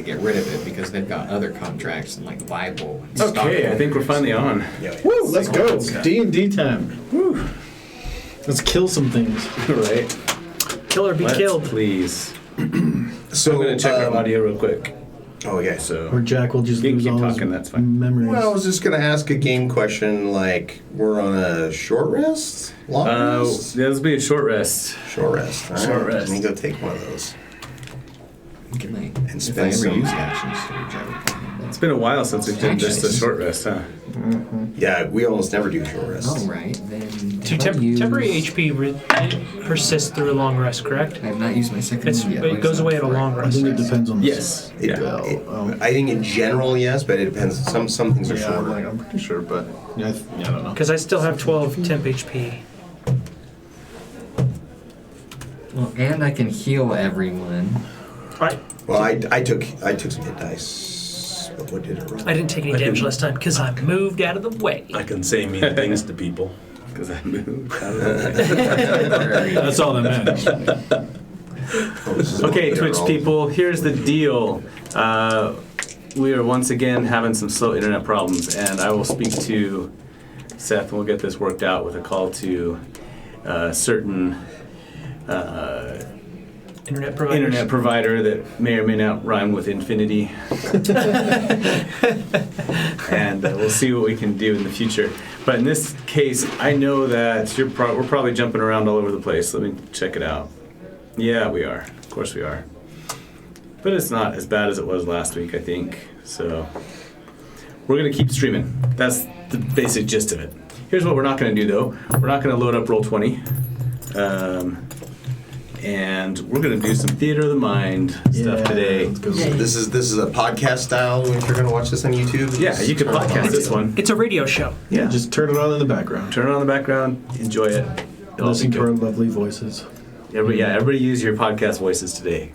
get rid of it because they've got other contracts and like Bible. And Okay, I think we're finally on. Yeah. Woo, let's go. D&D time. Woo. Let's kill some things. Right. Kill or be Let's killed. please. So I'm going to check our audio real quick. Okay. Or So Jack will just You can lose keep all talking, his that's fine. memories. Well, I was just going to ask a game question. Like, we're on a short rest, long rest, this will be a short rest. short rest. All Short right, rest. Let me go take one of those. Can I, And if spend I ever some- use action surge, I would It's been a while since we've done just a short rest, huh? Yeah, we almost never do short rest. All right, then. So if I use- temporary HP persists through a long rest, correct? I have not used my second It's, one yet. it What is goes that away at a for? long I rest. think it depends on the Yes. It- spell. it- I think in general, yes, but it depends. Some things are Yeah, shorter. I'm pretty sure, but yeah, I don't know. Because I still have 12 temp HP. Well, and I can heal everyone. Well, I took some hit dice. But what did it roll? I didn't take any damage last time because I moved out of the way. I can say mean things to people. Because I moved out of the way. That's all that matters. Oh, this is Okay, what Twitch they're all- people, here's the deal. We are once again having some slow internet problems, and I will speak to Seth and we'll get this worked out with a call to certain Internet providers. internet provider that may or may not rhyme with infinity. And we'll see what we can do in the future. But in this case, I know that we're probably jumping around all over the place. Let me check it out. Yeah, we are. Of course we are. But it's not as bad as it was last week, I think. So we're going to keep streaming. That's the basic gist of it. Here's what we're not going to do, though. We're not going to load up Roll20. And we're going to do some theater of the mind stuff today. Let's go. This is a podcast style. If you're going to watch this on YouTube, Yeah, you can podcast this one. It's a radio show. Yeah, Just turn it on in the background. turn it on in the background, enjoy it. It'll all be Listen to our good. lovely voices. Everybody use your podcast voices today.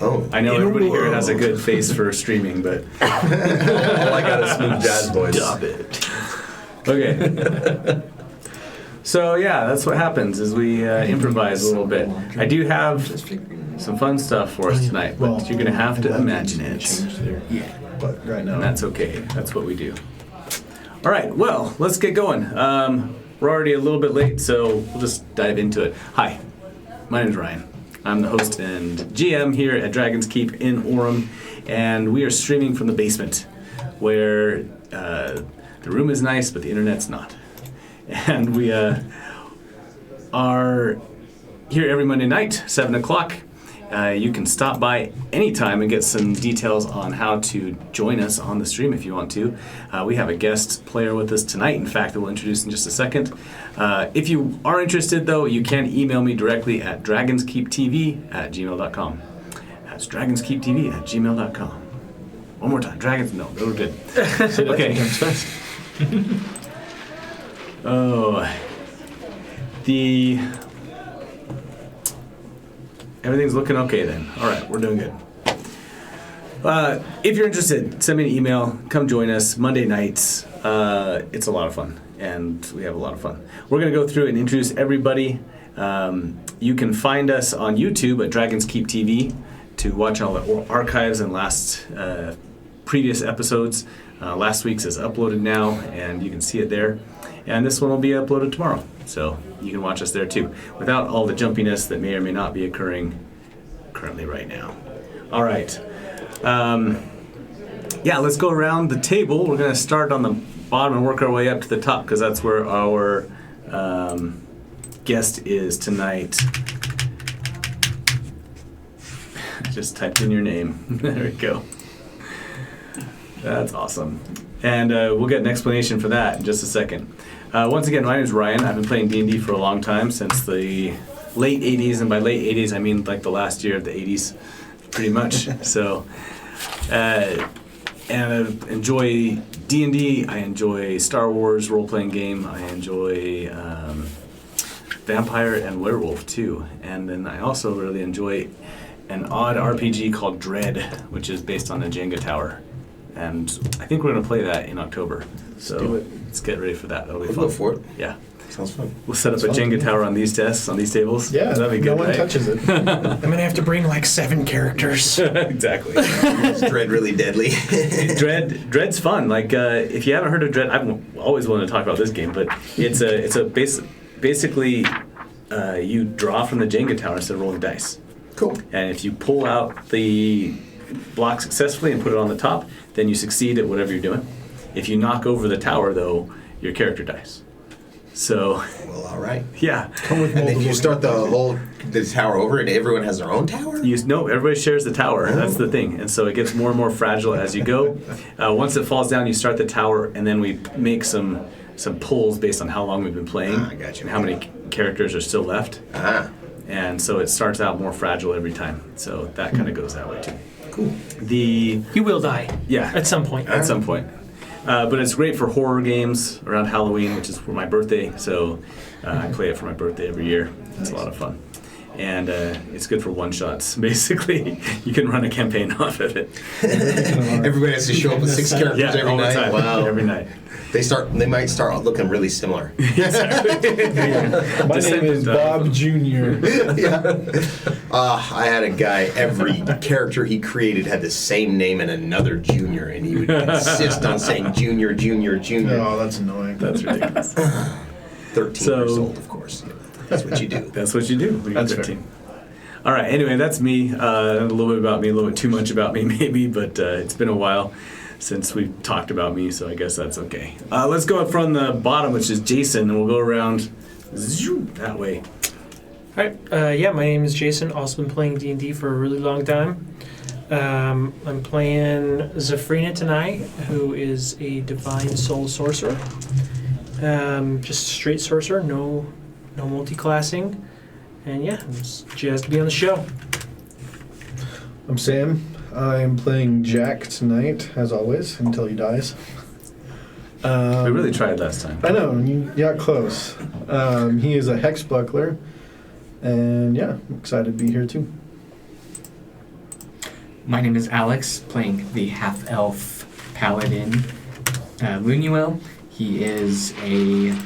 Oh, I know In a everybody here has a world. good face for streaming, but All I got is smooth jazz voice. Stop it. okay. So yeah, that's what happens is we improvise a little bit. I do have Just figuring some fun stuff for us tonight, but you're gonna have to imagine it, Change there. Yeah. But right now, and that's okay. That's what we do. All right, well, let's get going. We're already a little bit late, so we'll just dive into it. Hi, my name's Ryan. I'm the host and GM here at Dragon's Keep in Orem, and we are streaming from the basement, where the room is nice, but the internet's not. And we are here every Monday night, 7 o'clock. You can stop by anytime and get some details on how to join us on the stream if you want to. We have a guest player with us tonight, in fact, that we'll introduce in just a second. If you are interested, though, you can email me directly at dragonskeeptv@gmail.com. That's dragonskeeptv@gmail.com. One more time. No, they were good. Okay. Oh, everything's looking okay then. All right, we're doing good. If you're interested, send me an email. Come join us Monday nights. It's a lot of fun, and we have a lot of fun. We're going to go through and introduce everybody. You can find us on YouTube at Dragons Keep TV to watch all the archives and previous episodes. Last week's is uploaded now, and you can see it there. And this one will be uploaded tomorrow, so you can watch us there too, without all the jumpiness that may or may not be occurring currently right now. All right. Let's go around the table. We're going to start on the bottom and work our way up to the top, because that's where our guest is tonight. Just typed in your name. There we go. That's awesome. And we'll get an explanation for that in just a second. Once again, my name is Ryan. I've been playing D&D for a long time, since the late 80s, and by late 80s I mean like the last year of the 80s, pretty much. So, and I enjoy D&D, I enjoy Star Wars role-playing game, I enjoy Vampire and Werewolf too, and then I also really enjoy an odd RPG called Dread, which is based on the Jenga Tower. And I think we're going to play that in October. So do it. let's get ready for that. That'll be We'll fun. go for it. Yeah. Sounds fun. We'll set up a Jenga tower on these desks, on these tables. Yeah, that'd be good. no one right? touches it. I'm gonna have to bring like 7 characters. Exactly. Is Dread really deadly? Dread's fun. Like if you haven't heard of Dread, I'm always willing to talk about this game, but it's basically you draw from the Jenga tower instead of rolling dice. Cool. And if you pull out the block successfully and put it on the top, then you succeed at whatever you're doing. If you knock over the tower, though, your character dies. So, Well, all right. yeah. And then you start the tower over, and everyone has their own tower? No, everybody shares the tower. That's the thing. And so it gets more and more fragile as you go. Once it falls down, you start the tower, and then we make some pulls based on how long we've been playing I got you. and how many characters are still left. Ah, And so it starts out more fragile every time. So that kind of goes that way, too. cool. You will die. Yeah. At some point. At some point. But it's great for horror games around Halloween, which is for my birthday. So I play it for my birthday every year. It's a lot of fun. And it's good for one-shots, basically. You can run a campaign off of it. Everybody has to show up with 6 characters Yeah, every all the night. time. Wow. Every night. They might start looking really similar. My name is Bob Jr. Yeah. I had a guy, every character he created had the same name and another junior, and he would insist on saying junior, junior, junior. Oh, that's annoying. That's ridiculous. 13 years old, of course. That's what you do. That's what you do when you're That's 13. All right, anyway, that's me. A little bit about me, a little bit too much about me maybe, but it's been a while since we've talked about me, so I guess that's okay. Let's go from the bottom, which is Jason, and we'll go around that way. All right. Yeah, my name is Jason. Also been playing D&D for a really long time. I'm playing Zafrina tonight, who is a divine soul sorcerer. Just straight sorcerer, no multi-classing. And yeah, I'm just jazzed to be on the show. I'm Sam. I'm playing Jack tonight, as always, until he dies. We really tried last time. I know, you got close. He is a hex buckler, and yeah, I'm excited to be here too. My name is Alex, playing the half-elf paladin, Lunuel. He is an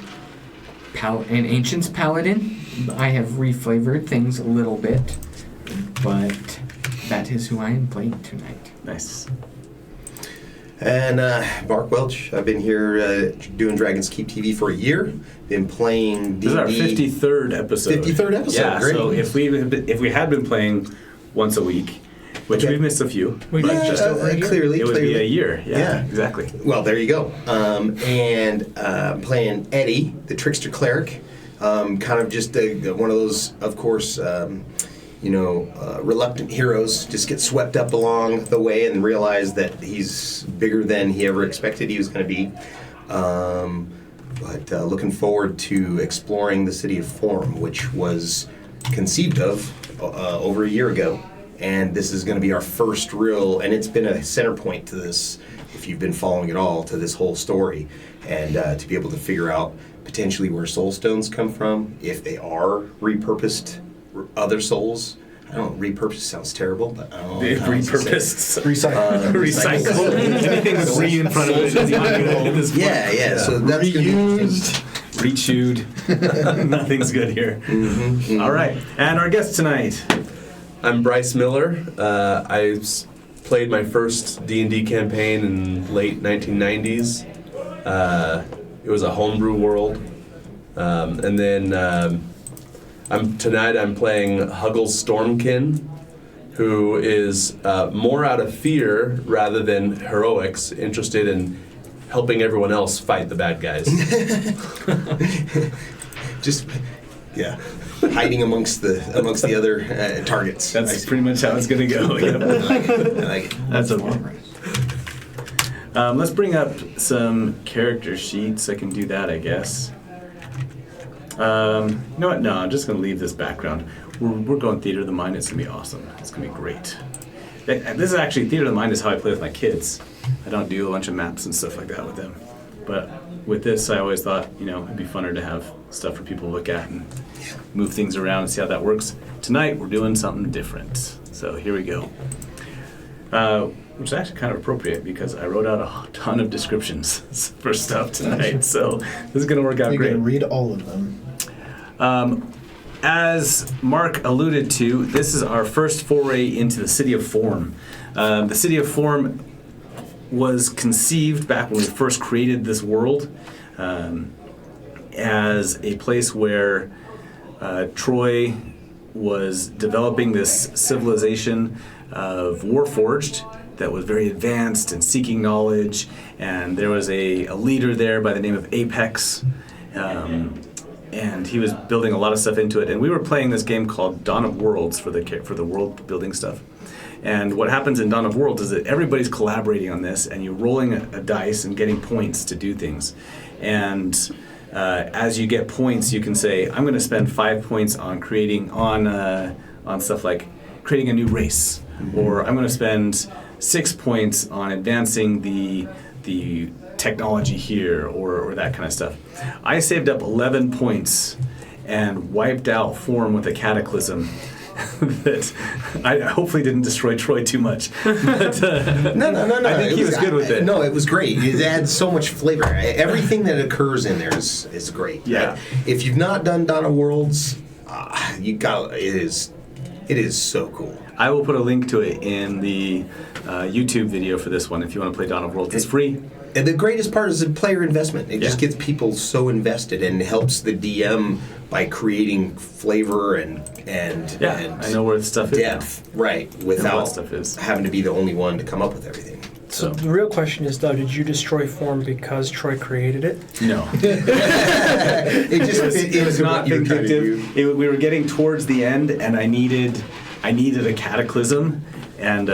ancient's paladin. I have reflavored things a little bit, but that is who I am playing tonight. Nice. And Mark Welch, I've been here doing Dragon's Keep TV for a year. Been playing D&D. This is our 53rd episode. 53rd episode, Yeah, great. so if we had been playing once a week, which Okay. we've missed a few, We've but been just over a year. Clearly, it would be clearly. a year. Yeah, Yeah. exactly. Well, there you go. And playing Eddie, the trickster cleric. Kind of just one of those, of course, reluctant heroes just get swept up along the way and realize that he's bigger than he ever expected he was going to be. But looking forward to exploring the city of Orem, which was conceived of over a year ago. And this is going to be our first real, and it's been a center point to this, if you've been following it all, to this whole story. And to be able to figure out potentially where soul stones come from, if they are repurposed other souls. I don't know, repurposed sounds terrible, but I don't know. They've how else to say it. repurposed. Recycle. Recycled. Anything with re in front of it is not good at this point. Yeah. So that's going to be Reused. Rechewed. Nothing's good here. All right, and our guest tonight. I'm Bryce Miller. Played my first D&D campaign in late 1990s. It was a homebrew world. And then tonight I'm playing Huggles Stormkin, who is more out of fear rather than heroics, interested in helping everyone else fight the bad guys. hiding amongst the other targets. That's pretty much how it's going to go. Yep. I like it. That's okay. Let's bring up some character sheets. I can do that, I guess. You know what? No, I'm just going to leave this background. We're going Theater of the Mind. It's going to be awesome. It's going to be great. This is actually, Theater of the Mind is how I play with my kids. I don't do a bunch of maps and stuff like that with them. But with this, I always thought, it'd be funner to have stuff for people to look at and move things around and see how that works. Tonight, we're doing something different. So here we go. which is actually kind of appropriate because I wrote out a ton of descriptions for stuff tonight. So this is going to work out You're great. going to read all of them. As Mark alluded to, this is our first foray into the City of Form. The City of Form was conceived back when we first created this world as a place where Troy was developing this civilization of Warforged that was very advanced and seeking knowledge, and there was a leader there by the name of Apex, and he was building a lot of stuff into it. And we were playing this game called Dawn of Worlds for the world building stuff. And what happens in Dawn of Worlds is that everybody's collaborating on this, and you're rolling a dice and getting points to do things. And as you get points, you can say, I'm going to spend 5 points on creating on stuff like creating a new race, or I'm going to spend 6 points on advancing the technology here, or that kind of stuff. I saved up 11 points and wiped out Form with a cataclysm that I hopefully didn't destroy Troy too much. But, No. I think he was good with it. No, it was great. It adds so much flavor. Everything that occurs in there is great. Yeah. If you've not done Dawn of Worlds, it is so cool. I will put a link to it in the YouTube video for this one if you want to play Dawn of Worlds. It's free. And the greatest part is the player investment. It just gets people so invested and helps the DM by creating flavor and I know where the stuff is now. depth, right? I know Without what stuff is. having to be the only one to come up with everything. So the real question is, though, did you destroy Form because Troy created it? No. It just It was not vindictive. We were getting towards the end, and I needed a cataclysm, and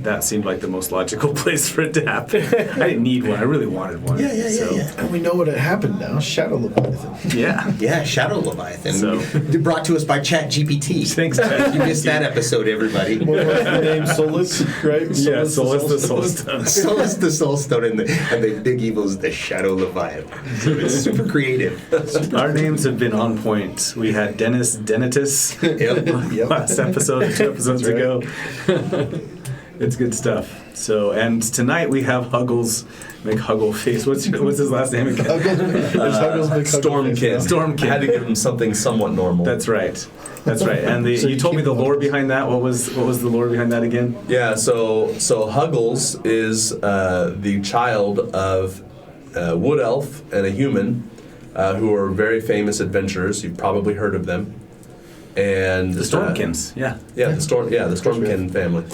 that seemed like the most logical place for it to happen. I didn't need one. I really wanted one. Yeah. And we know what had happened now. Shadow Leviathan. Yeah. Yeah, Shadow Leviathan. So- Brought to us by ChatGPT. Thanks, Chad. You missed that episode, everybody. What was the name? Solus, right? Yeah, Solus Solus the Soulstone. Solus the Soulstone, and the big evil is the Shadow Leviathan. So it's super creative. Our names have been on point. We had Dennis Denitus Yep. last episode, 2 episodes That's ago. It's good stuff. So, and tonight we have Huggles McHuggleface. What's his last name again? Stormkin. Stormkin. I had to give him something somewhat normal. That's right. And So you you told me keep the lore Huggles. behind that. What was the lore behind that again? Yeah, so Huggles is the child of a wood elf and a human who are very famous adventurers. You've probably heard of them. And The Stormkins. Yeah. the Stormkin family.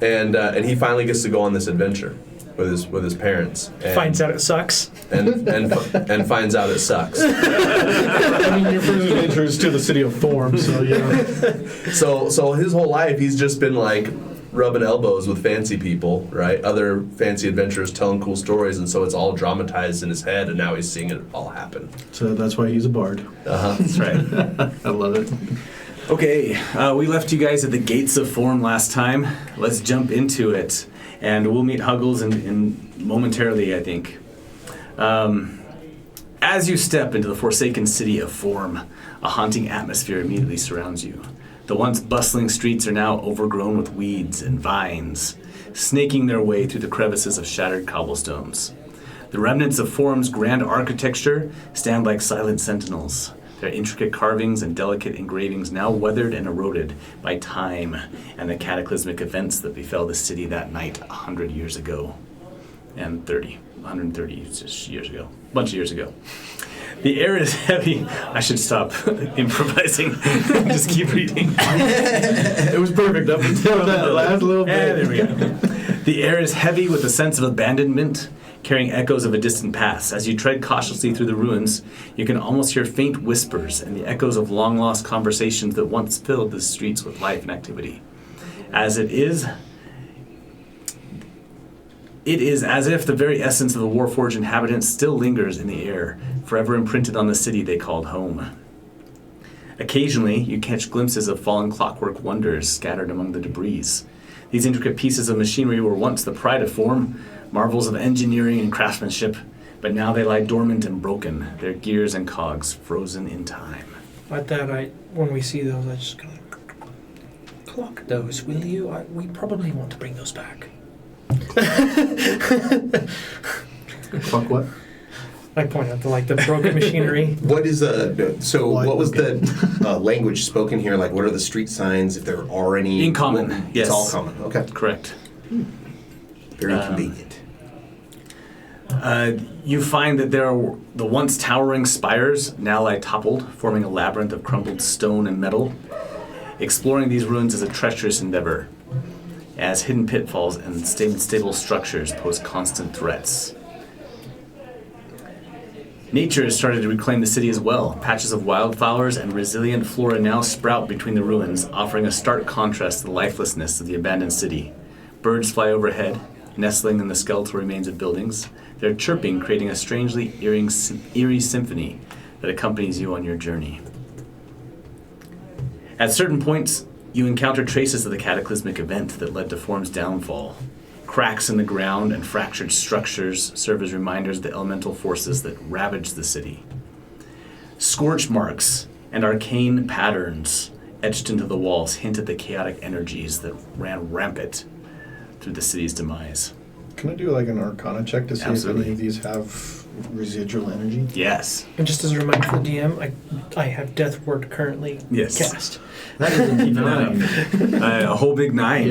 And he finally gets to go on this adventure with his parents. And, Finds out it sucks. and finds out it sucks. I mean, your first adventure is to the City of Form, so yeah. So his whole life he's just been like rubbing elbows with fancy people, right? Other fancy adventurers telling cool stories, and so it's all dramatized in his head, and now he's seeing it all happen. So that's why he's a bard. That's right. I love it. Okay, we left you guys at the gates of Form last time. Let's jump into it, and we'll meet Huggles in momentarily, I think. As you step into the forsaken city of Form, a haunting atmosphere immediately surrounds you. The once bustling streets are now overgrown with weeds and vines, snaking their way through the crevices of shattered cobblestones. The remnants of Form's grand architecture stand like silent sentinels, their intricate carvings and delicate engravings now weathered and eroded by time and the cataclysmic events that befell the city that night 100 years ago. And 130 years ago. A bunch of years ago. The air is heavy. I should stop improvising. Just keep reading. It was perfect up until that last little bit. There we go. The air is heavy with a sense of abandonment, carrying echoes of a distant past. As you tread cautiously through the ruins, you can almost hear faint whispers and the echoes of long-lost conversations that once filled the streets with life and activity. As it is as if the very essence of the Warforged inhabitants still lingers in the air, forever imprinted on the city they called home. Occasionally, you catch glimpses of fallen clockwork wonders scattered among the debris. These intricate pieces of machinery were once the pride of Form, marvels of engineering and craftsmanship, but now they lie dormant and broken, their gears and cogs frozen in time. Like that, when we see those, I just go, clock those, will you? We probably want to bring those back. Fuck what? I point out the broken machinery. What is so? Why- What was okay. the language spoken here? Like, what are the street signs? If there are any? In common, Well, yes. It's all common. Okay. Correct. Very convenient. You find that there are the once towering spires now lie toppled, forming a labyrinth of crumbled stone and metal. Exploring these ruins is a treacherous endeavor, as hidden pitfalls and unstable structures pose constant threats. Nature has started to reclaim the city as well. Patches of wildflowers and resilient flora now sprout between the ruins, offering a stark contrast to the lifelessness of the abandoned city. Birds fly overhead, nestling in the skeletal remains of buildings. Their chirping creating a strangely eerie symphony that accompanies you on your journey. At certain points, you encounter traces of the cataclysmic event that led to Form's downfall. Cracks in the ground and fractured structures serve as reminders of the elemental forces that ravaged the city. Scorch marks and arcane patterns etched into the walls hint at the chaotic energies that ran rampant through the city's demise. Can I do like an Arcana check to see Absolutely. if any of these have residual energy? Yes. And just as a reminder for the DM, I have Death Ward currently Yes. cast. That is a 9. A whole big 9.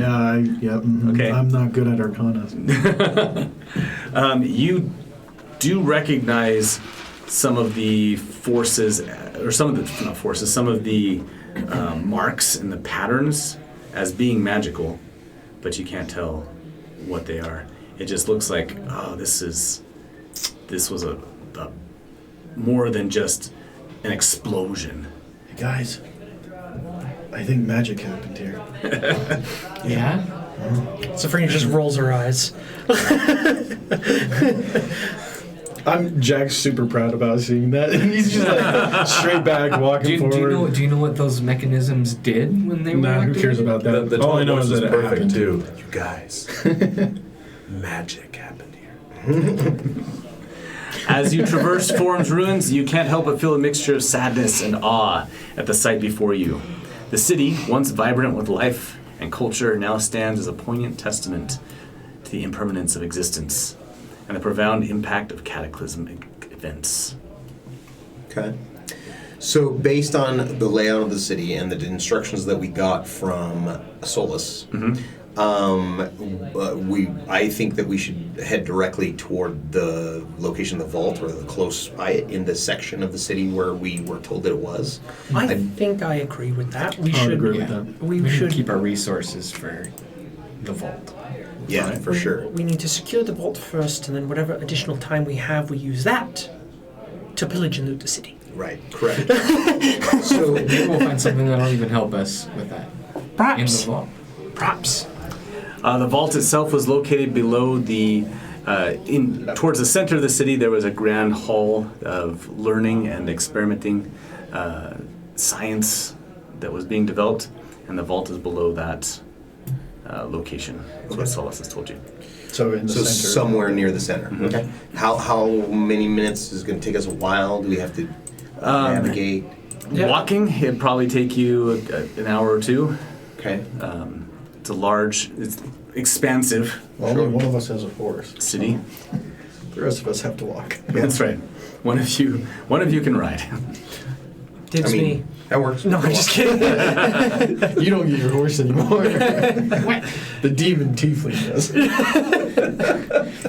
Yeah, Okay. I'm not good at Arcana. You do recognize some of the forces, or some of the, not forces, some of the marks and the patterns as being magical, but you can't tell what they are. It just looks like, oh, this was a more than just an explosion. Hey guys, I think magic happened here. Yeah? Sabrina just rolls her eyes. Jack's super proud about seeing that. He's just like straight back walking forward. Do you know what those mechanisms did when they were Nah, who activated? cares about that? The All I tone know voice is was that it perfect happened. too. You guys, magic happened here. As you traverse Form's ruins, you can't help but feel a mixture of sadness and awe at the sight before you. The city, once vibrant with life and culture, now stands as a poignant testament to the impermanence of existence and the profound impact of cataclysmic events. Okay. So, based on the layout of the city and the instructions that we got from Solus, I think that we should head directly toward the location of the vault, or the close by it, in the section of the city where we were told that it was. I think I agree with that. We I would should agree with Yeah. that. we We should should keep our resources for the vault. Yeah, for sure. We need to secure the vault first, and then whatever additional time we have, we use that to pillage and loot the city. Right, correct. So, Maybe we'll find something that'll even help us with that. In the Perhaps. vault. Perhaps. The vault itself was located below the, towards the center of the city. There was a grand hall of learning and experimenting science that was being developed, and the vault is below that location. That's what Solus has told you. So in the center. somewhere near the center. Okay. How many minutes is it going to take us? A while? Do we have to navigate? Yeah. Walking, it'd probably take you an hour or two. Okay. It's a large, it's expansive Well, only one of us has a horse. city. The rest of us have to walk. That's right. One of you can ride. Dibs I mean, me. that works. No, I'm just kidding. You don't get your horse anymore. The demon tiefling does.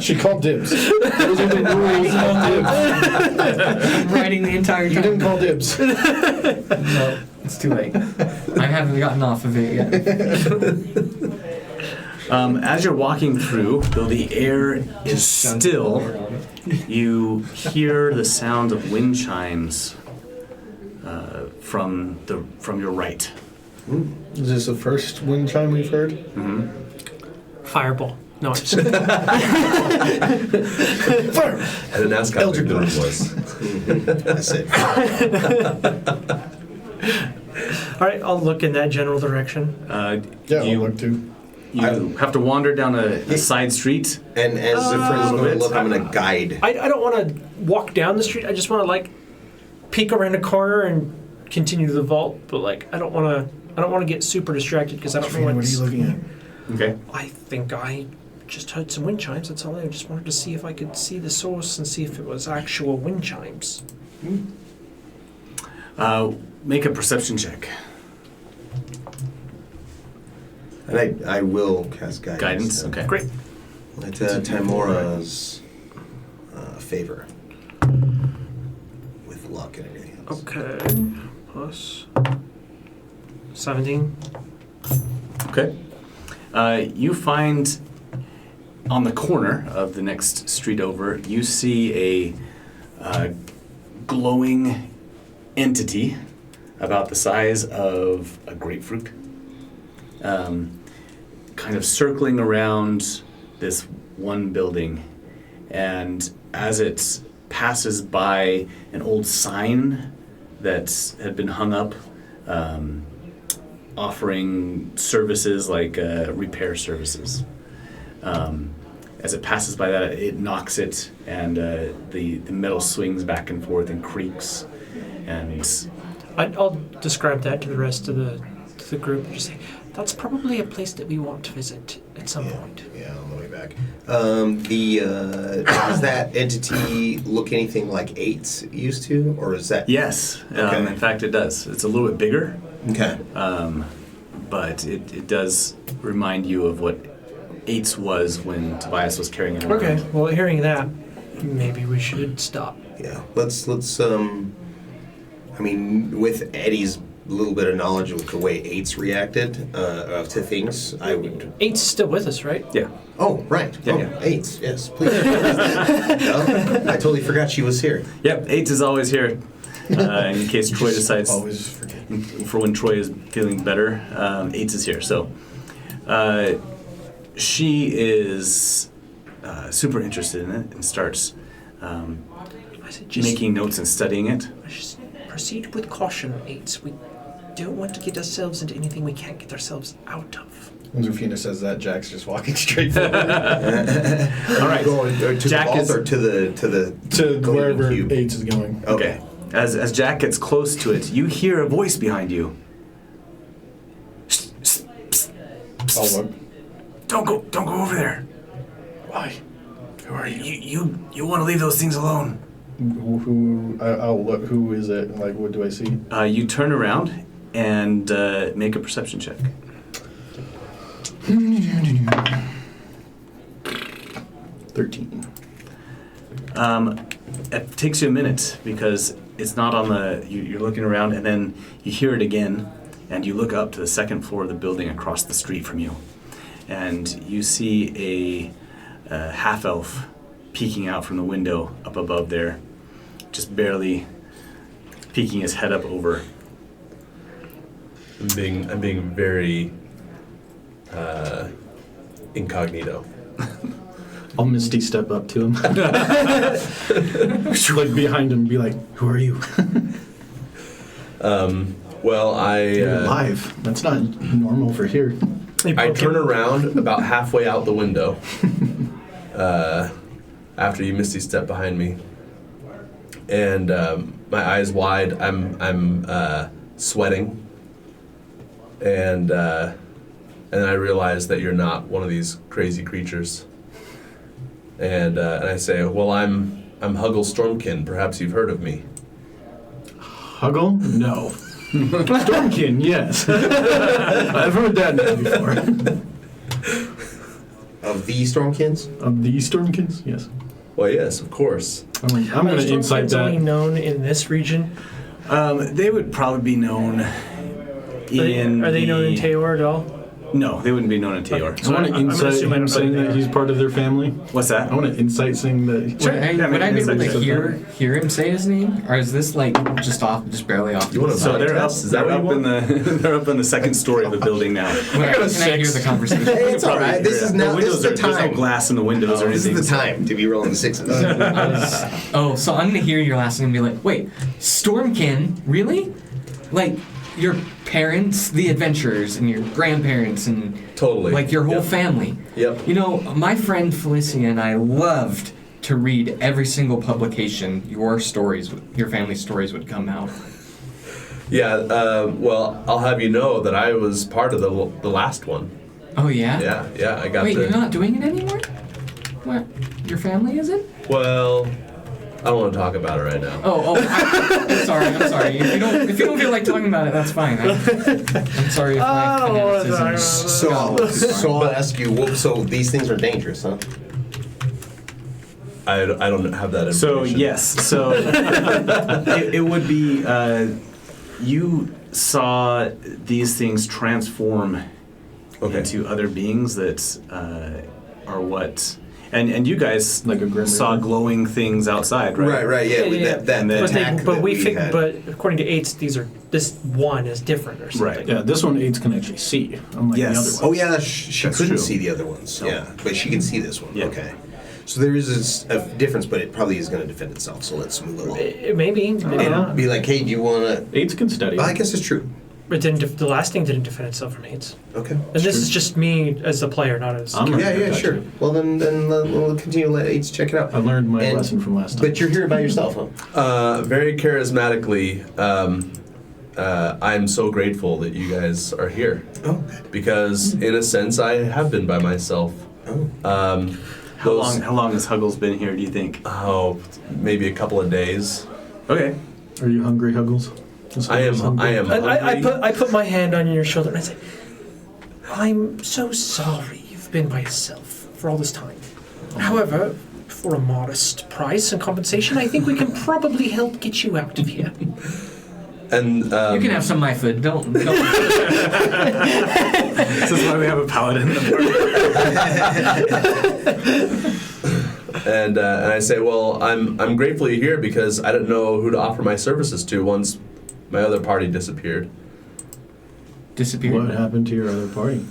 She called dibs. Those are the rules. Call dibs. I'm riding the entire You time. didn't call dibs. No, it's too late. I haven't gotten off of it yet. As you're walking through, though the air is still, you hear the sound of wind chimes from your right. Is this the first wind chime we've heard? Fireball. No, I'm just kidding. Fire! I didn't ask how Eldritch big the room Blast. was. That's it. All right, I'll look in that general direction. Yeah, I'll you look too. you have to wander down a side street. And as the friend's going to look, I'm going to guide. I don't want to walk down the street. I just want to peek around a corner and continue to the vault. But I don't want to get super distracted because I don't know What are what's. you looking at? Okay. I think I just heard some wind chimes, that's all. I just wanted to see if I could see the source and see if it was actual wind chimes. Make a perception check. And I will cast guidance. Guidance, okay. Great. At Timora's favor. With luck and everything else. Okay. Plus 17. Okay. You find on the corner of the next street over, you see a glowing entity about the size of a grapefruit, kind of circling around this one building. And as it passes by an old sign that had been hung up, offering services like repair services. As it passes by that, it knocks it, and the metal swings back and forth and creaks. And I'll describe that to the rest of the group and just say, that's probably a place that we want to visit at some point. Yeah, on the way back. Does that entity look anything like 8s used to, or is that? yes, Okay. in fact, it does. It's a little bit bigger, Okay. but it does remind you of what 8's was when Tobias was carrying it around. Okay, well, hearing that, maybe we should stop. Yeah. Let's. I mean, with Eddie's little bit of knowledge of the way 8s reacted to things, I would. 8's still with us, right? Yeah. Oh, right. Yeah, oh, yeah. 8s. Yes, please. No, I totally forgot she was here. Yep, 8's is always here. In case Troy decides, Always forget. for when Troy is feeling better, 8's is here. So she is super interested in it and starts I said, just making notes and studying it. just proceed with caution, 8's. We don't want to get ourselves into anything we can't get ourselves out of. When Rufina says that, Jack's just walking straight forward All right. Going to Jack the vault is- or to the to golden wherever cube? 8's is going. Okay. As Jack gets close to it, you hear a voice behind you. I'll look. Don't go over there. Why? Who are you? You want to leave those things alone. I'll look. Who is it? And like, what do I see? You turn around and make a perception check. 13. It takes you a minute because it's not on the. You're looking around and then you hear it again, and you look up to the second floor of the building across the street from you, and you see a half-elf peeking out from the window up above there, just barely peeking his head up over. I'm being very incognito. I'll Misty step up to him. Like behind him and be like, who are you? Well, You're alive. That's not normal for here. I turn around about halfway out the window after you misty step behind me, and my eyes wide. I'm sweating, and I realize that you're not one of these crazy creatures. And I say, well, I'm Huggle Stormkin. Perhaps you've heard of me. Huggle? No. Stormkin, yes. I've heard that name before. Of the Stormkins? Of the Stormkins? Yes. Well, yes, of course. I'm going to insight Stormkin's only that. known in this region. They would probably be known in. Are they known in the- Teor at all? No, they wouldn't be known in Teor. Okay. I want I'm to gonna insight assume I him don't saying know that that. he's part of their family. What's that? I want to insight saying that. Would I Yeah, be able make to an hear him say his name, or is this like just barely off? You wanna to the So side? they're up. Is that They're what you up in the. They're up in the second story of the building now. Can I hear the conversation? Hey, it's all right. This is The now. This windows is the are. There's no time. glass in the windows or This anything. is the time to be rolling the 6s. Oh, so I'm gonna hear your last name and be like, wait, Stormkin, really? Like your parents, the adventurers, and your grandparents, and Totally. like your whole Yep. family. Yep. You know, my friend Felicia and I loved to read every single publication your family stories would come out. Yeah. Well, I'll have you know that I was part of the last one. Oh yeah. Yeah, I got Wait, the. you're not doing it anymore? What? Your family isn't? Well, I don't want to talk about it right now. I'm sorry. If you don't feel like talking about it, that's fine. I'm sorry if my fanaticism. So I'll ask you. So these things are dangerous, huh? I don't have that information. So yes, so it would be you saw these things transform into other beings that are what, and you guys Like a Grim saw Reaper? glowing things outside, right? Right. Yeah. Yeah. That attack But that we we figured, had. but according to Eights, this one is different or something. Right. Yeah, this one aids can actually see, unlike Yes. the other one. Oh yeah, she That's couldn't true. see the other ones. No. Yeah, but she can see this one. Yeah. Okay. So there is a difference, but it probably is going to defend itself. So let's move along. Maybe And not. be like, hey, do you want to? Aids can study. I guess it's true. It didn't. The last thing didn't defend itself from Eights. Okay. And this is just me as the player, not as. I'm Yeah, gonna touch sure. it. Well, then we'll continue to let Aids check it out. I learned my And- lesson from last time. But you're here by yourself, huh? Very charismatically, I'm so grateful that you guys are here. Oh. Because, in a sense, I have been by myself. Oh. How long has Huggles been here? Do you think? Oh, maybe a couple of days. Okay. Are you hungry, Huggles? I am hungry. I put my hand on your shoulder and I say, I'm so sorry you've been by yourself for all this time. However, for a modest price and compensation, I think we can probably help get you out of here. And You can have some of my food. Don't. This is why we have a paladin in the party. and I say, well, I'm grateful you're here because I didn't know who to offer my services to once my other party disappeared. Disappeared. What happened to your other party?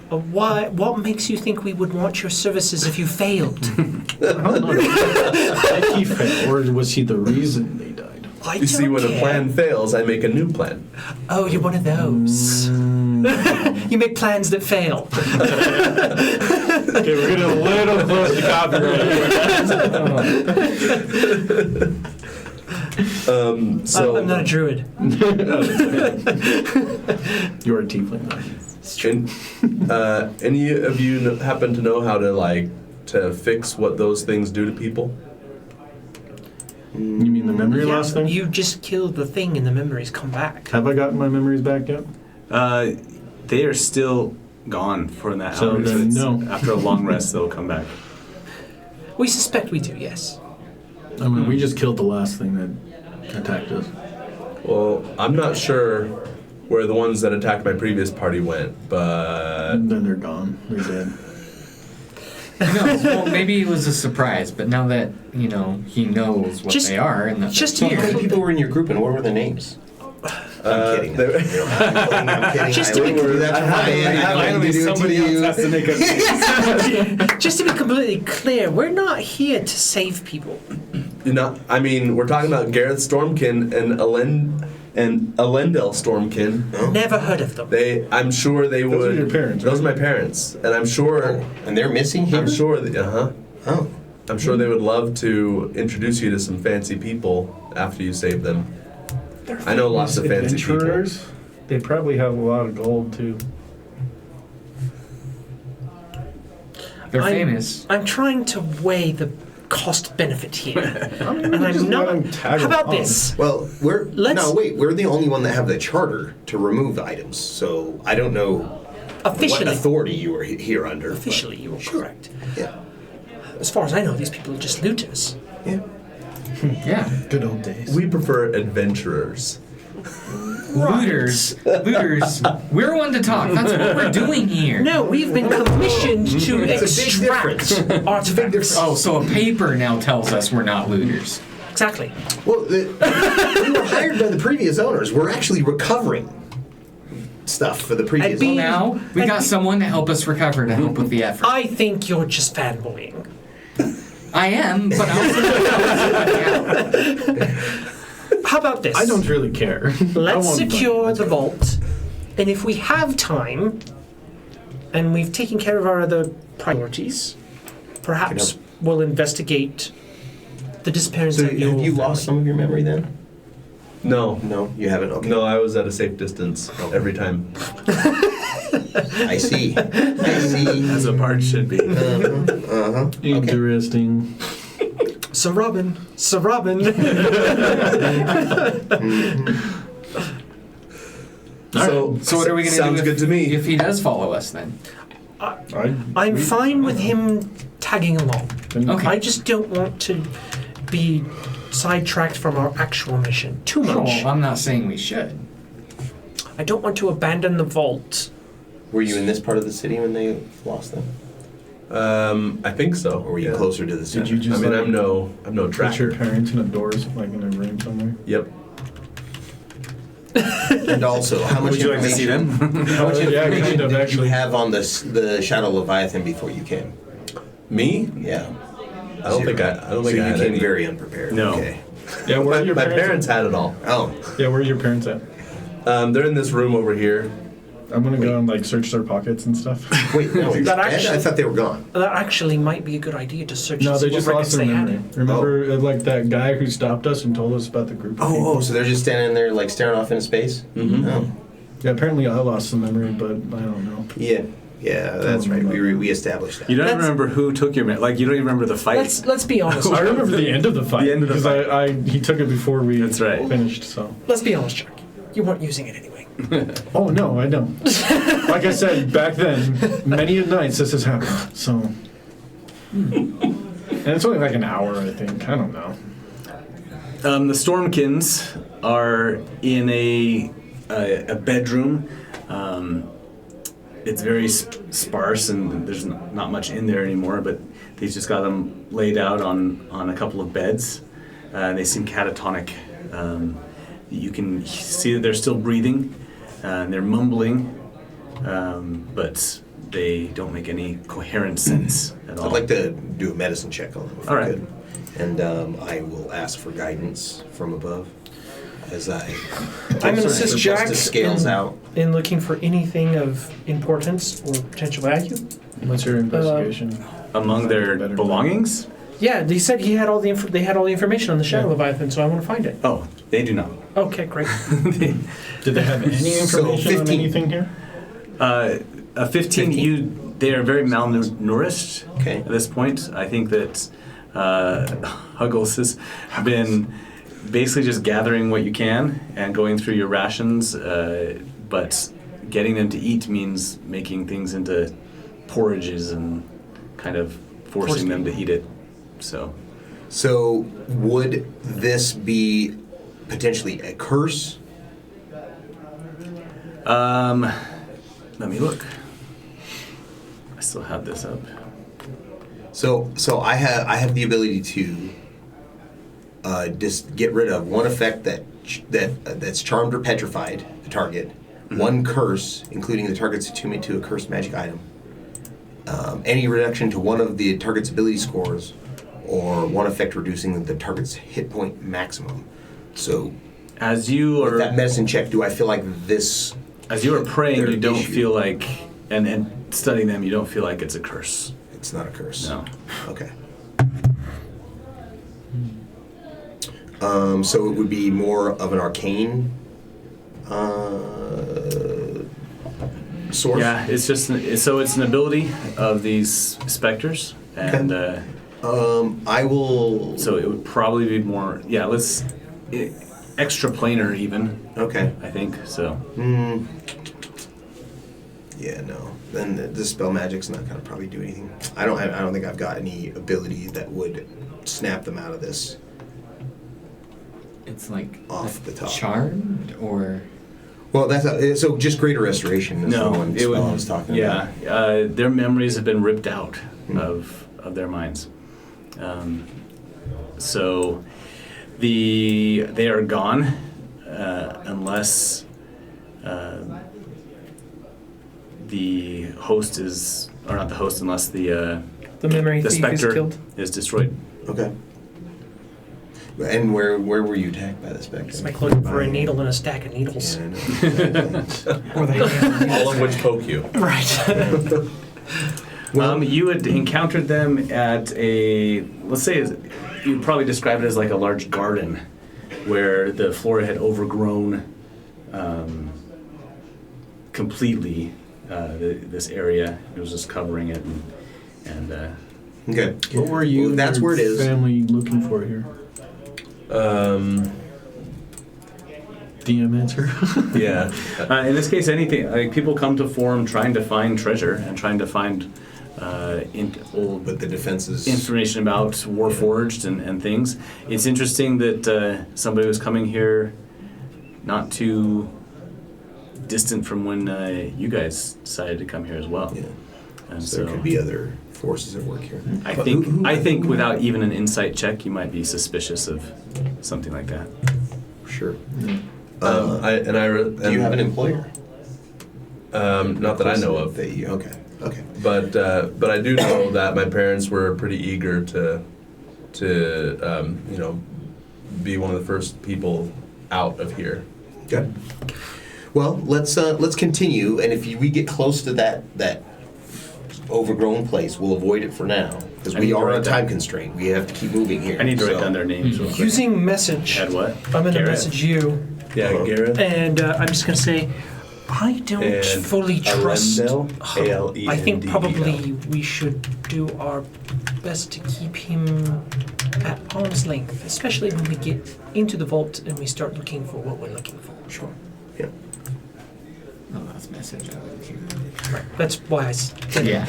What makes you think we would want your services if you failed? I don't know. Did he fail, or was he the reason they died? I You see, don't when a care. plan fails, I make a new plan. Oh, you're one of those. You make plans that fail. Okay, we're getting a little close to copyright. So I'm not a druid. You're a tiefling. Any of you happen to know how to fix what those things do to people? You mean the memory Yeah, loss thing? you just killed the thing and the memories come back. Have I gotten my memories back yet? They are still gone for that So hour. then it's- no. After a long rest, they'll come back. We suspect we do, yes. I mean, we just killed the last thing that attacked us. Well, I'm not sure where the ones that attacked my previous party went, but And then they're gone. They're dead. Well, maybe it was a surprise, but now that he knows what Just- they are, and that just So how here. many people were in your group, and what were their names? I'm kidding. they- I'm kidding. Just I to wouldn't be- do that to Ryan. I wouldn't do it to you. to make a Just to be completely clear, we're not here to save people. I mean, we're talking about Gareth Stormkin and Elendel Stormkin. Never heard of them. I'm sure they Those would. are your parents, Those are right? my parents, and I'm sure. And they're missing here? I'm sure. Oh. I'm sure they would love to introduce you to some fancy people after you save them. I know lots of fancy people. Adventurers, they probably have a lot of gold too. they're I'm- famous. I'm trying to weigh the cost benefit here. And just I'm not. let 'em tag How about along. this? Well, we're Let's- we're the only one that have the charter to remove items. So I don't know what Officially. authority you were here under. but- Officially, you were correct. Yeah. As far as I know, these people are just looters. Yeah. Yeah. Good old days. We prefer adventurers. Looters. We're one to talk. That's what we're doing here. No, we've been commissioned to extract artifacts. Oh, so a paper now tells us we're not looters. Exactly. Well, we were hired by the previous owners. We're actually recovering stuff for the previous I'd be- owners. Now we got someone to help us recover to help with the effort. I think you're just fanboying. I am, but I'll. How about this? I don't really care. I Let's want secure fun. the vault, and if we have time, and we've taken care of our other priorities, perhaps we'll investigate the disappearance So of your have you family. lost some of your memory then? No. No, you haven't. Okay. No, I was at a safe distance every time. I see. I see. As a bard should be. Uh-huh. Interesting. Sir Robin. Sir Robin. So So what are we going to do? Sounds good to me. If he does follow us, then I'm fine with him tagging along. okay. I just don't want to be sidetracked from our actual mission too much. Well, I'm not saying we should. I don't want to abandon the vault. Were you in this part of the city when they lost them? I think so. Or were you Yeah. closer to the center? Did you just I mean, like, I'm no put your tracker. parents in a doors, like in a room somewhere? Yep. And also, how much Would you like to see them? How much Yeah, information kind of, did you actually. have on the Shadow Leviathan before you came? Me? Yeah. I don't think I So had you came any. very unprepared. No. Okay. Yeah, where My, are your my parents? parents had it all. Oh. Yeah, where are your parents at? They're in this room over here. I'm gonna go and like search their pockets and stuff. Wait, no. That That actually- I thought they were gone. That actually might be a good idea to search. No, and they see just what lost records their they had. memory. Remember, like that guy who stopped us and told us about the group of people? Oh, so they're just standing there like staring off into space? Mhm. Oh. Yeah, apparently I lost some memory, but I don't know. Yeah. Yeah, that's right. We established that. You don't even Let's- remember who took your like you don't even remember the fight. Let's be honest. I remember the end of the fight The end of the because fight. he took it before we That's right. finished. So. Let's be honest, Chuck. You weren't using it anyway. Oh no, I don't. Like I said back then, many nights this has happened. So. And it's only like an hour, I think. I don't know. The Stormkins are in a bedroom. It's very sparse, and there's not much in there anymore. But they just got them laid out on a couple of beds. They seem catatonic. You can see that they're still breathing, and they're mumbling, but they don't make any coherent sense at all. I'd like to do a medicine check on them if All I right. could. And I will ask for guidance from above as I I'm going to assist the Jack justice scales out. in looking for anything of importance or potential value. What's your investigation? Among their Better. belongings? Yeah, they said he had all the they had all the information on the Shadow Yeah. Leviathan, so I want to find it. Oh, they do not. Okay, great. Did they have any So, information on 15. anything here? A 15, they are very malnourished Okay. at this point. I think that Huggles has been basically just gathering what you can and going through your rations, but getting them to eat means making things into porridges and kind of forcing them to eat it. So Would this be potentially a curse? let me look. I still have this up. So I have the ability to just get rid of one effect that's charmed or petrified the target, one curse, including the target's attunement to a cursed magic item, any reduction to one of the target's ability scores, or one effect reducing the target's hit point maximum. So As you with are that medicine check, do I feel like this? As you are praying, Their you don't issue. feel like, and studying them, you don't feel like it's a curse. It's not a curse. No. Okay. So it would be more of an arcane source. Yeah, it's just so it's an ability of these specters, and I will. so it would probably be more. Yeah, extra planar even. Okay. I think so. Yeah. No. Then the spell magic's not gonna probably do anything. I don't think I've got any ability that would snap them out of this. It's like Off the top. charmed or Well, that's so just greater restoration is the No, one it spell would. I was talking Yeah, about. their memories have been ripped out of their minds. So they are gone unless the host is, or not the host, unless the memory thief is specter killed. is destroyed. Okay. And where were you attacked by the spectre? It's like looking for a needle in a stack of needles. Yeah, I know. Or the All of which poke you. right. You had encountered them at let's say, you'd probably describe it as like a large garden where the flora had overgrown completely. this area. It was just covering it, and Okay. What were you Well, that's and where your it is. family looking for here? DM answer. Yeah. in this case, anything like people come to Forum trying to find treasure and trying to find old But the defenses. information about Warforged and things. It's interesting that somebody was coming here not too distant from when you guys decided to come here as well. Yeah. And So there could be other forces at work here. I But think who- I think without even an insight check, you might be suspicious of something like that. Sure. Do Do you have an employer? Not that I know of. That you, okay. Okay. But I do know that my parents were pretty eager to be one of the first people out of here. Good. Well, let's continue, and if we get close to that overgrown place, we'll avoid it for now because I we need to are on a write time that. constraint. We have to keep moving here. I need to write so- down their names real quick. Using message, Add what? I'm going to Garrett. message you, Yeah, Gareth. and I'm just going to say, I don't And fully trust. Alendel, I think Alendel. probably we should do our best to keep him at arm's length, especially when we get into the vault and we start looking for what we're looking for. Sure. Yeah. The last message I would hear. That's why I said Yeah.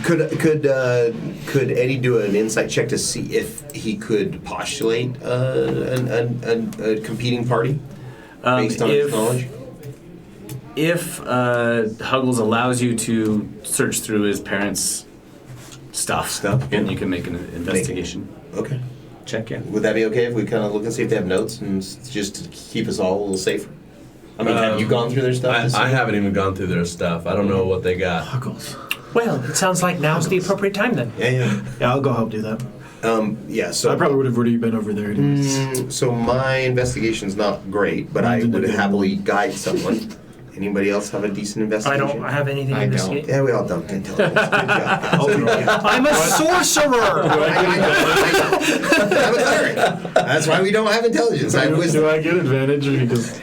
Could Eddie do an insight check to see if he could postulate a competing party based on his knowledge? If Huggles allows you to search through his parents' stuff, then yeah. you can make an investigation Okay. check. Yeah. Would that be okay if we kind of look and see if they have notes and just to keep us all a little safer? I mean, have you gone through their stuff? to see? I haven't even gone through their stuff. I don't know what they got. Huggles. Well, it sounds like now's the appropriate time then. Yeah. Yeah, I'll go help do that. Yeah. So I probably would have already been over there anyways. So my investigation's not great, but I would happily guide someone. Anybody else have a decent I investigation? don't have anything I in this don't. game. Yeah, we all don't intelligence. Good job, guys. Good job. I'm a sorcerer! I know. I'm a cleric. That's why we don't have intelligence. I have wisdom. Do I get advantage because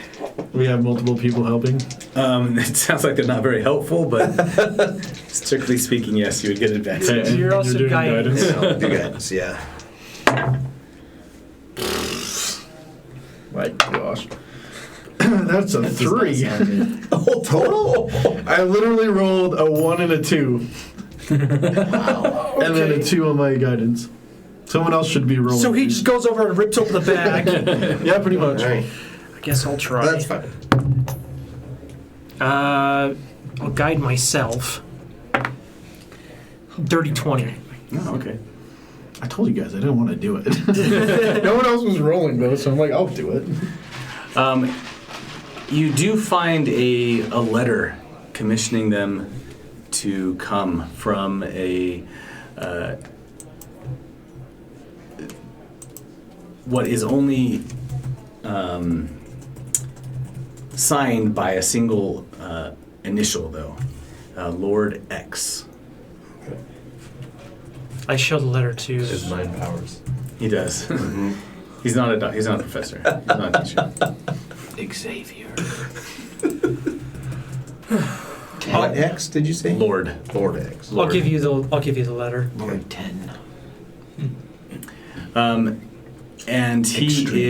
we have multiple people helping? It sounds like they're not very helpful, but strictly speaking, yes, you would get advantage. Okay, and You're also doing guiding. Do guidance, yeah. My gosh. That's a 3. Oh, total? I literally rolled a 1 and a 2. Wow. And then a 2 on my guidance. Someone else should be rolling. So he just goes over and rips open the bag. Yeah, pretty All much. right. I guess I'll try. That's fine. I'll guide myself. Dirty 20. Oh, okay. I told you guys I didn't want to do it. No one else was rolling though, so I'm like, I'll do it. You do find a letter commissioning them to come from a what is only signed by a single initial, though, Lord X. I show the letter to. His mind powers. He does. He's not a he's not a professor. He's not a teacher. Xavier. What X did you say? Lord. Lord X. I'll give you the letter. Lord 10. And he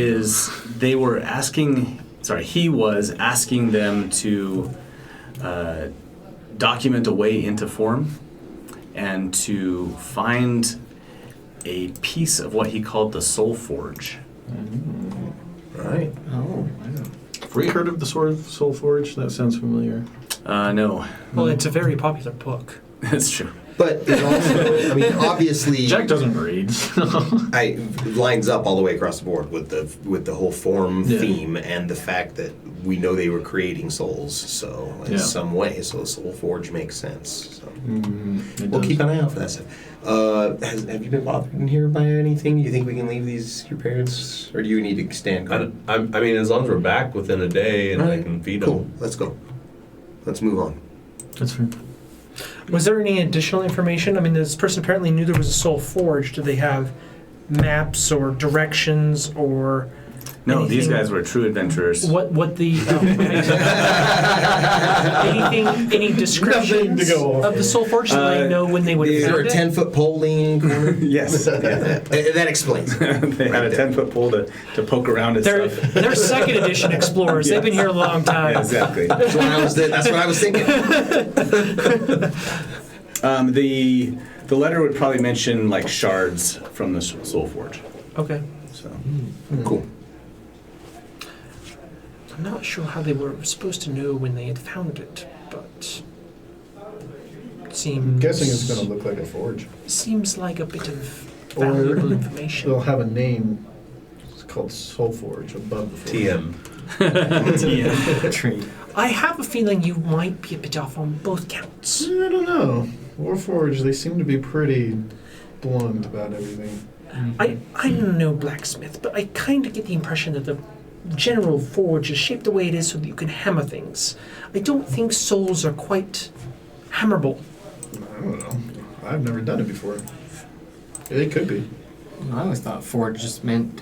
was asking them to document a way into form and to find a piece of what he called the Soul Forge. Right. Oh, wow. Have we heard of the Soul Forge? That sounds familiar. No, Well, it's a very popular book. that's true. But it also, I mean, obviously, Jack doesn't read. lines up all the way across the board with the whole form Yeah. theme and the fact that we know they were creating souls, so in Yeah. some way, so Soul Forge makes sense. So It we'll does. keep an eye out for that stuff. Have you been bothered in here by anything? Do you think we can leave your parents, or do you need to stand guard? I mean, as long as we're back within a day and I Alright, can feed Cool. them. Let's go. Let's move on. That's fair. Was there any additional information? I mean, this person apparently knew there was a soul forge. Do they have maps or directions or No, these anything- guys were true adventurers. What the anything any descriptions to go off of the soul forge so that I know when they would Is have there a found it? 10-foot pole leaning corner? Yes. Yeah. That explains. They had a 10-foot pole to poke around and They're stuff. they're second edition explorers. They've been here a long time. Yeah, exactly. That's what I was thinking. The letter would probably mention like shards from the soul forge. Okay. So Cool. I'm not sure how they were supposed to know when they had found it, but it seems. I'm guessing it's going to look like a forge. Seems like a bit of Or valuable information. they'll have a name. It's called Soul Forge above the forge. TM. Tree. I have a feeling you might be a bit off on both counts. I don't know. Warforged, they seem to be pretty blunt about everything. I'm no blacksmith, but I kind of get the impression that the general forge is shaped the way it is so that you can hammer things. I don't think souls are quite hammerable. I don't know. I've never done it before. It could be. I always thought forge just meant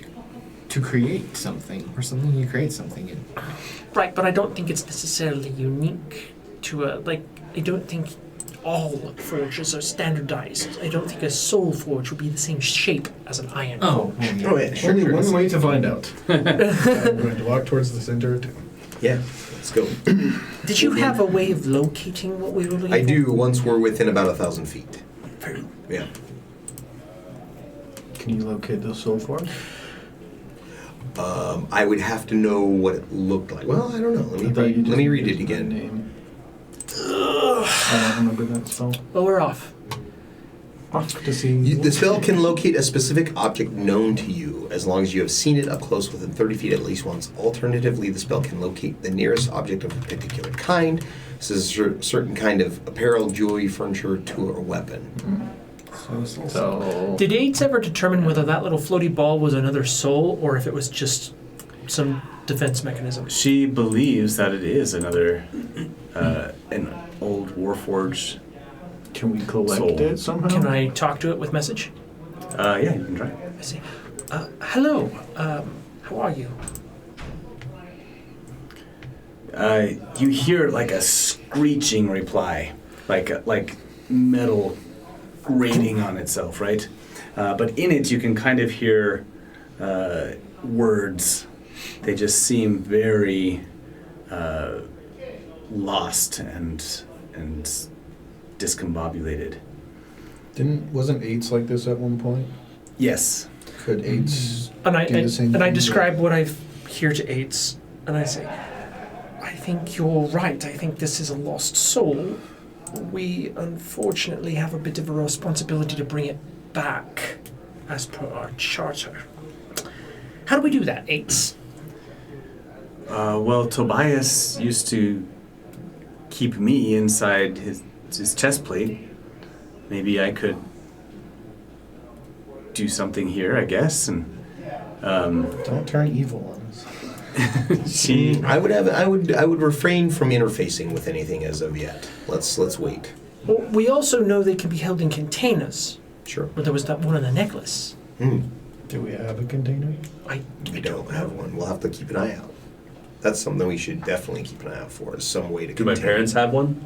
to create something, or something you create something in. Right, but I don't think it's necessarily unique to a, I don't think all forges are standardized. I don't think a soul forge would be the same shape as an iron forge. Oh, yeah, sure. Only one way to find out. I'm going to walk towards the center too. Yeah, let's go. Did you have a way of locating what we were looking for? I do once we're within about 1,000 feet. Yeah. Can you locate the Soul Forge? I would have to know what it looked like. Well, I don't know. Let me read it again. Name. I don't remember that spell. Well, we're off. Off to see. The spell can locate a specific object known to you as long as you have seen it up close within 30 feet at least once. Alternatively, the spell can locate the nearest object of a particular kind. This is a certain kind of apparel, jewelry, furniture, tool, or weapon. So. Did Aids ever determine whether that little floaty ball was another soul or if it was just some defense mechanism? she believes that it is another an old warforged. Can we collect Soul. it somehow? Can I talk to it with message? Yeah, you can try. I say, hello, how are you? You hear like a screeching reply, like metal grating on itself, right? But in it, you can kind of hear words. They just seem very lost and discombobulated. Wasn't AIDS like this at one point? Yes. Could AIDS And I do the same and I thing? describe what I hear to Aids, and I say, I think you're right. I think this is a lost soul. We unfortunately have a bit of a responsibility to bring it back, as per our charter. How do we do that, Aids? Well, Tobias used to keep me inside his chest plate. Maybe I could do something here, I guess. And Don't turn evil on us. she, I would refrain from interfacing with anything as of yet. Let's wait. Well, we also know they can be held in containers. Sure. But there was that one on the necklace. Do we have a container? I We don't have one. We'll have to keep an eye out. That's something we should definitely keep an eye out for. Is some way to. Do my contain- parents have one?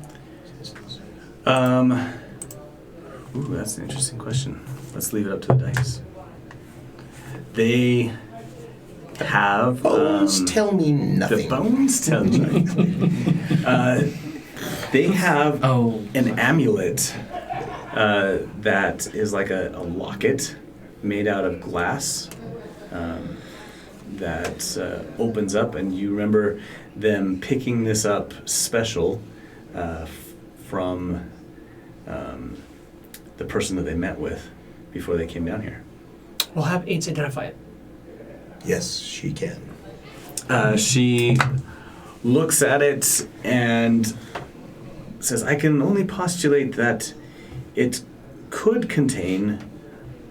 ooh, that's an interesting question. Let's leave it up to the dice. They have Bones tell me the nothing. bones tell you. They have Oh, an amulet that is like a locket made out of glass that opens up, and you remember them picking this up special from the person that they met with before they came down here. will have Aids identify it. Yes, she can. She looks at it and says, I can only postulate that it could contain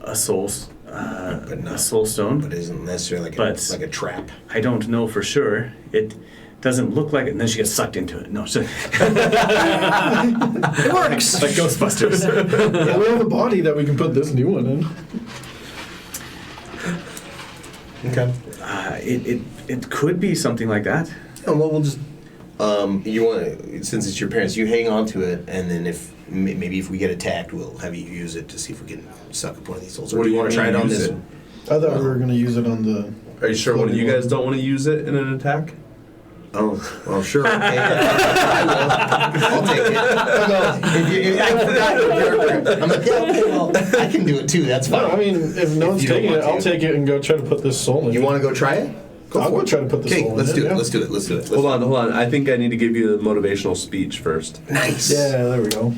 a soul, But not- a soul stone. But isn't necessarily But- like a trap. I don't know for sure. It doesn't look like it, and then she gets sucked into it. No, so, It works! like Ghostbusters. Yeah, we have a body that we can put this new one in. Okay. It could be something like that. Oh, well, we'll just you want since it's your parents, you hang on to it, and then if maybe if we get attacked, we'll have you use it to see if we can suck up one of these souls. Or do you want to try it on this? I thought we were going to use it on the... Are you sure one of you guys don't want to use it in an attack? Oh, well, sure. Okay. I will. I'll take it. I forgot your character. I'm like, yeah, okay, well, I can do it too. That's fine. No, I mean, if no one's you don't taking it, want I'll to. take it and go try to put this soul in You it. want to go try it? I'll go try to put the Okay, soul let's in do it. it. yeah. Let's do it. Let's do it. Hold on. I think I need to give you a motivational speech first. Nice. Yeah, there we go.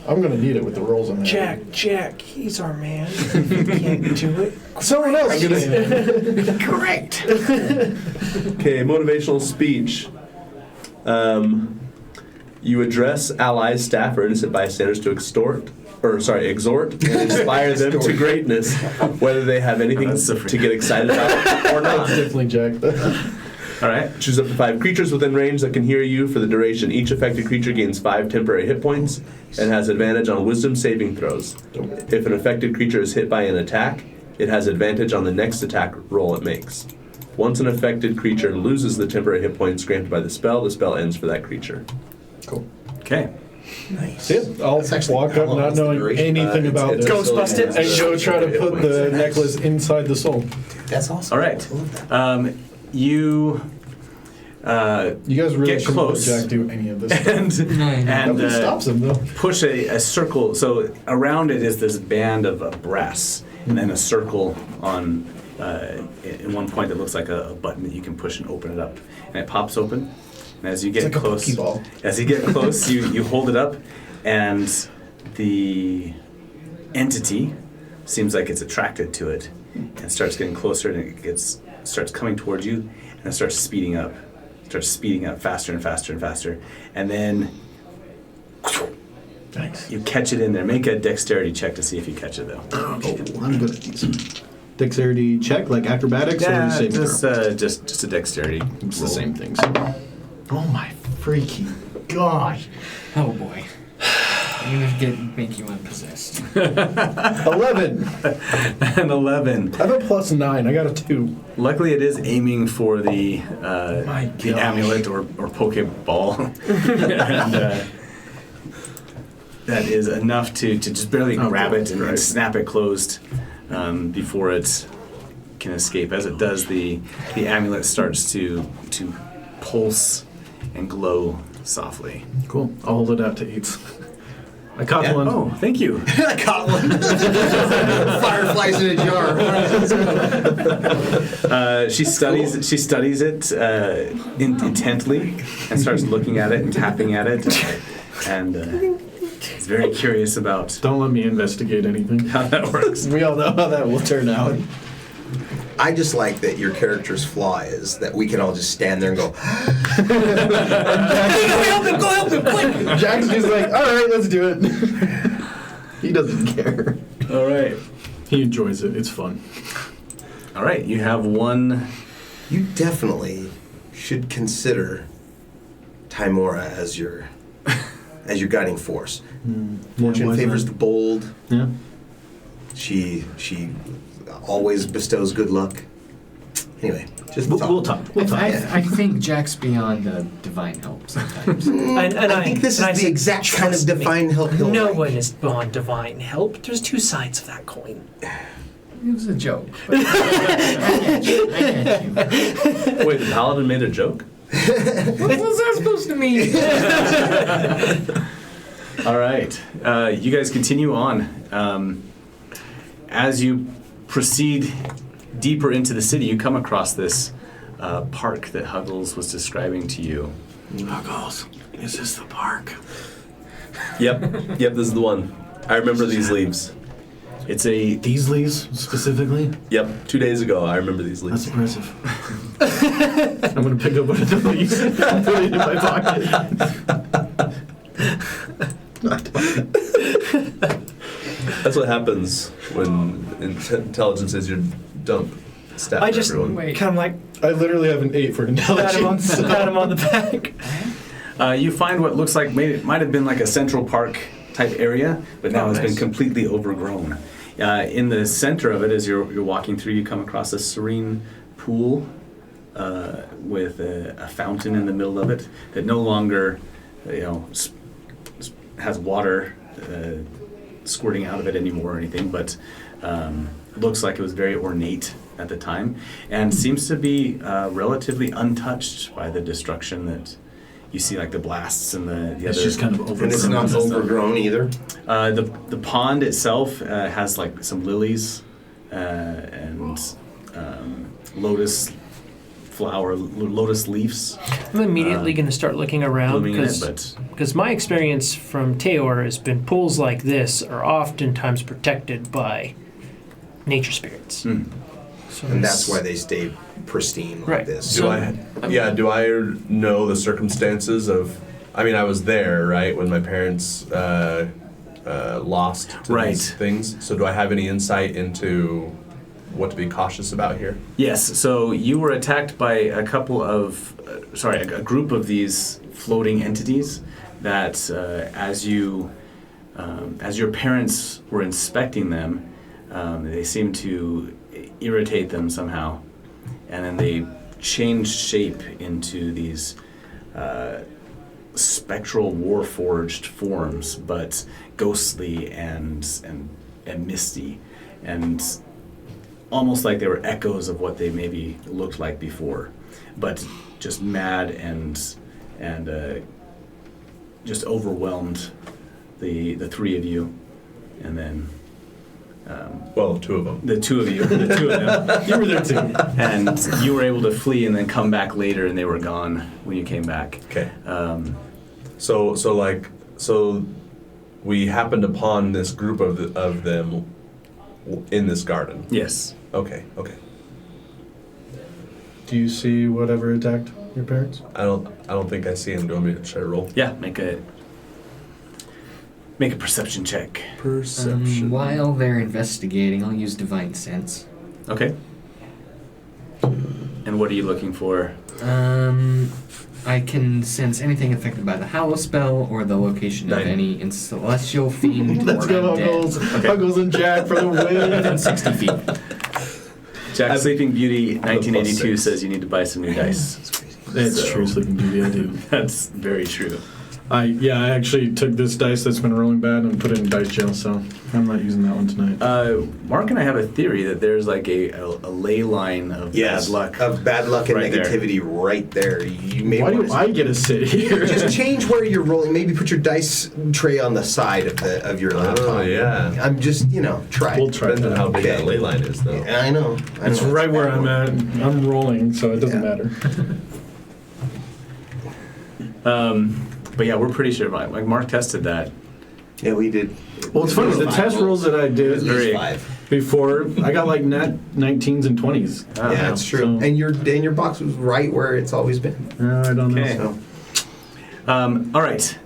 I'm going to need it with the rolls on there. Jack, he's our man. If you can't do it. Someone else get in. Correct. Okay, motivational speech. You address allies, staff, or innocent bystanders to exhort and inspire them to greatness, whether they have anything to get excited about or not. That's definitely Jack. All right. Choose up to 5 creatures within range that can hear you for the duration. Each affected creature gains 5 temporary hit points and has advantage on wisdom saving throws. If an affected creature is hit by an attack, it has advantage on the next attack roll it makes. Once an affected creature loses the temporary hit points granted by the spell ends for that creature. Cool. Okay. Nice. Yeah, I'll That's actually walk how up long not is the knowing duration? anything about it's this. Ghostbusted. And go try to put the necklace inside the soul. That's awesome. All right. I love that. You You guys really Get shouldn't close. let Jack do any of this stuff. and Nothing stops him, though. push a circle. So around it is this band of brass, and then a circle on in one point that looks like a button that you can push and open it up, and it pops open. And as you get It's like a close, Pokeball. as you get close, you hold it up, and the entity seems like it's attracted to it, and starts getting closer, and it starts coming towards you, and it starts speeding up faster and faster and faster, and then Nice. you catch it in there. Make a dexterity check to see if you catch it, though. Oh, I'm good at these. Dexterity check, like acrobatics, or saving throw? Just a dexterity. It's the roll. same things. Oh my freaking gosh. Oh boy. I'm gonna make you unpossessed. 11. An 11. I have a +9. I got a 2. Luckily, it is aiming for the My the gosh. amulet or Pokeball, and that is enough to just barely grab it and snap it closed before it can escape. As it does, the amulet starts to pulse and glow softly. Cool. I'll hold it out to Eats. I caught Yeah. one. Oh, thank you. I caught one. Fireflies in a jar. She studies it intently and starts looking at it and tapping at it, and is very curious about Don't let me investigate anything. how that works. We all know how that will turn out. I just like that your character's flaw is that we can all just stand there and go, Go help him, quick! Jack's just like, alright, let's do it. He doesn't care. All right. He enjoys it. It's fun. All right, you have one. you definitely should consider Timora as your guiding force. Fortune why is favors that? the bold. Yeah. She always bestows good luck. Anyway, just We'll talk. We'll talk. I think Jack's beyond divine help sometimes. I think this is the said, exact kind of "Trust me, divine help he'll No like." one is beyond divine help. There's two sides of that coin. It was a joke. But I get you. Wait, the paladin made a joke? What was that supposed to mean? All right, you guys continue on. As you proceed deeper into the city, you come across this park that Huggles was describing to you. Huggles, is this the park? Yep, this is the one. I remember these leaves. It's a These leaves, specifically? Yep, 2 days ago I remember these That's leaves. impressive. I'm gonna pick up one of the leaves and put it in my pocket. That's what happens when intelligence is your dump stat I for just everyone. Wait. kind of like I literally have an 8 for pat him on, intelligence. pat him on the back. You find what looks like might have been like a Central Park type area, but now Oh, has been nice. completely overgrown. In the center of it, as you're walking through, you come across a serene pool with a fountain in the middle of it that no longer, has water squirting out of it anymore or anything, but looks like it was very ornate at the time, and seems to be relatively untouched by the destruction that you see, like the blasts and the It's other. just kind of overgrown. And it's not overgrown either. The pond itself has like some lilies and lotus leaves I'm immediately going to start looking around blooming in it, because my experience from Teor has been pools like this are oftentimes protected by nature spirits. but So And it's- that's why they stay pristine like Right. this. Do I know the circumstances of? I mean, I was there, right, when my parents lost to Right. these things. So do I have any insight into what to be cautious about here? Yes, so you were attacked by a group of these floating entities that as your parents were inspecting them, they seemed to irritate them somehow. And then they changed shape into these spectral war-forged forms, but ghostly and misty, and almost like they were echoes of what they maybe looked like before, but just mad and just overwhelmed the three of you, and then Well, two of them. the two of them, you were there too, and you were able to flee and then come back later, and they were gone when you came back. Okay. So we happened upon this group of them in this garden. Yes. Okay. Do you see whatever attacked your parents? I don't think I see him. Do you want me to try to roll? Yeah. Make a perception check. Perception. While they're investigating, I'll use Divine Sense. Okay. And what are you looking for? I can sense anything affected by the Hallow spell or the location of 9. any celestial fiend Let's or go, undead. Huggles. Huggles and Jack for the win. Within 60 feet. Jack Sleeping Beauty 1982 +6. says you need to buy some new dice. It's So- true, Sleeping Beauty, I do. That's very true. I actually took this dice that's been rolling bad and put it in dice jail, so I'm not using that one tonight. Mark and I have a theory that there's like a ley line of Yes, bad luck. of bad luck and right there. negativity right there. You may Why want do I get to sit here? just change where you're rolling. Maybe put your dice tray on the side of your laptop. Oh, yeah. I'm just try. We'll try Depends on that. how big Okay. that ley line is, though. Yeah, I know. It's right where I'm at. I'm rolling, so it doesn't Yeah. matter. But yeah, we're pretty sure. Like Mark tested that. Yeah, we did. Well, it's funny. The test rolls that I It did was at least very- 5. before, I got like 19s and 20s. Oh, Yeah, that's true. So- And your box was right where it's always been. I don't know. Okay. So All right.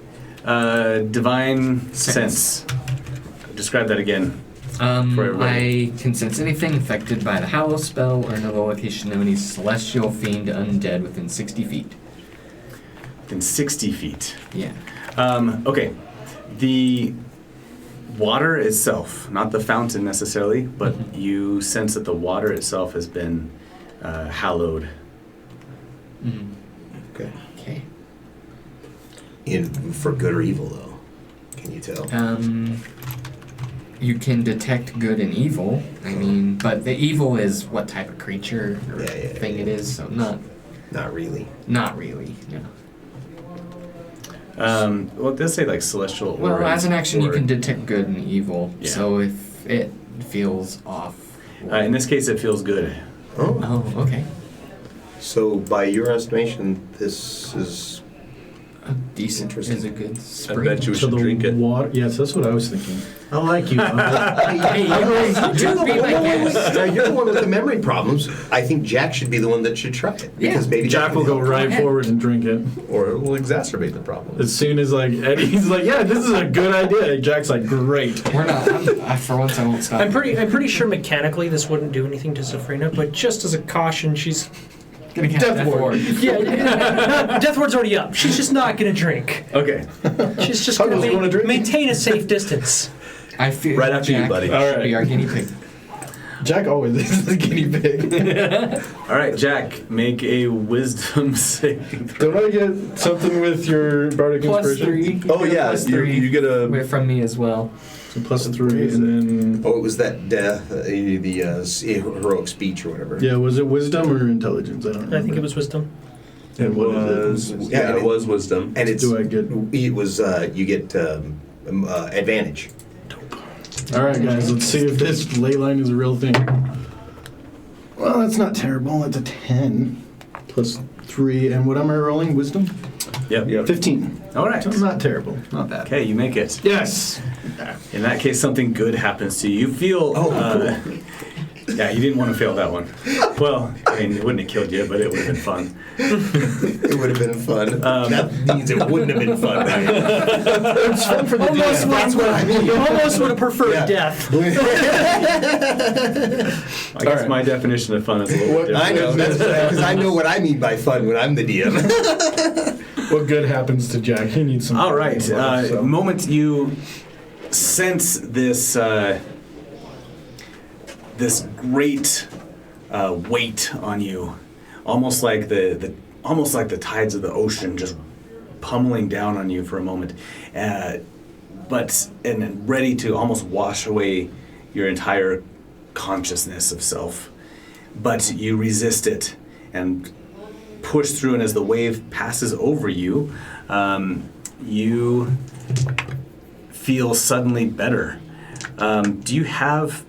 Divine sense. Describe that again. For everybody. I can sense anything affected by the Hallow spell or know the location of any celestial fiend undead within 60 feet. In 60 feet. Yeah. Okay. The water itself, not the fountain necessarily, but you sense that the water itself has been hallowed. okay. Okay. For good or evil, though, can you tell? You can detect good and evil. I mean, but the evil is what type of creature or Yeah, thing it is, so not really. really. No. Well, it does say like celestial. Well, aura as an action, you or- can detect good and evil. Yeah. So if it feels off. in this case, it feels good. Oh. Oh, okay. So by your estimation, this is A decent Interesting. is a good I spring. bet you we So should the drink it. water. Yes, that's what I was thinking. I like you. Hey, you be my guest. Now you're the one with the memory problems. I think Jack should be the one that should try it because Yeah. maybe Jack will go right ahead. forward and drink it. Or it will exacerbate the problem. As soon as like Eddie's like, yeah, this is a good idea. Jack's like, great. We're not. For once, I won't stop. I'm pretty sure mechanically this wouldn't do anything to Zafrina, but just as a caution, she's Gonna cast Death Death Ward. Ward. yeah. Death Ward's already up. She's just not gonna drink. Okay. She's just Huggles, you gonna wanna drink? maintain a safe distance. I feel Right after you, Jack buddy. should All right. be our guinea pig. Jack always is the guinea pig. All right, Jack, make a wisdom saving throw. Don't I get something with your bardic Plus inspiration? 3. Oh yeah, Plus you, 3 you get a. from me as well. So +3, and then Oh, it was that death, the heroic speech or whatever. yeah, was it wisdom or intelligence? I don't remember. I think it was wisdom. And what was is it? yeah, it was wisdom. And it's Do I get? it was you get advantage. All right, guys, let's see if this ley line is a real thing. Well, that's not terrible. That's a 10 +3, and what am I rolling? Wisdom? Yep. 15. All right. So not terrible. Not bad. Okay, you make it. Yes. In that case, something good happens to you. You feel. Yeah, you didn't want to fail that one. Well, I mean, it wouldn't have killed you, but it would have been fun. It would have been fun. That means it wouldn't have been fun. Right? It's fun for the Almost, DM. That's what I mean. almost would have preferred Yeah. death. I guess my definition of fun is a little bit I different. know, because I know what I mean by fun when I'm the DM. What good happens to Jack? He needs some. All right. So. Moment you sense this this great weight on you, almost like the tides of the ocean just pummeling down on you for a moment, but and ready to almost wash away your entire consciousness of self. But you resist it and push through, and as the wave passes over you, you feel suddenly better. Do you have?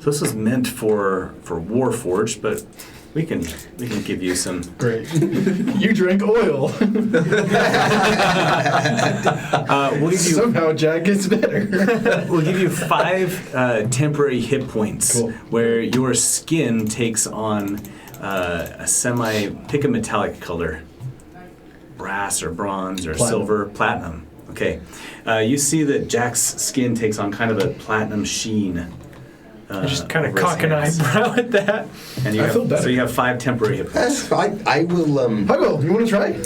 So this was meant for Warforged, but we can give you some. Great. You drank oil. We'll give you Somehow Jack gets better. we'll give you 5 temporary hit points, Cool. where your skin takes on a pick a metallic color, brass or bronze or Platinum. silver, platinum. Okay, you see that Jack's skin takes on kind of a platinum sheen. I just kind of over his cock an hands. eyebrow at that. And you I have, feel better. So you have 5 temporary hit points. I will. I will. You want to try?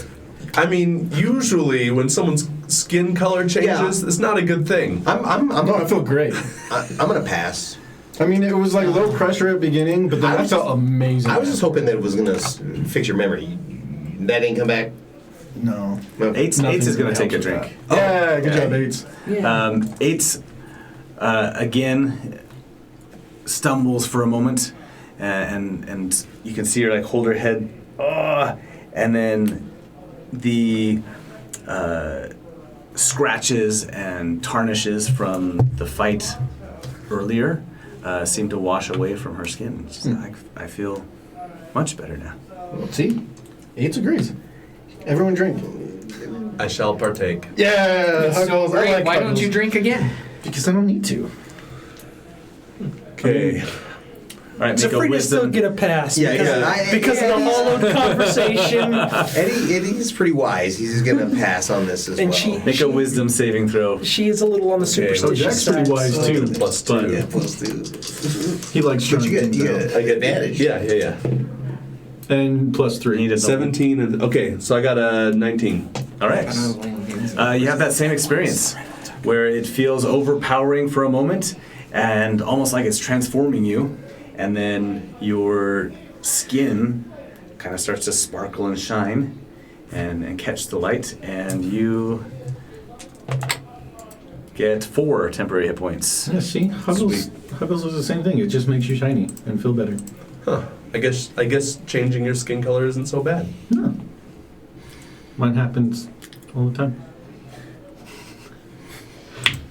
I mean, usually when someone's skin color changes, it's not a good thing. No, I feel great. I'm gonna pass. I mean, it was like low pressure at the beginning, but then I felt amazing. I was just hoping that it was gonna fix your memory. That ain't come back. No. Eights Nothing's is going gonna to take a help drink. with that. Yeah, good job, Bates. Eights, again, stumbles for a moment, and you can see her like hold her head, and then the scratches and tarnishes from the fight earlier seem to wash away from her skin. She's like, I feel much better now. Well, see? 8 agrees. Everyone drink. I shall partake. Yeah, Huggles. I like Why don't Huggles. you drink again? Because I don't need to. Okay. All right, make a Zafrina still wisdom. get a pass Yeah, because, yeah. because of the hollowed conversation. Eddie's pretty wise. He's gonna pass on this as And well. she- Make a wisdom saving throw. She is a little on the Okay. superstitious Jack's pretty side, wise, so- too. Plus But- 2. Yeah, plus 2. He likes But trying you get things out. like advantage. Yeah. And +3. Need a double. 17 and okay, so I got a 19. All right. You have that same experience where it feels overpowering for a moment and almost like it's transforming you, and then your skin kind of starts to sparkle and shine and catch the light, and you get 4 temporary hit points. Yeah, see? Huggles is the same thing. It just makes you shiny and feel better. Huh. I guess changing your skin color isn't so bad. No. Mine happens all the time.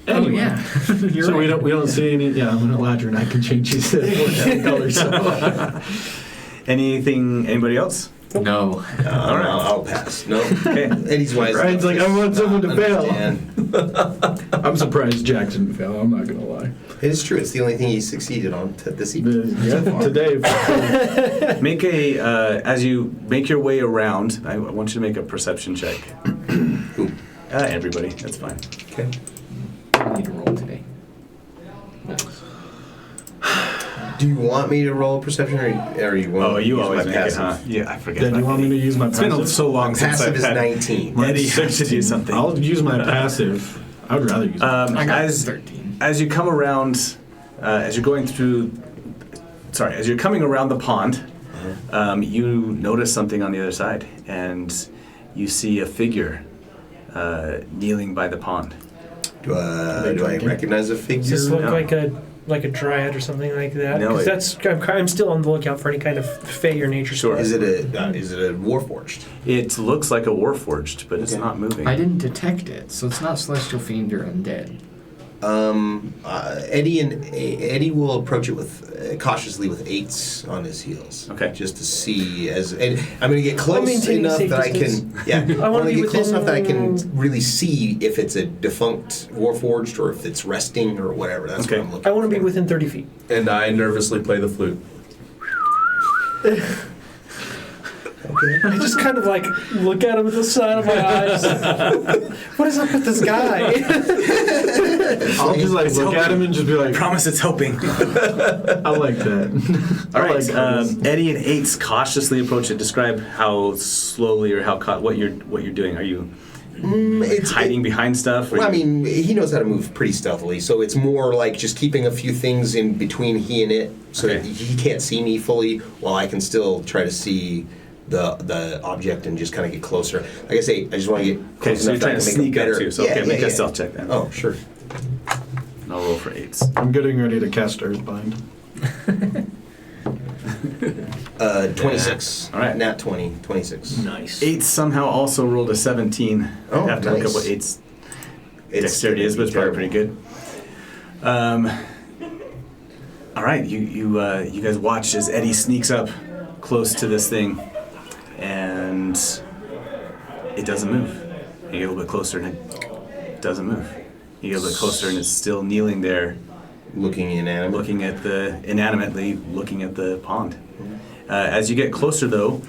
Oh yeah. You're So right. we don't see any. Yeah, I'm an Eladrin. I can change his color. So Anybody else? No. All right, I'll pass. No. Okay. Eddie's wise. Ryan's like, I want someone to fail. Understand. I'm surprised Jackson fell. I'm not gonna lie. It is true. It's the only thing he succeeded on this evening. Today. Make a as you make your way around. I want you to make a perception check. Everybody, that's fine. Okay. I need to roll today. Do you want me to roll perception, or you want? Oh, you use always my make passive? it, huh? Yeah, I forget. Then that. you want me to use my It's been passive? so long since Passive I've is had 19. Eddie have to do something. I'll use my passive. I would rather use. I got As 13. As you come around, as you're coming around the pond, you notice something on the other side, and you see a figure kneeling by the pond. Do I recognize a figure? Does this look No. like a dryad or something like that? No, Because I'm still on the lookout for any kind of fey or nature. Sure. Is it a warforged? It looks like a warforged, but it's Okay. not moving. I didn't detect it, so it's not celestial fiend or undead. Eddie will approach it with cautiously with 8s on his heels. Okay. Just to see and I'm going to get close maintaining a enough safe that distance. I can. Yeah. I wanna wanna be get close enough that I can within- really see if it's a defunct warforged or if it's resting or whatever. That's Okay. what I'm looking. I want to be for. within 30 feet. And I nervously play the flute. I just kind of like look at him with the side of my eyes. What is up with this guy? I'll just like look at him and just be I like, promise it's helping. I like that. All I right, like Huggles. Eddie and 8s cautiously approach it. Describe how slowly or how what you're doing. Are you hiding behind stuff? Or Well, I you- mean, he knows how to move pretty stealthily, so it's more like just keeping a few things in between he and it, so that Okay. he can't see me fully, while I can still try to see the object and just kind of get closer. Like I say, I just want to get Okay, close so you're enough that I trying to can make a sneak up better. too. So Yeah, okay, yeah, make yeah. a stealth check then. Oh, sure. And I'll roll for 8s. I'm getting ready to cast Earthbind. 26. All right. Nat 20, 26. Nice. 8s somehow also rolled a 17. Oh, I have to look nice. up what 8's It's dexterity is, but it's probably pretty good. All right, you guys watch as Eddie sneaks up close to this thing, and it doesn't move. You get a little bit closer, and it doesn't move. You get a little bit closer, and it's still kneeling there, Looking inanimate. inanimately looking at the pond. As you get closer, though,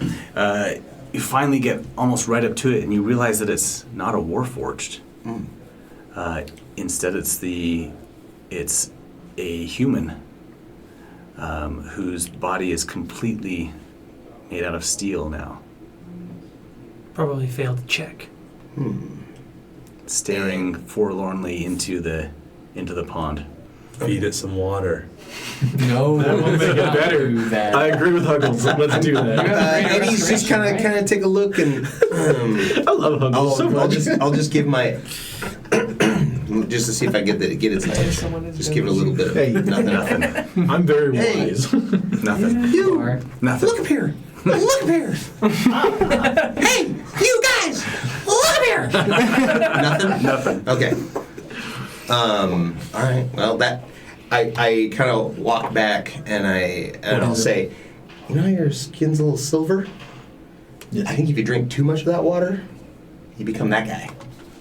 you finally get almost right up to it, and you realize that it's not a warforged. Instead, it's a human whose body is completely made out of steel now, Probably failed to check. staring forlornly into the pond. Feed it some water. No, That will make it better. Do that. I agree with Huggles. Let's do that. Eddie's just kind Restoration, of take a look and I love Huggles so much. I'll just give my just to see if I get its attention. Just give it a little bit of Hey. nothing. I'm very Hey. wise. Nothing. You Or- Nothing. look up here. Look up here. Hey, you guys, look up here. Nothing. Nothing. Okay. All right. Well, that I kind of walk back and I'll say, you know how your skin's a little silver? Yes. I think if you drink too much of that water, you become that guy.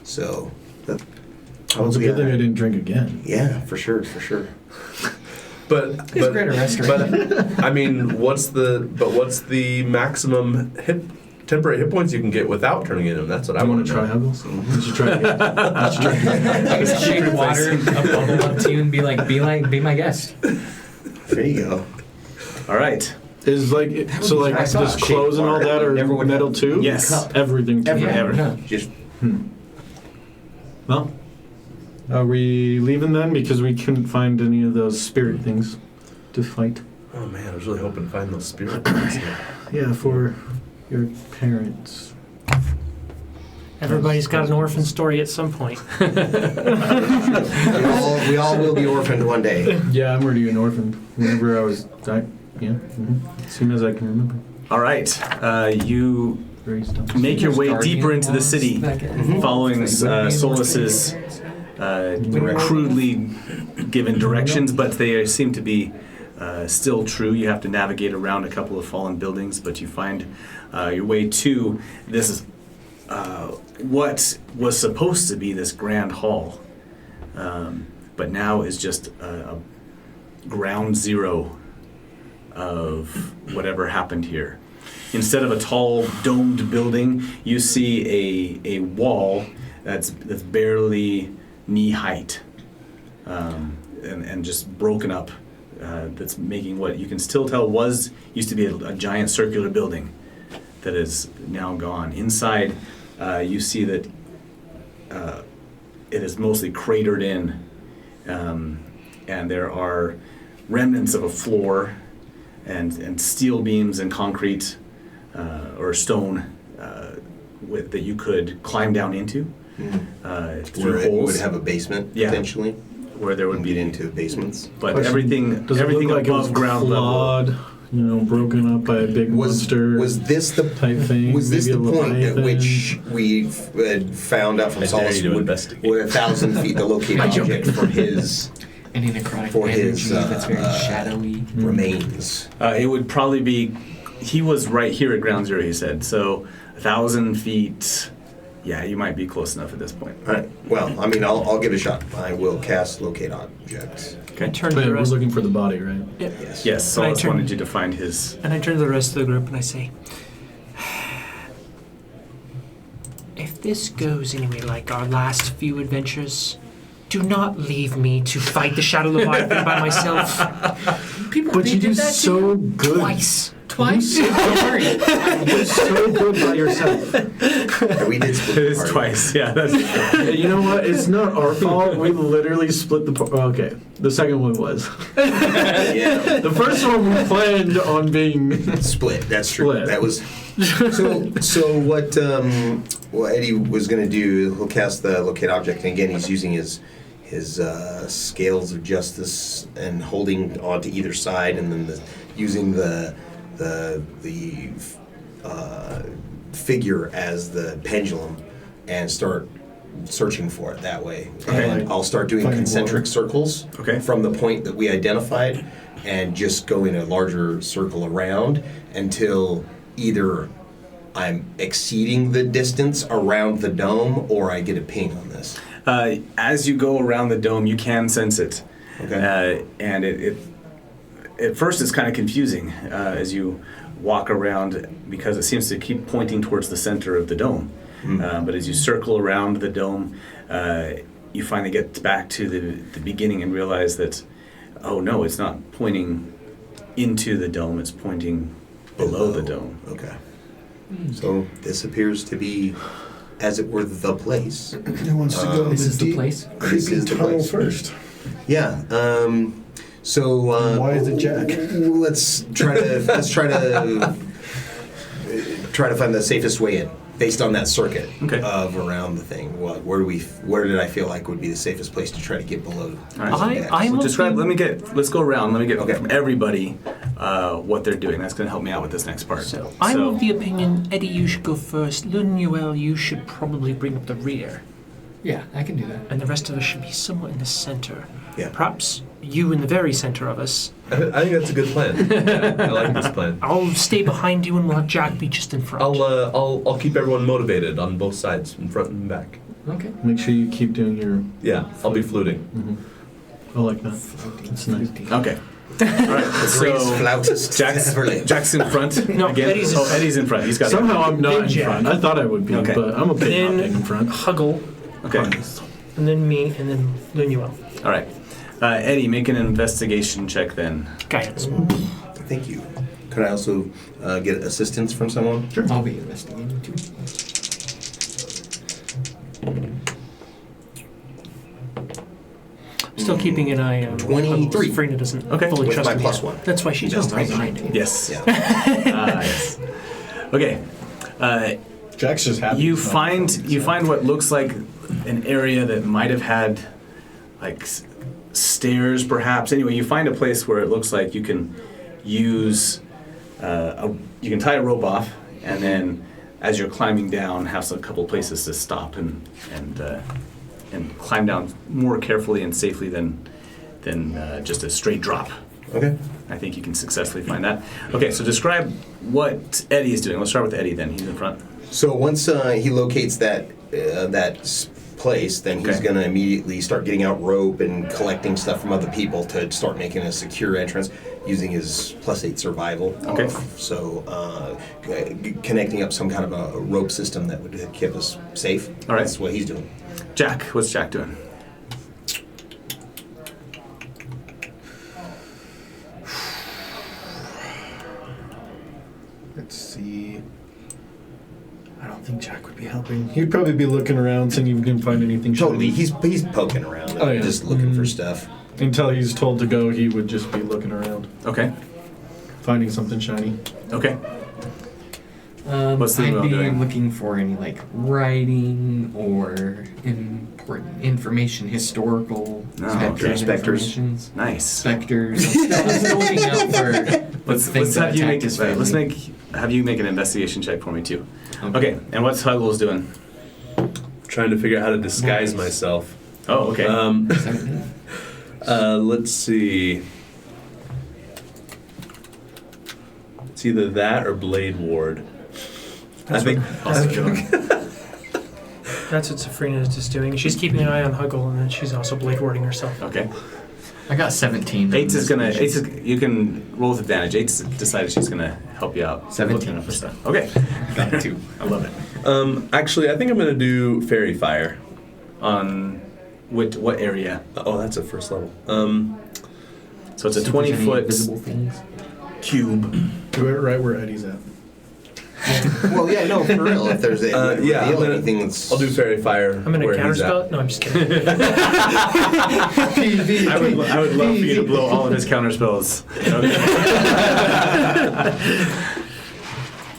So, Well, it's a good thing I didn't drink again. yeah, for sure, for sure. But It's greater restoration. but I mean, what's the maximum temporary hit points you can get without turning into him? That's what I Do you want want to to try know. Huggles? You should try it. You should try it. I can shake water, a bubble up to you, and be my guest. There you go. All right. Is like so like I saw does a clothes and all shape that bar. are Never would metal have too? Yes. cup. Everything. Too. Ever. No. Just Well, are we leaving then because we couldn't find any of those spirit things to fight? Oh man, I was really hoping to find those spirit things here. Yeah, for your parents. Everybody's got an orphan story at some point. we all will be orphaned one day. Yeah, I'm already an orphan. Whenever I was, as soon as I can remember. All right. You Very stuff. make your way Guardian deeper into the laws city, back in- following Solus's crudely given directions, but they seem to be still true. You have to navigate around a couple of fallen buildings, but you find your way to this what was supposed to be this grand hall, but now is just a ground zero of whatever happened here. Instead of a tall domed building, you see a wall that's barely knee height, and just broken up. That's making what you can still tell used to be a giant circular building that is now gone. Inside, you see that it is mostly cratered in, and there are remnants of a floor and steel beams and concrete or stone that you could climb down into through Where it holes. would have a basement, Yeah. potentially. Where there would Get be into basements. but Question, everything Does it everything look like above it was ground level. clawed, broken up by a big monster Was this the type thing? Was this maybe the a point at leviathan? which we had found out from I dare Solace you to would, investigate. would 1,000 feet the locate I'm object joking. for his Any necrotic For energy his, that's very shadowy. remains? It would probably be. He was right here at ground zero. He said so. 1,000 feet. Yeah, you might be close enough at this point. All right. Well, I mean, I'll give it a shot. I will cast locate object. I turn to Wait, the we're rest. looking for the body, right? Yes. Yes, Can I Solus turn- wanted you to find his. And I turn to the rest of the group and I say, if this goes anyway like our last few adventures, do not leave me to fight the Shadow Leviathan by myself. People, But they you did do that so good. twice. Twice? Don't worry. You're so good by yourself. Yeah, we did split It the is party. twice. Yeah, that's. You know what? It's not our fault. We literally split the. Okay, the second one was. Yeah. The first one we planned on being. Split. That's true. Split. That was. So what Eddie was going to do? He'll cast the locate object, and again, he's using his scales of justice and holding on to either side, and then using the figure as the pendulum, and start searching for it that way. Okay. And I'll start doing Finding concentric water. circles Okay. from the point that we identified, and just go in a larger circle around until either I'm exceeding the distance around the dome or I get a ping on this. As you go around the dome, you can sense it. Okay. And it at first it's kind of confusing as you walk around because it seems to keep pointing towards the center of the dome. But as you circle around the dome, you finally get back to the beginning and realize that, oh no, it's not pointing into the dome, it's pointing below the dome. Okay. So this appears to be, as it were, the place. Who wants to go This to is the deep, place. This creepy is the tunnel place. first? Yeah. So Why is it Jack? Let's try to find the safest way in, based on that circuit Okay. of around the thing. Where did I feel like would be the safest place to try to get below? All right. Jack's? I'm So describe. okay. Let's go around. Let me get Okay. from everybody what they're doing. That's going to help me out with this next part. So I'm of the opinion, Eddie, you should go first. Lunuel, you should probably bring up the rear. Yeah, I can do that. And the rest of us should be somewhat in the center. Yeah. Perhaps you in the very center of us. I think that's a good plan. I like this plan. I'll stay behind you and we'll have Jack be just in front. I'll keep everyone motivated on both sides, in front and back. Okay. Make sure you keep doing your. Yeah, I'll be fluting. I like that. That's nice. Okay. All right. Greatest So flautist Jack's ever lived. Jack's in front. No, again. Eddie's in front. Eddie's in front. He's got it. Somehow I'm not Then in Jack. front. I thought I would be, Okay. but I'm okay not Then being in front. Huggle, Okay. and then me, and then Lunuel. All right. Eddie, make an investigation check then. Guidance. Thank you. Could I also get assistance from someone? Sure. I'll be investigating too. Still keeping an eye on 23. Frina doesn't Okay. fully With trust my me plus yet. one. That's why she's Just right nice. behind me. Yes. Yeah. Yes. Okay. Jack's just happy. You he's not find focused, you so. find what looks like an area that might have had like stairs, perhaps. Anyway, you find a place where it looks like you can use you can tie a rope off, and then as you're climbing down, have a couple places to stop and climb down more carefully and safely than just a straight drop. Okay. I think you can successfully find that. Okay, so describe what Eddie is doing. Let's start with Eddie then. He's in front. So once he locates that place, then he's Okay. going to immediately start getting out rope and collecting stuff from other people to start making a secure entrance using his +8 survival. Okay. So connecting up some kind of a rope system that would keep us safe. All right. That's what he's doing. Jack, what's Jack doing? Let's see. I don't think Jack would be helping. He'd probably be looking around, seeing if he can find anything. Totally, shiny. he's poking around, Oh, yeah. just looking for stuff. Until he's told to go, he would just be looking around, Okay. finding something shiny. Okay. What's the I'd email be doing? looking for any like writing or important information, historical okay. Specters. informations. Nice. Specters. I'm still looking out for Let's things that have you attack make his right, let's family. have you make an investigation check for me too. Okay. And what's Huggles doing? Trying to figure out how to disguise Nice. myself. Oh, okay. 17. Let's see. It's either that or Blade Ward. I think. That's a good one. That's what Safrina is just doing. She's keeping an eye on Huggle, and then she's also blade warding herself. Okay. I got 17. You can roll with advantage. Eight's decided she's gonna help you out. 17. Looking up for stuff. Okay. Got it too. I love it. Actually, I think I'm gonna do Fairy Fire. On what area? Oh, that's a first level. So it's a See if there's any 20-foot visible things. cube. Do it right where Eddie's at. Well, yeah, no, for real. If there's Yeah, reveal I'm gonna- anything that's... I'll do Fairy Fire. I'm gonna where he's counterspell at. it. No, I'm just kidding. I would love for you to blow all of his counter spells.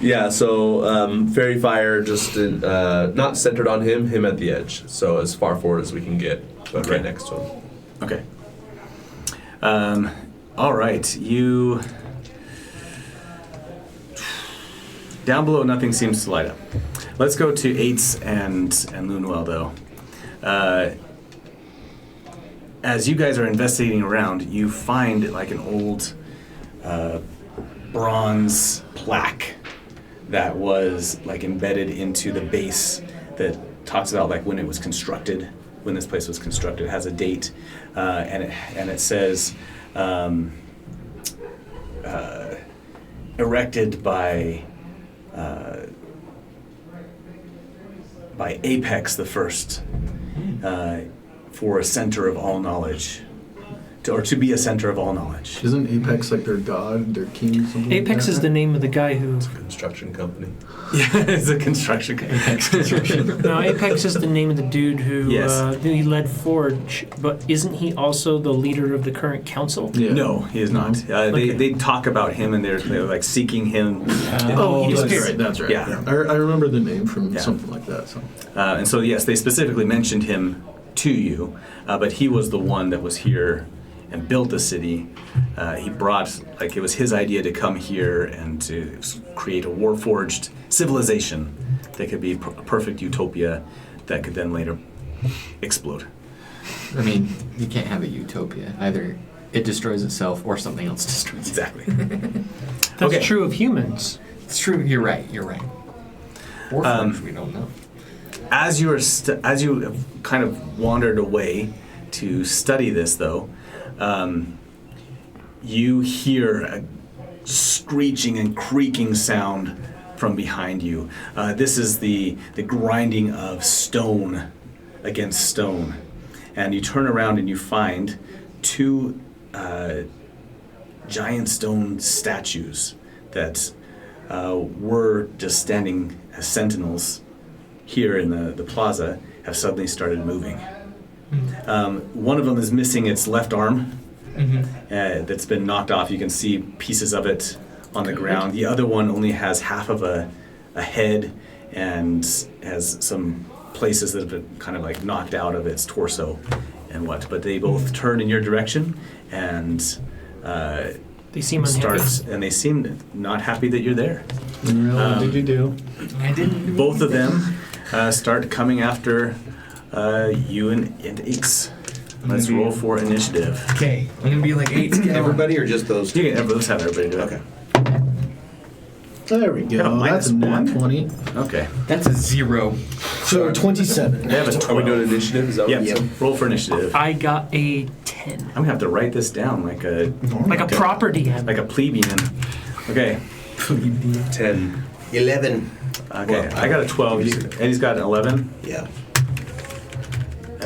Yeah, so Fairy Fire just not centered on him at the edge. So as far forward as we can get, but Okay. right next to him. Okay. All right. You. Down below, nothing seems to light up. Let's go to Eights and Lunwell, though. As you guys are investigating around, you find like an old bronze plaque that was like embedded into the base that talks about like when it was constructed, when this place was constructed. It has a date, and it says erected by Apex the First for a center of all knowledge, to be a center of all knowledge. Isn't Apex like their god, their king, something Apex like is the name of the guy who. Construction company. Yeah, it's a construction. Apex construction. No, Apex is the name of the dude who Yes. he led Forge, but isn't he also the leader of the current council? Yeah. No, he is not. Okay. They talk about him and they're like seeking him. Oh, he that's disappeared. right. That's right. Yeah. I remember the name from Yeah. something like that. So. And so yes, they specifically mentioned him to you, but he was the one that was here and built the city. He brought, like, it was his idea to come here and to create a warforged civilization that could be a perfect utopia that could then later explode. I mean, you can't have a utopia. Either it destroys itself or something else destroys it. Exactly. That's Okay. true of humans. It's true. You're right. You're right. Or French, we don't know. As you have kind of wandered away to study this, though, you hear a screeching and creaking sound from behind you. This is the grinding of stone against stone. And you turn around and you find two giant stone statues that were just standing as sentinels here in the plaza, have suddenly started moving. One of them is missing its left arm. That's been knocked off. You can see pieces of it on the ground. The other one only has half of a head and has some places that have been kind of like knocked out of its torso and what. But they both turn in your direction and They seem unhappy. they seem not happy that you're there. What did you do? I didn't. Both of them start coming after you and Ace. Let's roll for initiative. Okay, I'm gonna be like 8. Everybody or just those two? You can let's have everybody do it. Okay. There we go. Yeah, That's a minus nat 20. Okay. That's a 0. So 27. They have a Are we doing initiative? Is that Yeah, what you said? roll for initiative. I got a 10. I'm gonna have to write this down like a Like a proper DM. like a plebeian. Okay. 10. 11. Okay. Well, I got a 12. Eddie's got an 11. Yeah.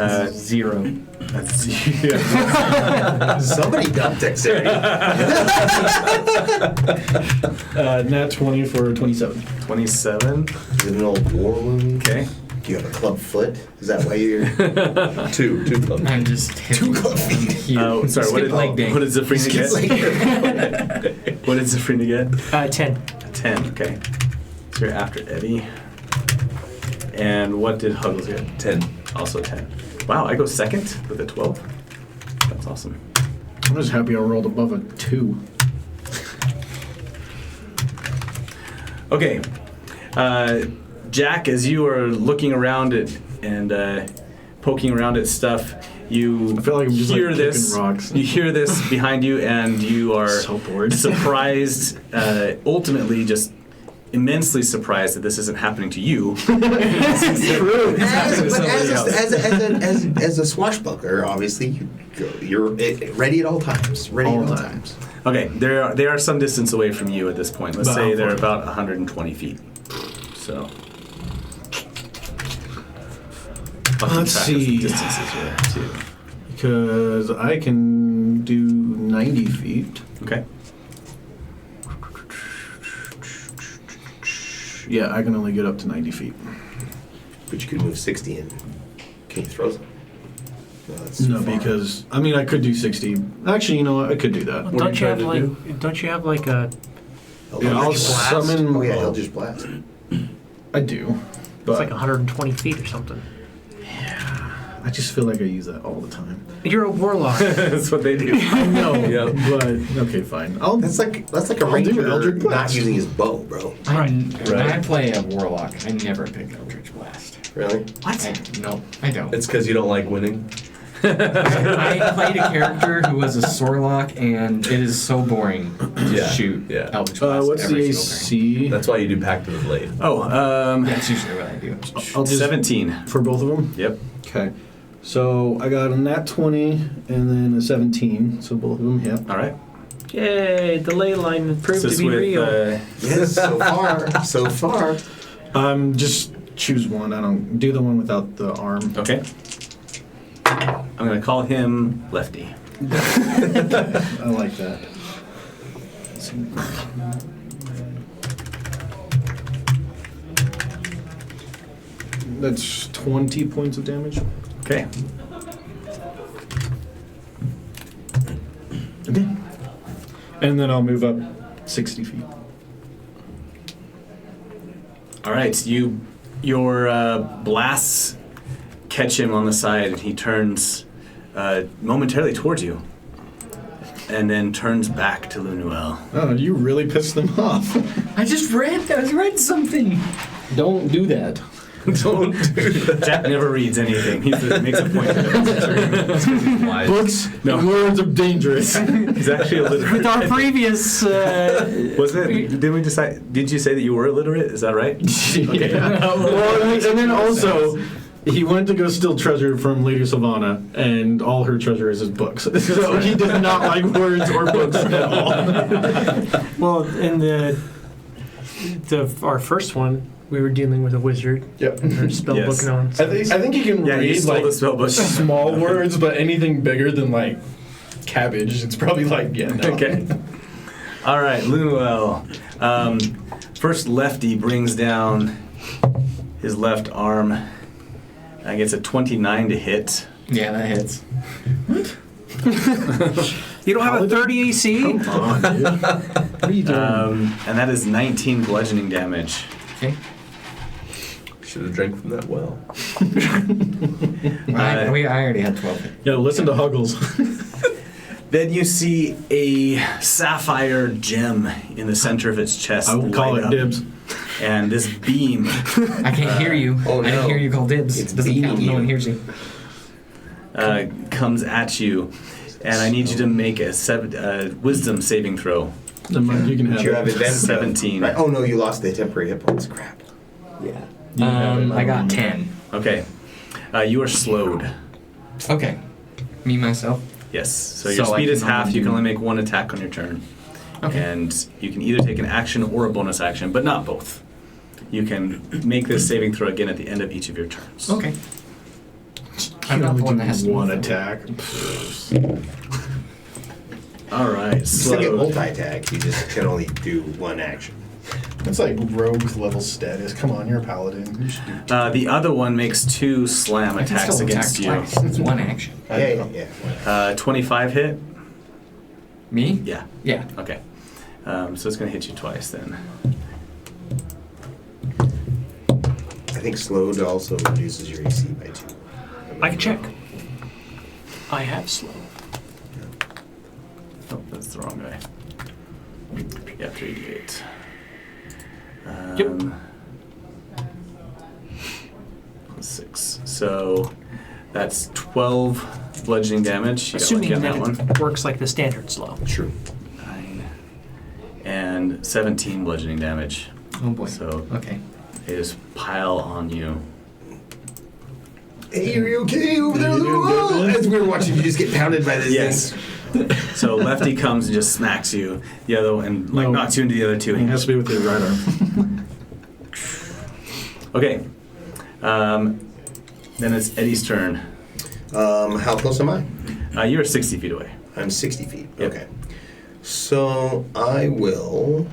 0. That's yeah. Somebody dumped dexterity. Nat 20 for 27. 27. Is it an old war wound? Okay. Do you have a club foot? Is that why you're... Two clubs. I'm just hitting club feet. here. Oh, sorry. What Skip leg day. did Zafrina It's like get? What did Zafrina get? 10. 10. Okay. So you're after Eddie. And what did Huggles get? 10. Also 10. Wow, I go second with a 12. That's awesome. I'm just happy I rolled above a 2. Okay. Jack, as you are looking around it and poking around at stuff, you I feel like I'm just hear like this. kicking rocks. You hear this behind you, and you are So bored. surprised. Ultimately, just immensely surprised that this isn't happening to you. As, happening to somebody else. as a swashbuckler, obviously, you're ready at all times. Ready All at all times. times. Okay, they are some distance away from you at this point. Let's About say how they're far? about 120 feet. So. Let's see. Distances here too. Because I can do 90 feet. Okay. Yeah, I can only get up to 90 feet. But you could move 60 and can you throw them? No, that's too No, far. because I mean I could do 60. Actually, you know what? I could do that. Well, What are don't you have trying to like? do? Don't you have like a? Yeah, I'll Eldritch blast? summon- Oh yeah, Eldritch blast. I do, It's but like 120 feet or something. I just feel like I use that all the time. You're a warlock. That's what they do. I know, Yep. but okay, fine. That's like a I'll do ranger Eldritch not Blast. using his bow, bro. When Right. I play a warlock, I never pick Eldritch Blast. Really? No, I don't. It's because you don't like winning. I played a character who was a Sorlock, and it is so boring to Yeah, shoot yeah. Eldritch Blast What's the every single AC That's why you do Pact of the Blade. Oh, turn. That's usually what I do. I'll just 17. for both of them? Yep. Okay. So I got a nat 20 and then a 17. So both of them hit. All right. Yay! The ley line proved This to be with, real. Yes, so far. So far. Just choose one. I don't do the one without the arm. Okay. I'm gonna call him Lefty. I like that. That's 20 points of damage. Okay. And then I'll move up 60 feet. All right. Your blasts catch him on the side, and he turns momentarily towards you, and then turns back to Lunuel. Oh, you really pissed them off. I read something. Don't do that. Don't do that. Jack never reads anything. He makes a point of it. Wise. Books, No. words are dangerous. He's actually illiterate. With our previous. Wasn't it? Did we decide? Did you say that you were illiterate? Is that right? Yeah. Well, and then also, he went to go steal treasure from Lady Sylvana, and all her treasure is his books. So he does not like words or books at all. Well, in our first one, we were dealing with a wizard. Yep. And her spell Yes. book and all. I think he can Yeah, he read stole like the spell book. small words, but anything bigger than like cabbage, it's probably like no. Okay. All right, Lunuel. First, Lefty brings down his left arm. I gets a 29 to hit. Yeah, that hits. You don't have a 30 AC? Come on, dude. What are you doing? And that is 19 bludgeoning damage. Okay. Should have drank from that well. I already had 12. Yeah, listen to Huggles. Then you see a sapphire gem in the center of its chest. I will call light it up. dibs. And this beam I can't hear you. oh, I didn't no. hear you call dibs. It's It doesn't count. beaming No one you. hears you. comes at you. And I need you to make a wisdom saving throw. Never mind, you can have But you it. have advantage. 17. Right? Oh no, you lost the temporary hit points. Crap. Yeah. You have it. I got 10. Okay. You are slowed. Okay. Me, myself. Yes. So your So I speed is can half. only You can do- only make one attack on your turn. Okay. And you can either take an action or a bonus action, but not both. You can make this saving throw again at the end of each of your turns. Okay. I'm not the one that has to one move them. attack. All right, You still get slow. multi-attack, you just can only do one action. It's like rogue level status. Come on, you're a paladin. You should do. The other one makes 2 slam I can attacks still against you. attack twice. It's one action. Yeah. 25 hit? Me? Yeah. Yeah. Okay. So it's going to hit you twice then. I think slowed also reduces your AC by 2. I can check. I have slow. Oh, that's the wrong guy. Yeah, 3d8. Yep. Plus 6. So that's 12 bludgeoning damage. You got Assuming lucky that on that one. it works like the standard slow. True. 9. And 17 bludgeoning damage. Oh boy. So Okay. they just pile on you. Hey, are you okay over there, little one? As we were watching you just get pounded by this Yes. thing. So Lefty comes and just smacks you. The other one, like, No. knocks you into the other two. It has to be with your right arm. Okay. Then it's Eddie's turn. How close am I? You're 60 feet away. I'm 60 feet. Yep. Okay. So I will.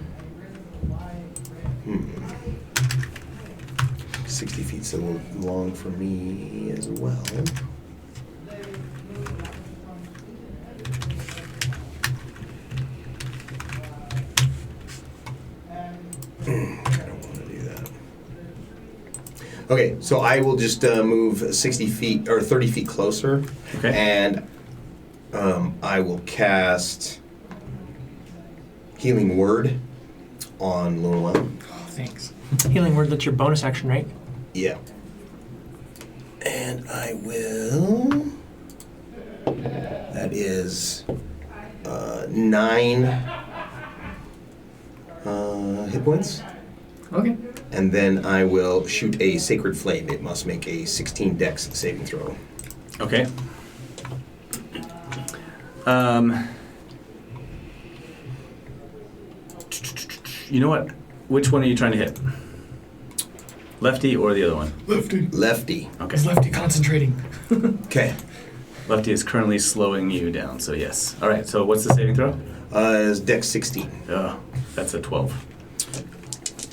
60 feet's a little long for me as well. I don't want to do that. Okay, so I will just move 60 feet or 30 feet closer, Okay. and I will cast Healing Word on Llewellyn. Oh, thanks. Healing word, that's your bonus action, right? Yeah. And I will. That is 9 hit points. Okay. And then I will shoot a Sacred Flame. It must make a 16 dex saving throw. Okay. You know what? Which one are you trying to hit? Lefty or the other one? Lefty. Lefty. Okay. Is Lefty concentrating? Okay. Lefty is currently slowing you down, so yes. All right, so what's the saving throw? Is dex 16. Oh, that's a 12.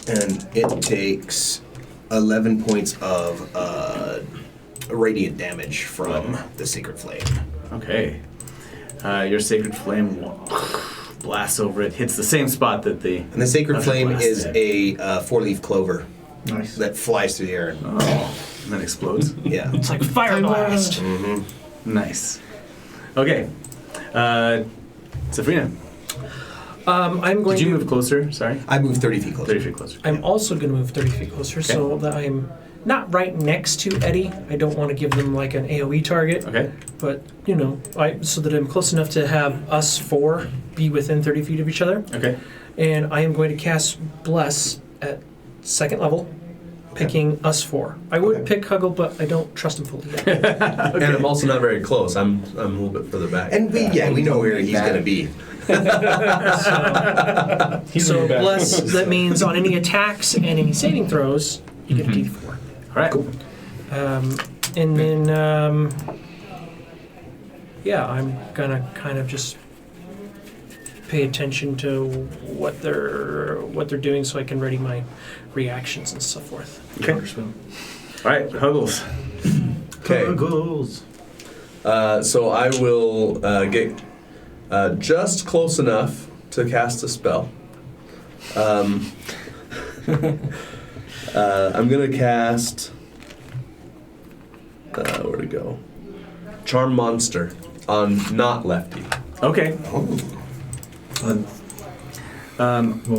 And it takes 11 points of radiant damage from the Sacred Flame. Okay. Your Sacred Flame blasts over it, hits the same spot that the... And the Sacred That's Flame blasted. is a 4-leaf clover Nice. that flies through the air. Oh, and then explodes. Yeah. It's like fire blast. Mm-hmm. Nice. Okay. Safrina, I'm going did you to. move closer? Sorry? I moved 30 feet closer. 30 feet closer. I'm also going to move 30 feet closer so that I'm not right next to Eddie. I don't want to give them like an AoE target, Okay. but you know, so that I'm close enough to have us 4 be within 30 feet of each other. Okay. And I am going to cast Bless at 2nd level, picking us 4. I would Okay. pick Huggle, but I don't trust him fully yet. And I'm also not very close. I'm a little bit further back. And we know where he's going to be. He's So in the back. Bless, that means on any attacks and any saving throws, you get a D4. All right. And then, yeah, I'm gonna kind of just pay attention to what they're doing, so I can ready my reactions and so forth. Okay. All right, Huggles. Okay. Goals. So I will get just close enough to cast a spell. I'm gonna cast. Where'd it go? Charm Monster on not Lefty. Okay. What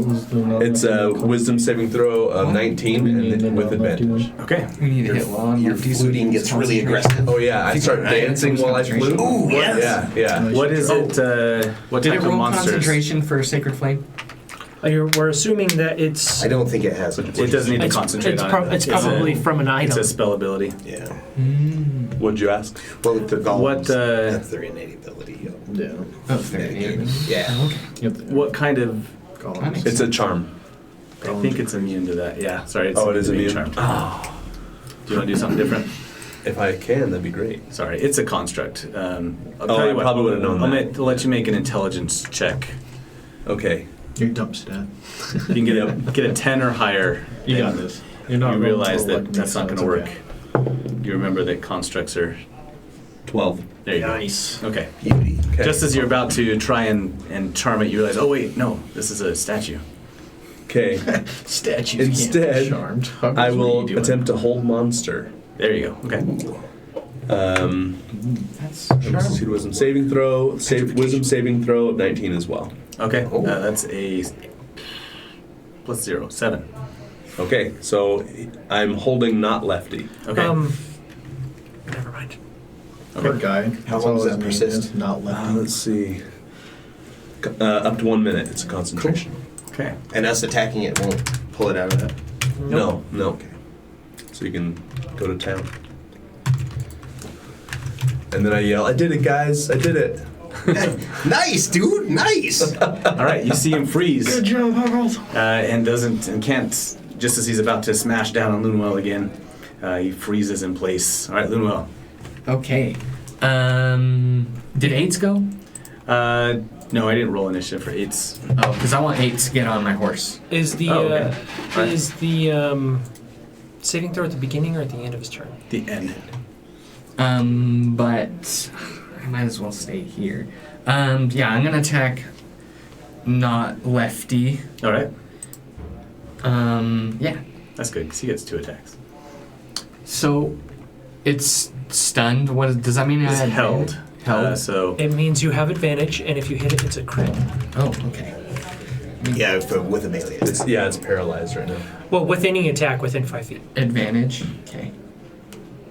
was the? It's a Wisdom saving throw of 19 and then with advantage. Okay. We need to hit well on Your Lefty so fluting he gets really concentration. aggressive. Oh yeah, I start dancing while I flute. Ooh, yes. Yeah. What is it? What Did type it of roll monsters? concentration for Sacred Flame? We're assuming that it's I don't think it has. It doesn't need to it's, concentrate it's, on prob- it. it's probably from an It's item. a spell ability. Yeah. What'd you ask? Well, with the golems, What, that's their innate ability. Yeah. Oh, 38. Yeah. Oh, okay. What kind of? Golems. It's a charm. I think it's immune to that. Yeah. Sorry. It's Oh, it is immune. charm. Do you want to do something different? If I can, that'd be great. Sorry, it's a construct. I'll Oh, tell you I what, probably would've known that. I'll let you make an intelligence check. Okay. You're dumb, Stat. You can get a 10 or higher. You then got this. You're not You rolling realize total like that me, that's so not going it's to work. okay. You remember that constructs are 12. there. You Nice. go. Okay. Beauty. Okay. Just as you're about to try and charm it, you realize, oh wait, no, this is a statue. Okay. Statues Instead, can't be charmed. I What are you will doing? attempt to hold monster. There you go. Okay. That's Succeed wisdom saving throw. Wisdom saving throw of 19 as well. Okay. That's a +0, 7. Okay, so I'm holding not lefty. Okay. Never mind. Poor guy. How That's long all does his that name persist? is, Not left. Let's see. Up to 1 minute. It's a concentration. Okay. And us attacking it won't pull it out of that. No. Okay. So you can go to town. And then I yell, "I did it, guys! I did it!" Nice, dude. Nice. All right. You see him freeze. Good job, Harold. And can't. Just as he's about to smash down on Lunewell again, he freezes in place. All right, Lunewell. okay. Did 8s go? No, I didn't roll initiative for 8s. Oh, because I want 8 to get on my horse. Is the Oh, okay. is the saving throw at the beginning or at the end of his turn? The end. But I might as well stay here. Yeah, I'm gonna attack not lefty. All right. Yeah. That's good because he gets 2 attacks. So it's stunned. What does that mean? It's I had held. Held. So It means you have advantage, and if you hit it, it's a crit. Oh, okay. Yeah, with a melee attack. It's paralyzed right now. Well, with any attack within 5 feet. Advantage. Okay.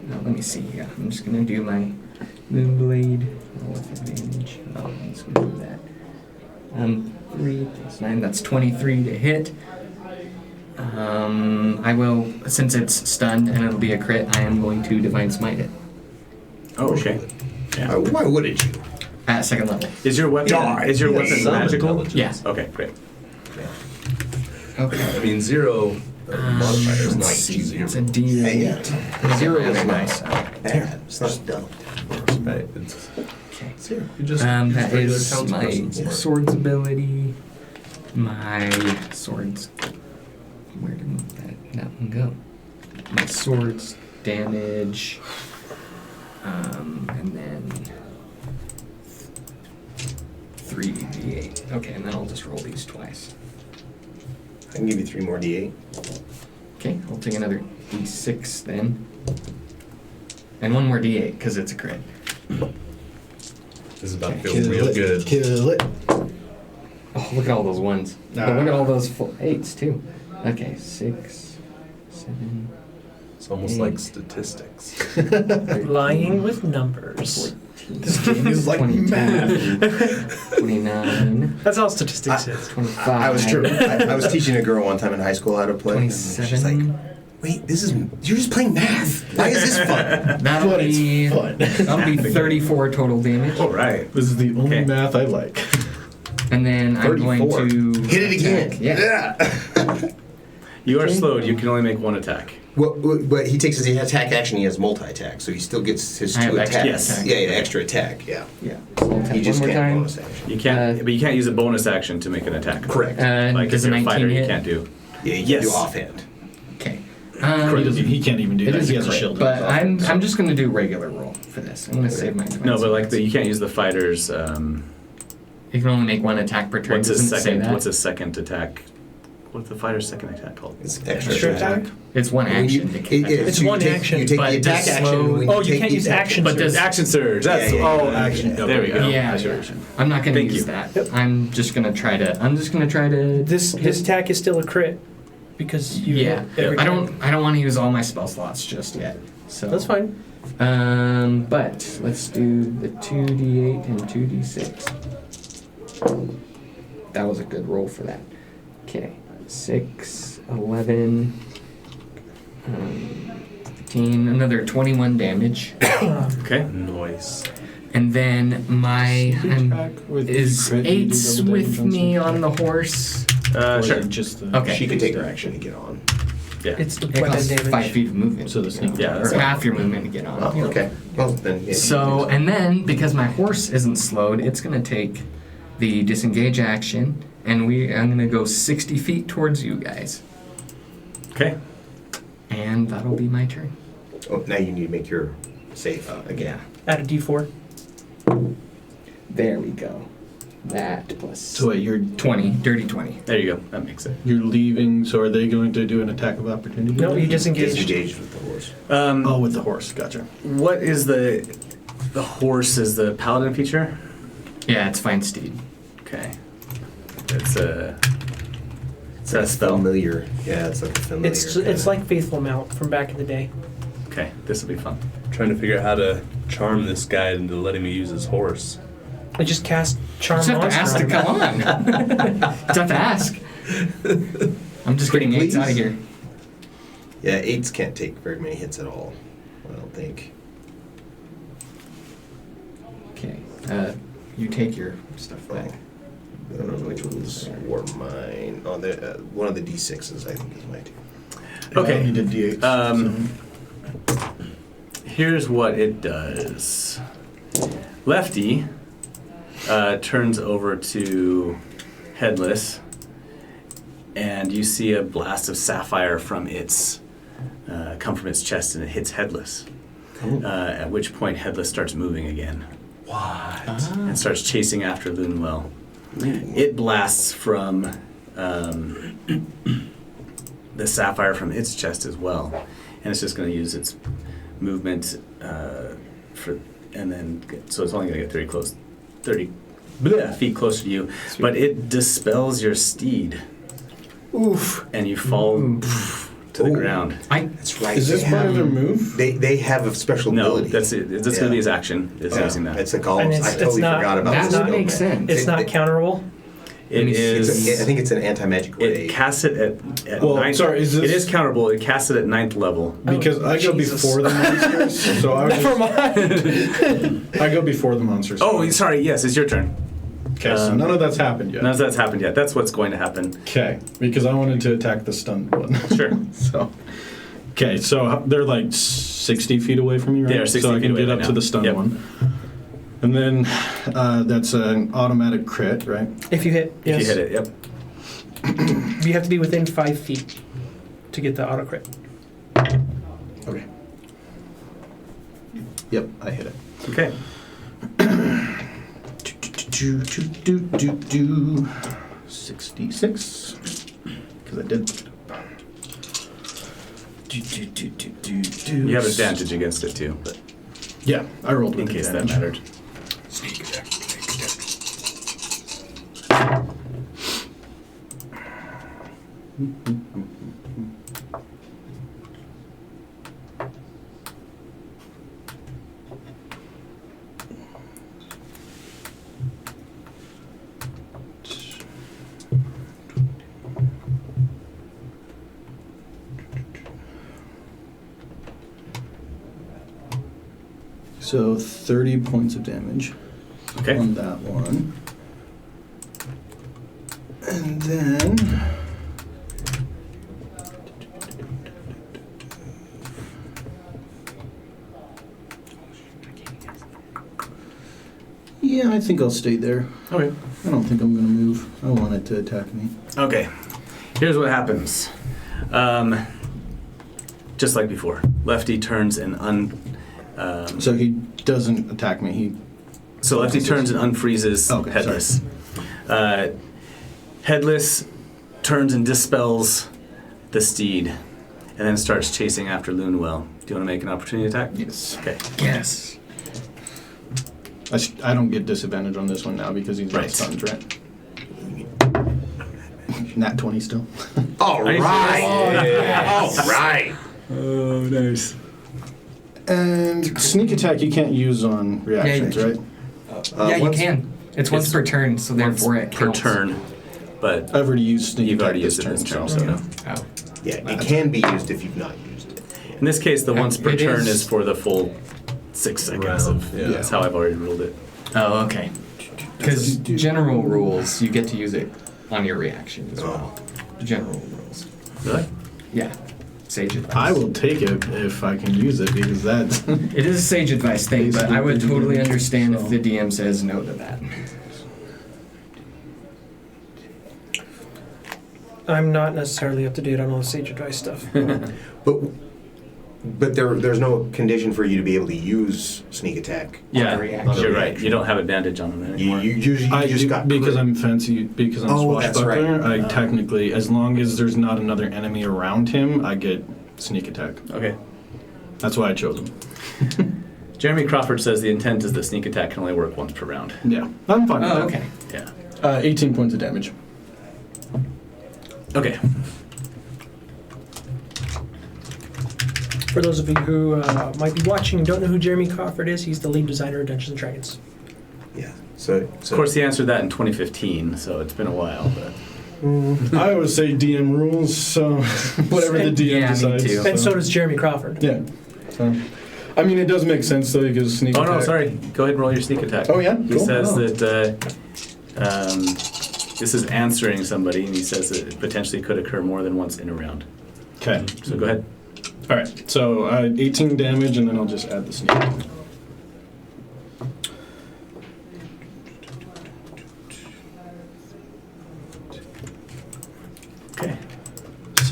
Now let me see. Yeah, I'm just gonna do my Moonblade with advantage. Oh, I'm just gonna do that. 3 plus 9. That's 23 to hit. I will, since it's stunned and it'll be a crit, I am going to Divine Smite it oh, okay. Yeah. Why wouldn't you? at 2nd level. Is your weapon Yes. magical? Yeah. Okay, great. Okay. I mean, 0 modifiers. Let's see. Zero. It's a D8. Hey, yeah. 0 is nice. Bad. It's not dumb. Right. It's Okay. 0. You just That use regular is my townsperson's mark. swords ability. My swords. Where did that one go? My swords damage. And then 3d8. Okay, and then I'll just roll these twice. I can give you 3 more D8. Okay, I'll take another d6 then. And 1 more d8 because it's a crit. This is about to Okay. feel real good. Kill it. Oh, look at all those 1s. But look at all those 8s too. Okay, 6, 7, It's almost like statistics. Lying with numbers. 14. This game is like 22, math. 29, That's all statistics is. 25. I was true. I was teaching a girl one time in high school how to play. And she's like, 27. wait, you're just playing math. Why is this fun? That'll But be it's fun. that'll be 34 total damage. All right. This is the only Okay. math I like. And then I'm going 34. to Hit it again. attack. Yeah. You are Okay. slowed. You can only make 1 attack. But he takes his attack action. He has multi-attack, so he still gets his I have 2 extra attacks. attack. Yeah, extra attack. Yeah. Yeah. So I'll attack He just one more can't time. bonus action. You can't, Uh, but you can't use a bonus action to make an attack. Correct. Like Does if a you're a 19 fighter, you hit? can't do. Yeah, you Yes. can do offhand. Okay. He can't even do It that. is He a has a crit, shield. but I'm just gonna do regular roll for this. I'm gonna save my. No, but like you can't use the fighter's. You can only make 1 attack per turn. What's his Doesn't it say second? that? What's his second attack? What's the fighter's second attack called? It's Extra attack? It's 1 When you- action. It's you one take- action, You take but the attack does action. slow- when Oh, you take can't the use attack- action But does surge. action surge? That's Yeah, yeah, oh, yeah. action. Yeah. There we go. Yeah. I see what you're saying. I'm not gonna Thank use you. that. Yep. I'm just gonna try to. This attack is still a crit because you Yeah. hit every I time. don't want to use all my spell slots just yet. So That's fine. But let's do the 2d8 and 2d6. That was a good roll for that. Okay, 6, 11, 15, another 21 damage. Okay. Nice. And then my is 8's with me on the horse. Sure. Just the Okay. She can take her action to get on. Yeah. It's the It weapon costs damage. 5 feet of movement. So the to get sneak- on, yeah, or that's half your movement to get on. Oh, okay. Well, then. Yeah, So, and then because my horse isn't slowed, it's gonna take the disengage action, and I'm gonna go 60 feet towards you guys, Okay. and that'll be my turn. Oh, now you need to make your save again. Add a d4. There we go. That plus So wait, you're 20, dirty 20. There you go. That makes it. leaving. So are they going to do an attack of opportunity? No, you disengage. Engaged with the horse. Oh, with the horse. Gotcha. What is the horse? Is the paladin feature? Yeah, it's fine steed. Okay. It's a. It's a spell. familiar. Yeah, it's like a familiar. It's like Faithful Mount from back in the day. Okay, this will be fun. Trying to figure out how to charm this guy into letting me use his horse. I just cast Charm You just have to Monster. ask to on him. come on. Just have to ask. I'm just getting Please. 8s out of here. Yeah, 8s can't take very many hits at all. I don't think. Okay. You take your stuff back. I don't know which ones were mine. Oh, one of the D6s I think is mine too. Okay. You did D8. Here's what it does. Lefty turns over to Headless, and you see a blast of sapphire from its come from its chest, and it hits Headless. At which point, Headless starts moving again. What? And starts chasing after Lunewell. It blasts from the sapphire from its chest as well, and it's just going to use its movement so it's only going to get 30 feet closer to you. Sweet. But it dispels your steed. Oof! And you fall to the Ooh. ground. That's right. Is this they part of have- their move? They have a special No, ability. that's it. That's going to be his action. Is Yeah, using that. It's a golem. And I it's totally not- forgot about That this. would make sense. It's not counterable. It It's is. I think it's an anti-magic ray. It casts it at Well, ninth. sorry, is It this- is counterable. It casts it at 9th level. Because I go Jesus. before the monsters. So I Never mind. I go before the monsters. Oh, sorry. Yes, it's your turn. Okay, so none of that's happened yet. None of that's happened yet. That's what's going to happen. Okay, because I wanted to attack the stunned one. Sure. So, okay, so they're like 60 feet away from you, right? They are 60 so I feet can away get right up now. to the stunned Yep. one. And then that's an automatic crit, right? If you hit, yes. If you hit it, yep. You have to be within 5 feet to get the auto crit. Okay. Yep, I hit it. Okay. 66. Because I did. You have advantage against it too, but Yeah, I rolled in with case that advantage. mattered. So 30 points of damage Okay. on that one. And then... Yeah, I think I'll stay there. Okay. I don't think I'm gonna move. I want it to attack me. Okay. Here's what happens. Just like before, Lefty turns and So he doesn't attack me. So Lefty turns and unfreezes Okay, Headless. Headless turns and dispels the steed, and then starts chasing after Lunewell. Do you want to make an opportunity attack? Yes. Okay. Yes. I don't get disadvantage on this one now because he's not Right. stunned, right? Nat 20 still. All right. All right. Oh, nice. And sneak attack you can't use on reactions, Yeah, right? Yeah, you once- can. It's once per turn, so therefore it per counts. turn, but I've already used sneak you've attack already used it turn, this turn, so so no. Oh. Yeah, it can be used if you've not used it. In this case, the once per It turn is- is for the full 6 seconds Round, of. yeah. That's how I've already ruled it. Oh, okay. Because general rules, you get to use it on your reaction as well. General rules. Really? Yeah. sage advice. I will take it if I can use it because that's. It is a sage advice thing, but I would totally understand if So- the DM says no to that. I'm not necessarily up to date on all the sage advice stuff. But there's no condition for you to be able to use sneak attack. Yeah, reaction. you're right. You don't have advantage on them You, anymore. you just got because crit. I'm fancy because I'm Oh, that's swashbuckler. right. I technically, as long as there's not another enemy around him, I get sneak attack. Okay. That's why I chose him. Jeremy Crawford says the intent is that sneak attack can only work once per round. Yeah, I'm fine with Oh, that. okay. Yeah. 18 points of damage. Okay. For those of you who might be watching and don't know who Jeremy Crawford is, he's the lead designer of Dungeons & Dragons. Yeah. So Of course, he answered that in 2015, so it's been a while. But I always say DM rules, so whatever the DM Yeah, me decides. too. And so does Jeremy Crawford. Yeah. So, I mean, it does make sense though because sneak oh attack. no, sorry. Go ahead and roll your sneak attack. Oh yeah. He Cool. says Oh. that this is answering somebody, and he says that it potentially could occur more than once in a round. Okay. So go ahead. All right. So 18 damage, and then I'll just add the sneak. Okay.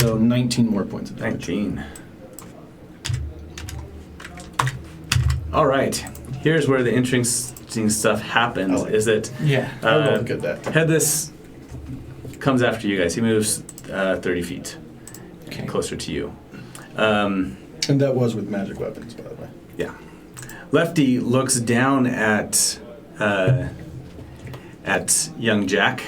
So 19 more points of damage. 19. All right. Here's where the interesting stuff happens. I like is that Yeah. I love to get that. Headless comes after you guys. He moves 30 feet Okay. closer to you. And that was with magic weapons, by the way. Yeah. Lefty looks down at young Jack.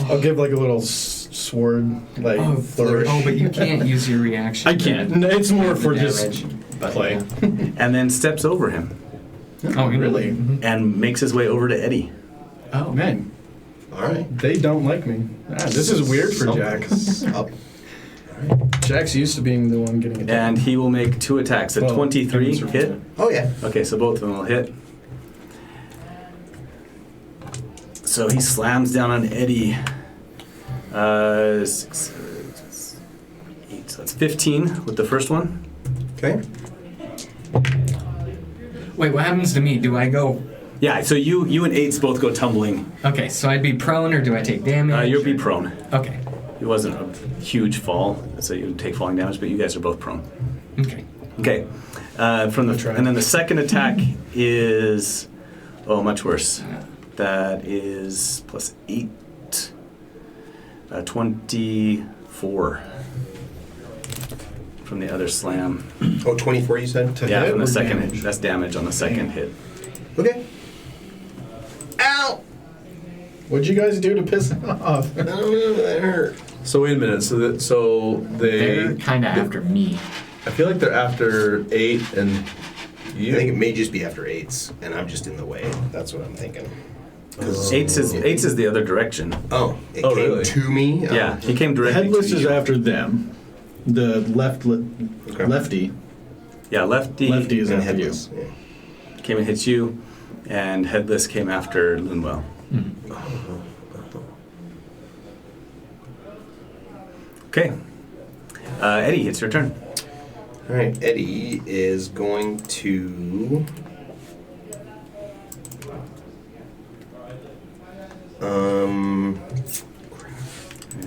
I'll give like a little sword like Oh, flourish. oh, but you can't use your reaction. I can't. No, it's more for just damage, but play. yeah. And then steps over him Oh, really? Mhm. and makes his way over to Eddie. Oh, Man, all right. they don't like me. This is weird for Jack. Up. Jack's used to being the one getting attacked. And he will make 2 attacks. A Well, 23 damage hit. from Oh yeah. Okay, so both of them will hit. So he slams down on Eddie. 6, 8, so that's 15 with the first one. Okay. wait, what happens to me? Do I go? Yeah, so you and 8s both go tumbling. Okay, so I'd be prone, or do I take damage? You'll be prone. Okay. It wasn't a huge fall, so you would take falling damage, but you guys are both prone. Okay. Okay. And then the second attack is much worse. That is plus 8. 24 from the other slam. Oh, 24 you said? Yeah, hit from the or second damage? hit. That's damage on the second hit. Okay. Ow! What'd you guys do to piss him off? I don't know, that hurt. So wait a minute. So They're they. kind of after me. I feel like they're after 8 and I you. think it may just be after 8s, and I'm just in the way. That's what I'm thinking. 'Cause- 8s is the other direction. Oh, it Oh, came really? to me? Oh. Yeah, he came directly Headless to is you. after them. The Okay. lefty Yeah, lefty is And after headless. Yeah. came and hit you, and headless came after Lunwell. Okay. Eddie, it's your turn. All right, Eddie is going to.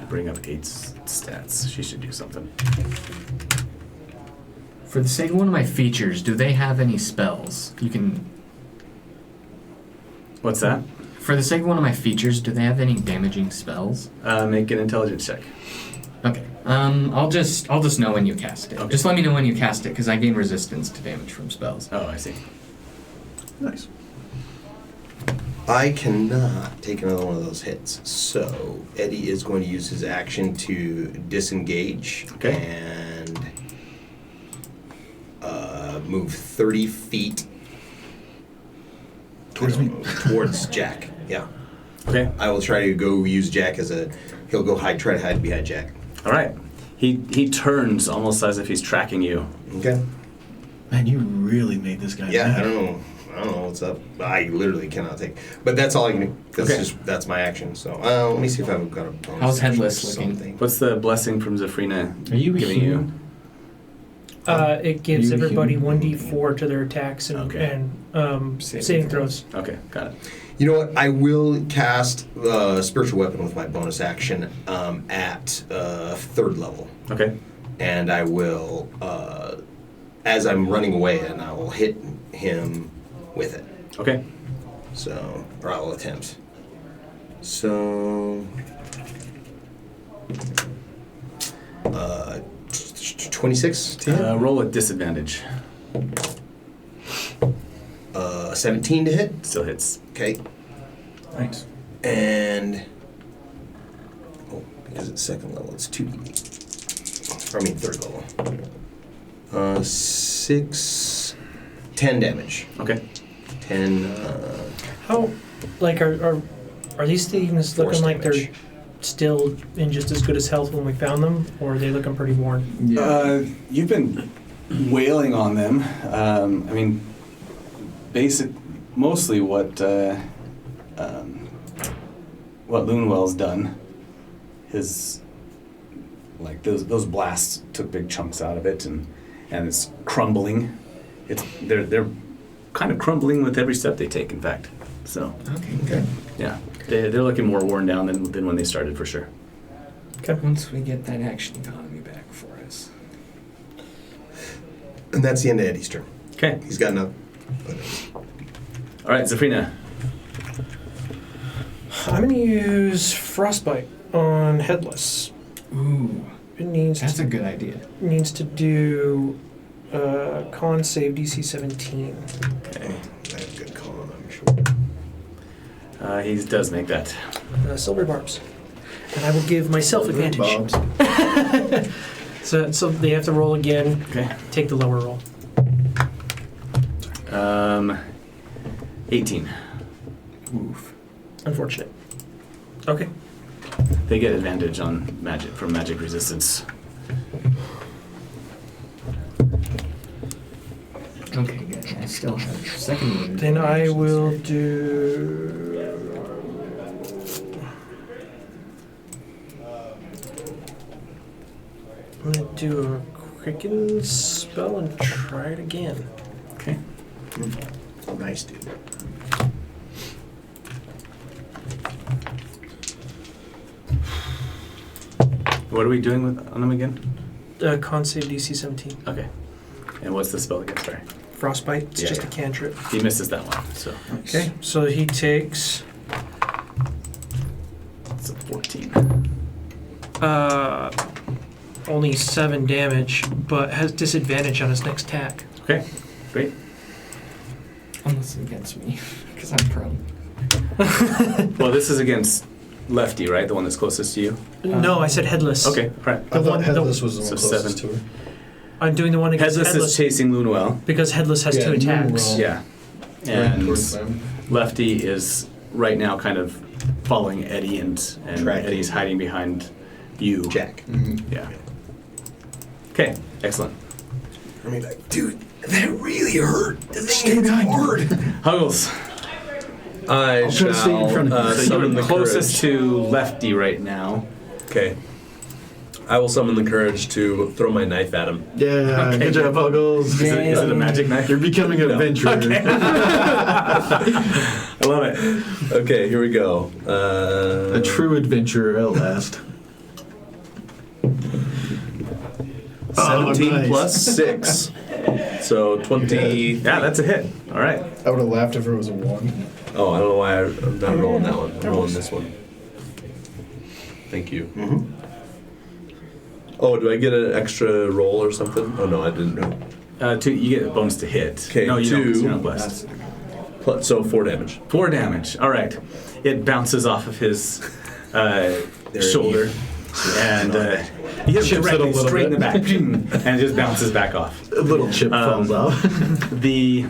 Bring up 8's stats. She should do something. For the sake of one of my features, do they have any spells? You can. What's that? For the sake of one of my features, do they have any damaging spells? Make an intelligence check. Okay. I'll just know when you cast it. Okay. Just let me know when you cast it, because I gain resistance to damage from spells. Oh, I see. Nice. I cannot take another one of those hits, so Eddie is going to use his action to disengage Okay. and move 30 feet Towards me. towards Jack. Yeah, Okay. I will try to go use Jack as a. He'll go try to hide behind Jack. All right. He turns almost as if he's tracking you. Okay. Man, you really made this guy Yeah, mad. I don't know what's up. I literally cannot take. But that's all I can do. That's my action. So let me see if I've got a bonus How's action or Headless looking? something. What's the blessing from Zafrina Are you giving you? human? It gives You everybody human? 1d4 to their attacks and, Okay. saving throws. Okay, got it. You know what? I will cast Spiritual Weapon with my bonus action at 3rd level. Okay. And I will, as I'm running away, and I will hit him with it. Okay. So, or I will attempt. So, 26 to hit. Roll with disadvantage. 17 to hit. Still hits. Okay. Nice. And because it's 2nd level, it's 2d8. Or I mean 3rd level. 6, 10 damage. Okay. 10. How, like, are these things Force looking like damage. they're still in just as good as health when we found them, or are they looking pretty worn? You've been wailing on them. I mean, mostly what Loonwell's done is like those blasts took big chunks out of it, and it's crumbling. They're kind of crumbling with every step they take. In fact, so Okay. yeah, they're looking more worn down than when they started for sure. Once we get that action economy back for us. And that's the end of Eddie's turn. Okay. He's got enough. All right, Zafrina. I'm going to use Frostbite on Headless. Ooh, It needs that's to, a good idea. needs to do con save DC 17. Okay. That's a good call, I'm sure. He does make that. Silver barbs. And I will give myself advantage. Bobs. So they have to roll again. Okay. Take the lower roll. 18. Oof. Unfortunate. Okay. They get advantage on magic resistance. Okay, good. I still have 2nd wound. Then I will do. I'm gonna do a Quicken spell and try it again. Okay. Nice, dude. What are we doing on them again? Con save DC 17. Okay. And what's the spell again? Sorry. Frostbite. It's Yeah, just yeah. a cantrip. He misses that one, so Okay. So he takes it's a 14. only 7 damage, but has disadvantage on his next attack. Okay, great. Unless it gets me, because I'm prone. Well, this is against Lefty, right? The one that's closest to you? No, I said headless. Okay, right. I thought one- Headless was the so one closest 7. to her. I'm doing the one against Headless headless is chasing Loonwell. because headless has 2 attacks. Moonwell. Yeah. Right And towards them. Lefty is right now kind of following Eddie, and Tracking. Eddie's hiding behind you. Jack. Mhm. Yeah. Okay, excellent. I mean, like, dude, that really hurt. The thing hits hard. Huggles. I I'll try to stay in front of you. So summon you're the closest courage. to Lefty right now. Okay. I will summon the courage to throw my knife at him. Yeah, Okay. good job, Huggles. Is it a magic knife? You're becoming an No. adventurer. I love it. Okay, here we go. A true adventurer at last. 17 Oh, nice. plus 6. So 20. Yeah, that's a hit. All right. I would have laughed if it was a 1. Oh, I don't know why I'm not rolling that one. I'm rolling this one. Thank you. Mm-hmm. Oh, do I get an extra roll or something? Oh, no, I didn't know. You get a bonus to hit. Okay, no, you don't, 'cause 2. you're not blessed. So 4 damage. 4 damage. All right. It bounces off of his There shoulder, and he hits Chips it a directly little straight in the bit. back, and it just bounces back off. A little chip falls off. The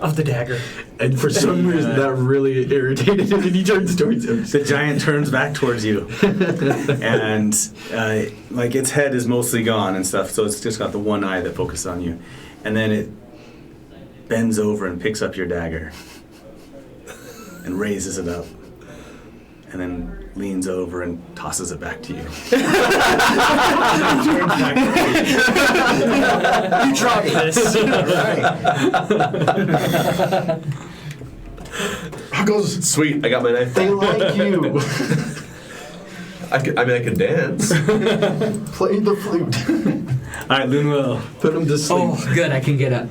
Of the dagger. And for some reason, that really irritated him, and he turns towards him. the giant turns back towards you, and like its head is mostly gone and stuff, so it's just got the one eye that focuses on you, and then it bends over and picks up your dagger and raises it up, and then leans over and tosses it back to you. You dropped this. How goes? Sweet, I got my knife. They like you. I could dance. Play the flute. All right, Loonwell. Put him to sleep. Oh, good. I can get up.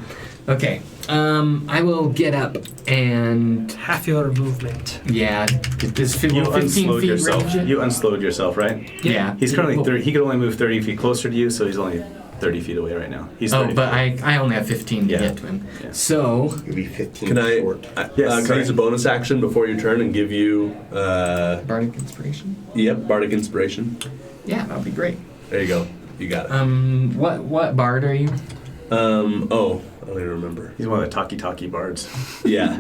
Okay. I will get up and Half your movement. yeah. Does You 15 unslowed feet yourself. range it? You unslowed yourself, right? Yeah. He's currently Well, 30. He could only move 30 feet closer to you, so he's only 30 feet away right now. He's 30 Oh, but feet. I only have 15 to Yeah. get to him. Yeah. So It'll be 15 Can I? short. Yes, Can I sorry. use a bonus action before your turn and give you? bardic inspiration. Yep, bardic inspiration. Yeah, that'd be great. There you go. You got it. What bard are you? Oh, I don't even remember. He's one of the talkie bards. Yeah.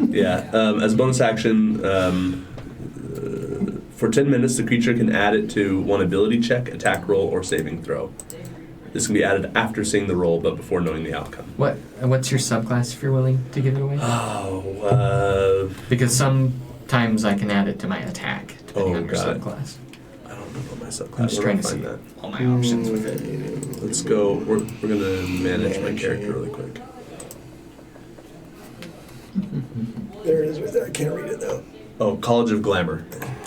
As a bonus action, for 10 minutes, the creature can add it to one ability check, attack roll, or saving throw. This can be added after seeing the roll, but before knowing the outcome. What's your subclass if you're willing to give it away? Oh, Because sometimes I can add it to my attack, depending on your got it. subclass. I don't remember my subclass. I'm just Where trying do to I see find that? all my options with it. Let's go. We're gonna manage my character really quick. There it is right there. I can't read it though. Oh, College of Glamour.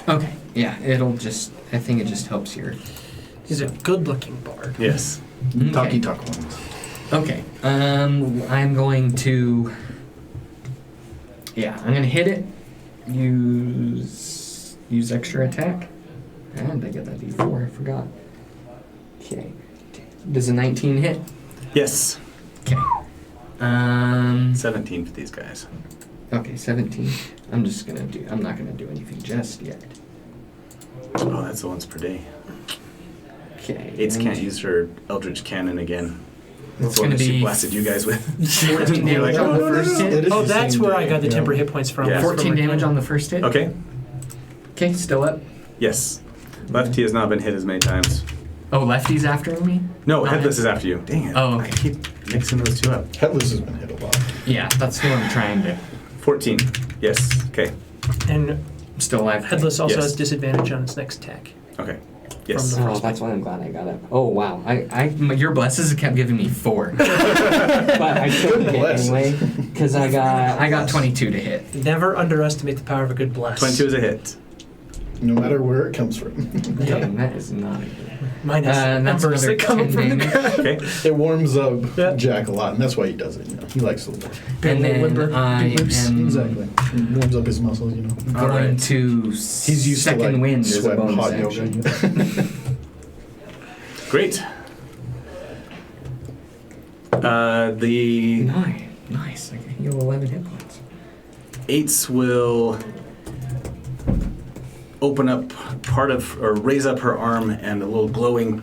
Okay, yeah, I think it just helps your. He's a good-looking bard. Yes. Talkie talk ones. Okay, I'm going to. Yeah, I'm gonna hit it. Use extra attack. And I get that D4. I forgot. Okay. Does a 19 hit? Yes. Okay. 17 for these guys. Okay, 17. I'm not gonna do anything just yet. Oh, that's the once per day. Okay. Aids and can't use her Eldritch Cannon again. That's It's the one gonna that she be blasted you guys with. 14 damage on the first hit. It is Oh, the that's same where I day, got the yeah. temporary hit points from. Yeah. Was from 14 my damage plan. on the first hit. Okay. Okay, still up. Yes. Lefty has not been hit as many times. Oh, lefty's after me? No, Not Headless hit. is after you. Dang it. Oh, I okay. keep mixing those two up. Headless has been hit a lot. Yeah, that's who I'm trying to. 14. Yes. Okay. And I'm still alive. Headless also Yes. has disadvantage on its next attack. Okay. Yes. From Oh, that's why I'm glad I got up. Oh wow, your blesses kept giving me 4, but I took it blesses. anyway because I got 22 to hit. Never underestimate the power of a good bless. 22 is a hit. No matter where it comes from. Damn, that is not a good. Minus And that's embers another that come 10 from the damage. ground. Okay. It warms up Yeah. Jack a lot, and that's why he does it. You know, he likes the warm. And then Limber. I am Exactly. It warms up his muscles. You know. going Alright. to He's used second to like wind as a sweat and bonus hot action. yoga. Great. The Nice. I can heal 11 hit points. 8s will open up or raise up her arm, and a little glowing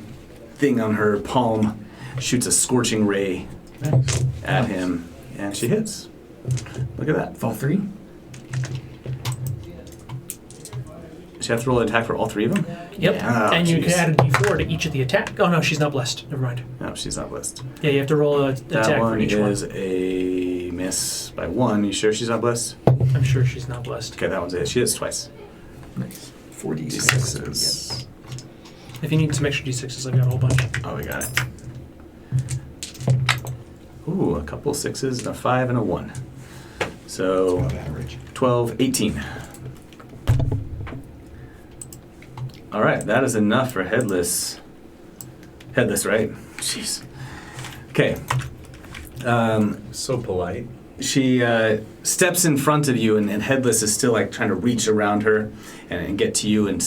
thing on her palm shoots a scorching ray at him, and she hits. Look at that. Fall 3. She have to roll an attack for all 3 of them? Yep. Oh, and you can jeez. add a d4 to each of the attack. Oh no, she's not blessed. Never mind. No, she's not blessed. Yeah, you have to roll an That attack for one each is a miss by 1. You sure she's not blessed? one. I'm sure she's not blessed. Okay, that one's it. She hits twice. Nice. 4d6. D6s. If you need some extra d6s, I've got a whole bunch. Oh, we got it. Ooh, a couple 6s, a 5, and a 1. So, Average. 12, 18. All right, that is enough for Headless. Headless, right? Jeez. Okay. So polite. She steps in front of you, and Headless is still like trying to reach around her and get to you, and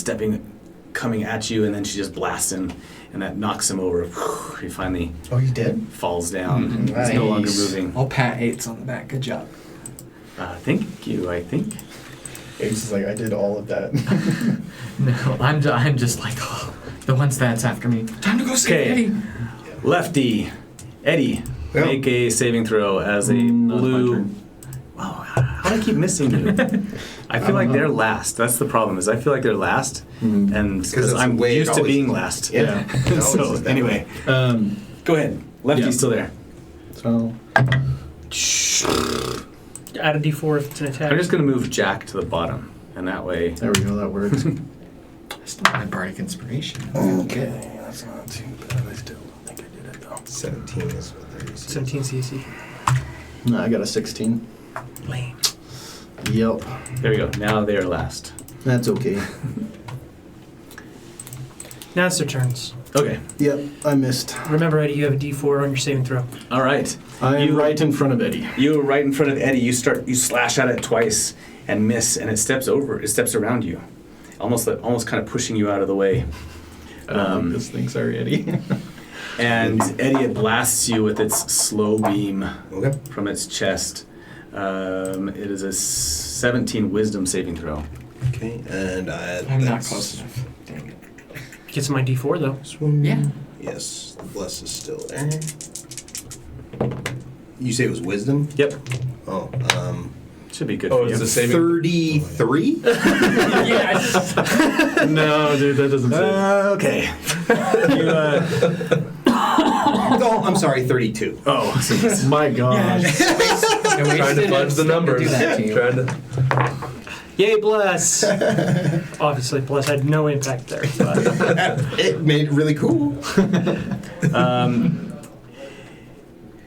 coming at you, and then she just blasts him, and that knocks him over. He finally Oh, he's dead? falls down. Mhm. He's no longer Nice. moving. I'll pat 8s on the back. Good job. Thank you, I think. Ace is like, I did all of that. No, I'm just like, oh, the ones that's after me. Time to go save Okay. Eddie. Lefty, Eddie, Yeah. make a saving throw as a Not my blue. turn. Wow, how do I keep missing you? I feel like they're last. That's the problem. Is I feel like they're last, and because that's I'm the way it used to always being is. last. Yeah. It always So is that anyway, way. go ahead. Lefty's Yeah. still there. So, Add a d4 if it's an attack. I'm just gonna move Jack to the bottom, and that way. there we go, that works. I still have bardic inspiration. Okay, that's not too bad. I still don't think I did it though. 17 is what they're using. 17 CC. No, I got a 16. Lame. Yep. There we go. Now they are last. That's okay. Now it's their turns. Okay. Yep, I missed. Remember, Eddie, you have a D4 on your saving throw. All right. I am right in front of Eddie. You are right in front of Eddie. You slash at it twice and miss, and it steps around you, almost kind of pushing you out of the way. I don't think this thing's sorry, Eddie. And Eddie, it blasts you with its slow beam Okay. from its chest. It is a 17 wisdom saving throw. Okay, and I'm not close enough. Dang it. Gets my D4, though. Yeah. Yes, the bless is still there. You say it was wisdom? Yep. Oh, Should be good Oh, for you. it's a saving. 33? Yes! No, dude, that doesn't fit. Okay. You, Oh, I'm sorry, 32. oh, so this- My gosh. Trying to fudge the numbers. Do that to you. Trying to. Yay, bless! Obviously, bless had no impact there. But It made it really cool.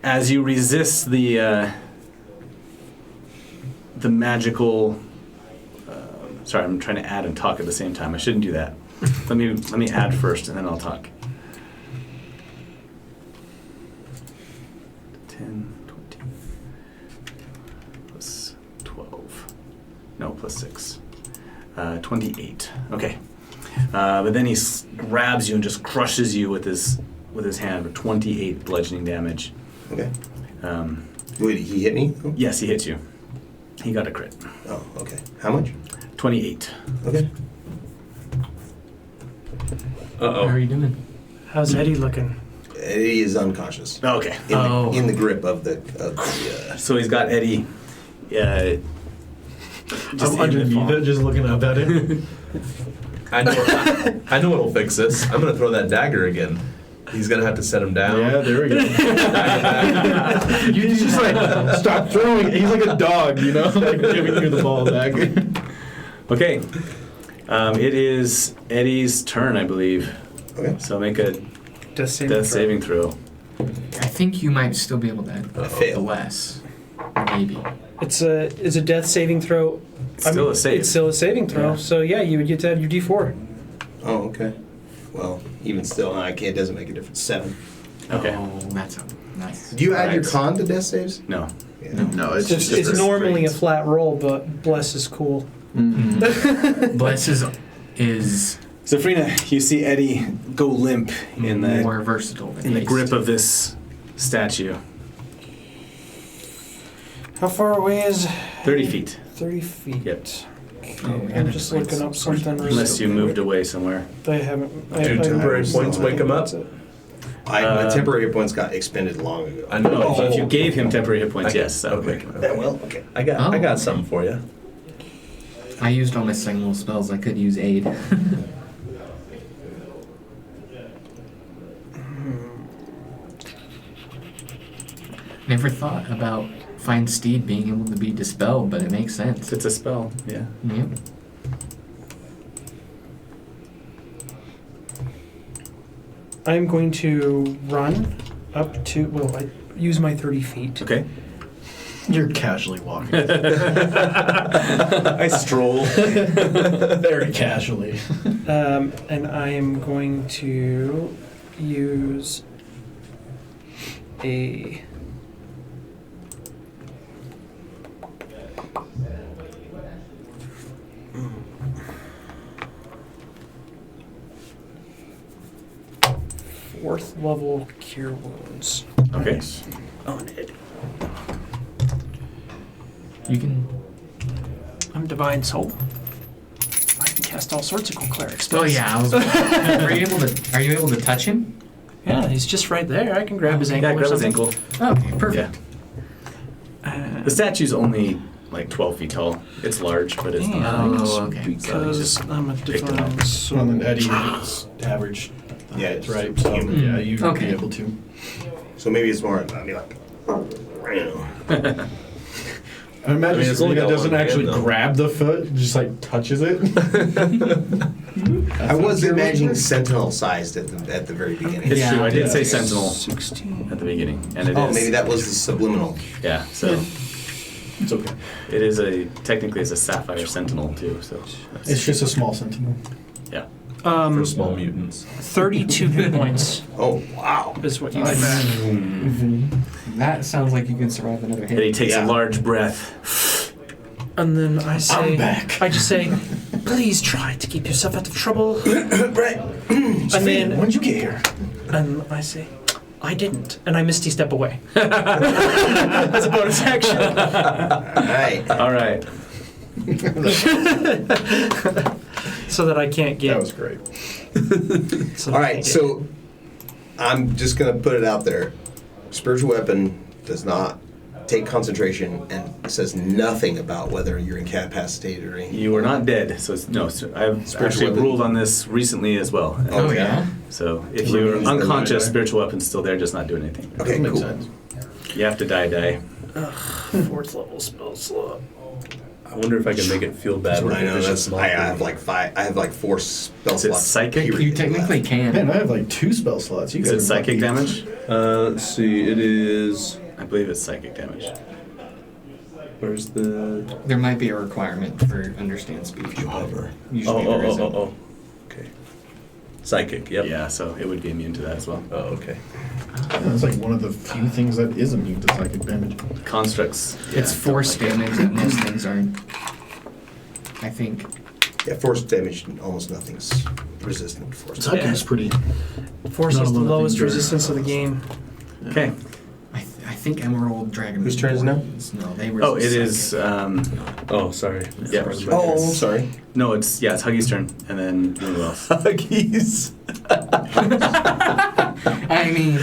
as you resist the magical. Sorry, I'm trying to add and talk at the same time. I shouldn't do that. Let me add first, and then I'll talk. 10, 20, plus 12. No, plus 6. 28. Okay. But then he grabs you and just crushes you with his hand for 28 bludgeoning damage. Okay. Wait, he hit me? Yes, he hits you. He got a crit. Oh, okay. How much? 28. Okay. How are you doing? how's Eddie looking? Eddie is unconscious. Okay. In the grip of the So he's got Eddie. I'm underneath it, just looking up at it. I know what'll fix this. I'm gonna throw that dagger again. He's gonna have to set him down. Yeah, there we go. He's just like, stop throwing. He's like a dog, you know, like giving you the ball back. Okay. It is Eddie's turn, I believe. Okay. So make a Death saving death throw. saving throw. I think you might still be able to fail. less. Maybe. It's a death saving throw. It's still a save. It's still a saving throw. Yeah. So yeah, you would get to add your D4. Oh, okay. Well, even still, it doesn't make a difference. 7. Okay. Oh, that's nice. Do you add your Right. con to death saves? No. Yeah. No, it's It's, just it's normally a straight. flat roll, but bless is cool. Bless is Zafrina, you see Eddie go limp in the more versatile than in the haste. grip of this statue. How far away is 30 feet. 30 feet? Yep. Oh, we I'm gotta just find looking up some something. really Unless you quick. moved away somewhere. I haven't. Do temporary points wake him up? My temporary points got expended long ago. I know. No, if you gave him temporary hit points, Okay. yes, that would Okay. wake him up. Yeah, well, okay. I got something for you. I used all my signal spells. I could use aid. Never thought about Find Steed being able to be dispelled, but it makes sense. It's a spell, yeah. Yep. I'm going to run up to. Well, I use my 30 feet. Okay. You're casually walking. I stroll. Very casually. And I am going to use a. Fourth level cure wounds Okay. on it. You can. I'm divine soul. I can cast all sorts of cool cleric Oh spells. yeah. Are you able to touch him? Yeah, he's just right there. I can grab his ankle. Yeah, or grab his something. ankle. Okay, Yeah. perfect. The statue's only like 12 feet tall. It's large, but it's not. Oh, okay. Because just I'm a picked him divine up. soul. Well, then Eddie is average. Yeah, That's it's right. So human. yeah, you'd Okay. be able to. So maybe it's more about me like. I imagine it's only Serena got doesn't one hand, actually though. grab the foot, just like touches it. I was imagining sentinel-sized at the very beginning. It's Yeah. true. I did say Yeah. Sentinel 16. at the beginning, and it is. Oh, maybe that was the subliminal. Yeah. So It's okay. it is technically it's a Sapphire Sentinel too. So that's, It's just a small sentinel. yeah. For small mutants. 32 hit points Oh, wow. is what you get back. That sounds like you can survive another And he hit. takes Yeah. a large breath. And then I say, I'm back. I just say, please try to keep yourself out of trouble. Right. And then, When'd you get here? and I say, I didn't, and I misty step away. That's a bonus action. All right. All right. So that I can't get. That was great. So All that I right, can't so I'm just going to put it out there. Spiritual weapon does not take concentration and says nothing about whether you're incapacitated or anything. You are not dead. So it's, no. So I've Spiritual actually weapon. ruled on this recently as well. Oh, Oh, yeah? yeah? So if So you're remains the unconscious, die. spiritual weapon's still there, just not doing anything. Okay, Makes cool. sense. You have to die. get 4th level spell slot. I wonder if I can make it feel bad. I know vicious that's. moth I have like 5. I have like 4 spell Is it slots. psychic? period You technically left. can. Man, I have like 2 spell slots. You Is guys it are psychic lucky. damage? Let's see. It is. I believe it's psychic damage. Where's the? There might be a requirement for understand speech. You hover. Usually there isn't. Okay. Psychic. Yep. Yeah, so it would be immune to that as well. Oh, okay. Yeah, it's like one of the few things that is immune to psychic damage. Constructs. It's yeah, force don't like it. damage that most things aren't. I think. Yeah, force damage. Almost nothing's resistant to force. Psychic is pretty. Force Not is a the lot of lowest things are- resistance of the game. Okay. I think Emerald Dragon. Whose turn is it now? No, they Oh, it resist is. psychic. Oh, sorry. Yeah. Oh, I'm sorry. No, it's Huggy's turn, and then who else? Huggies. I mean,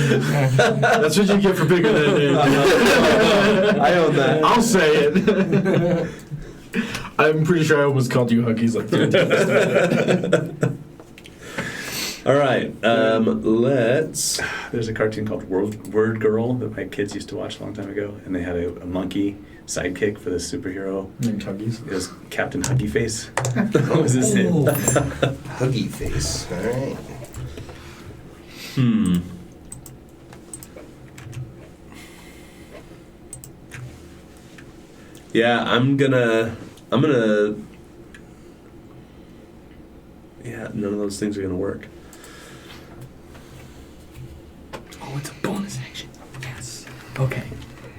That's what you get for bigger than it. I own that. I'll say it. I'm pretty sure I almost called you Huggies like 3 times. All right. Let's. There's a cartoon called Word Girl that my kids used to watch a long time ago, and they had a monkey sidekick for the superhero. Named Huggies. It was Captain Huggy Face. That was his name. Huggy face. All right. Yeah, I'm gonna. Yeah, none of those things are gonna work. oh, it's a bonus action. Yes. Okay.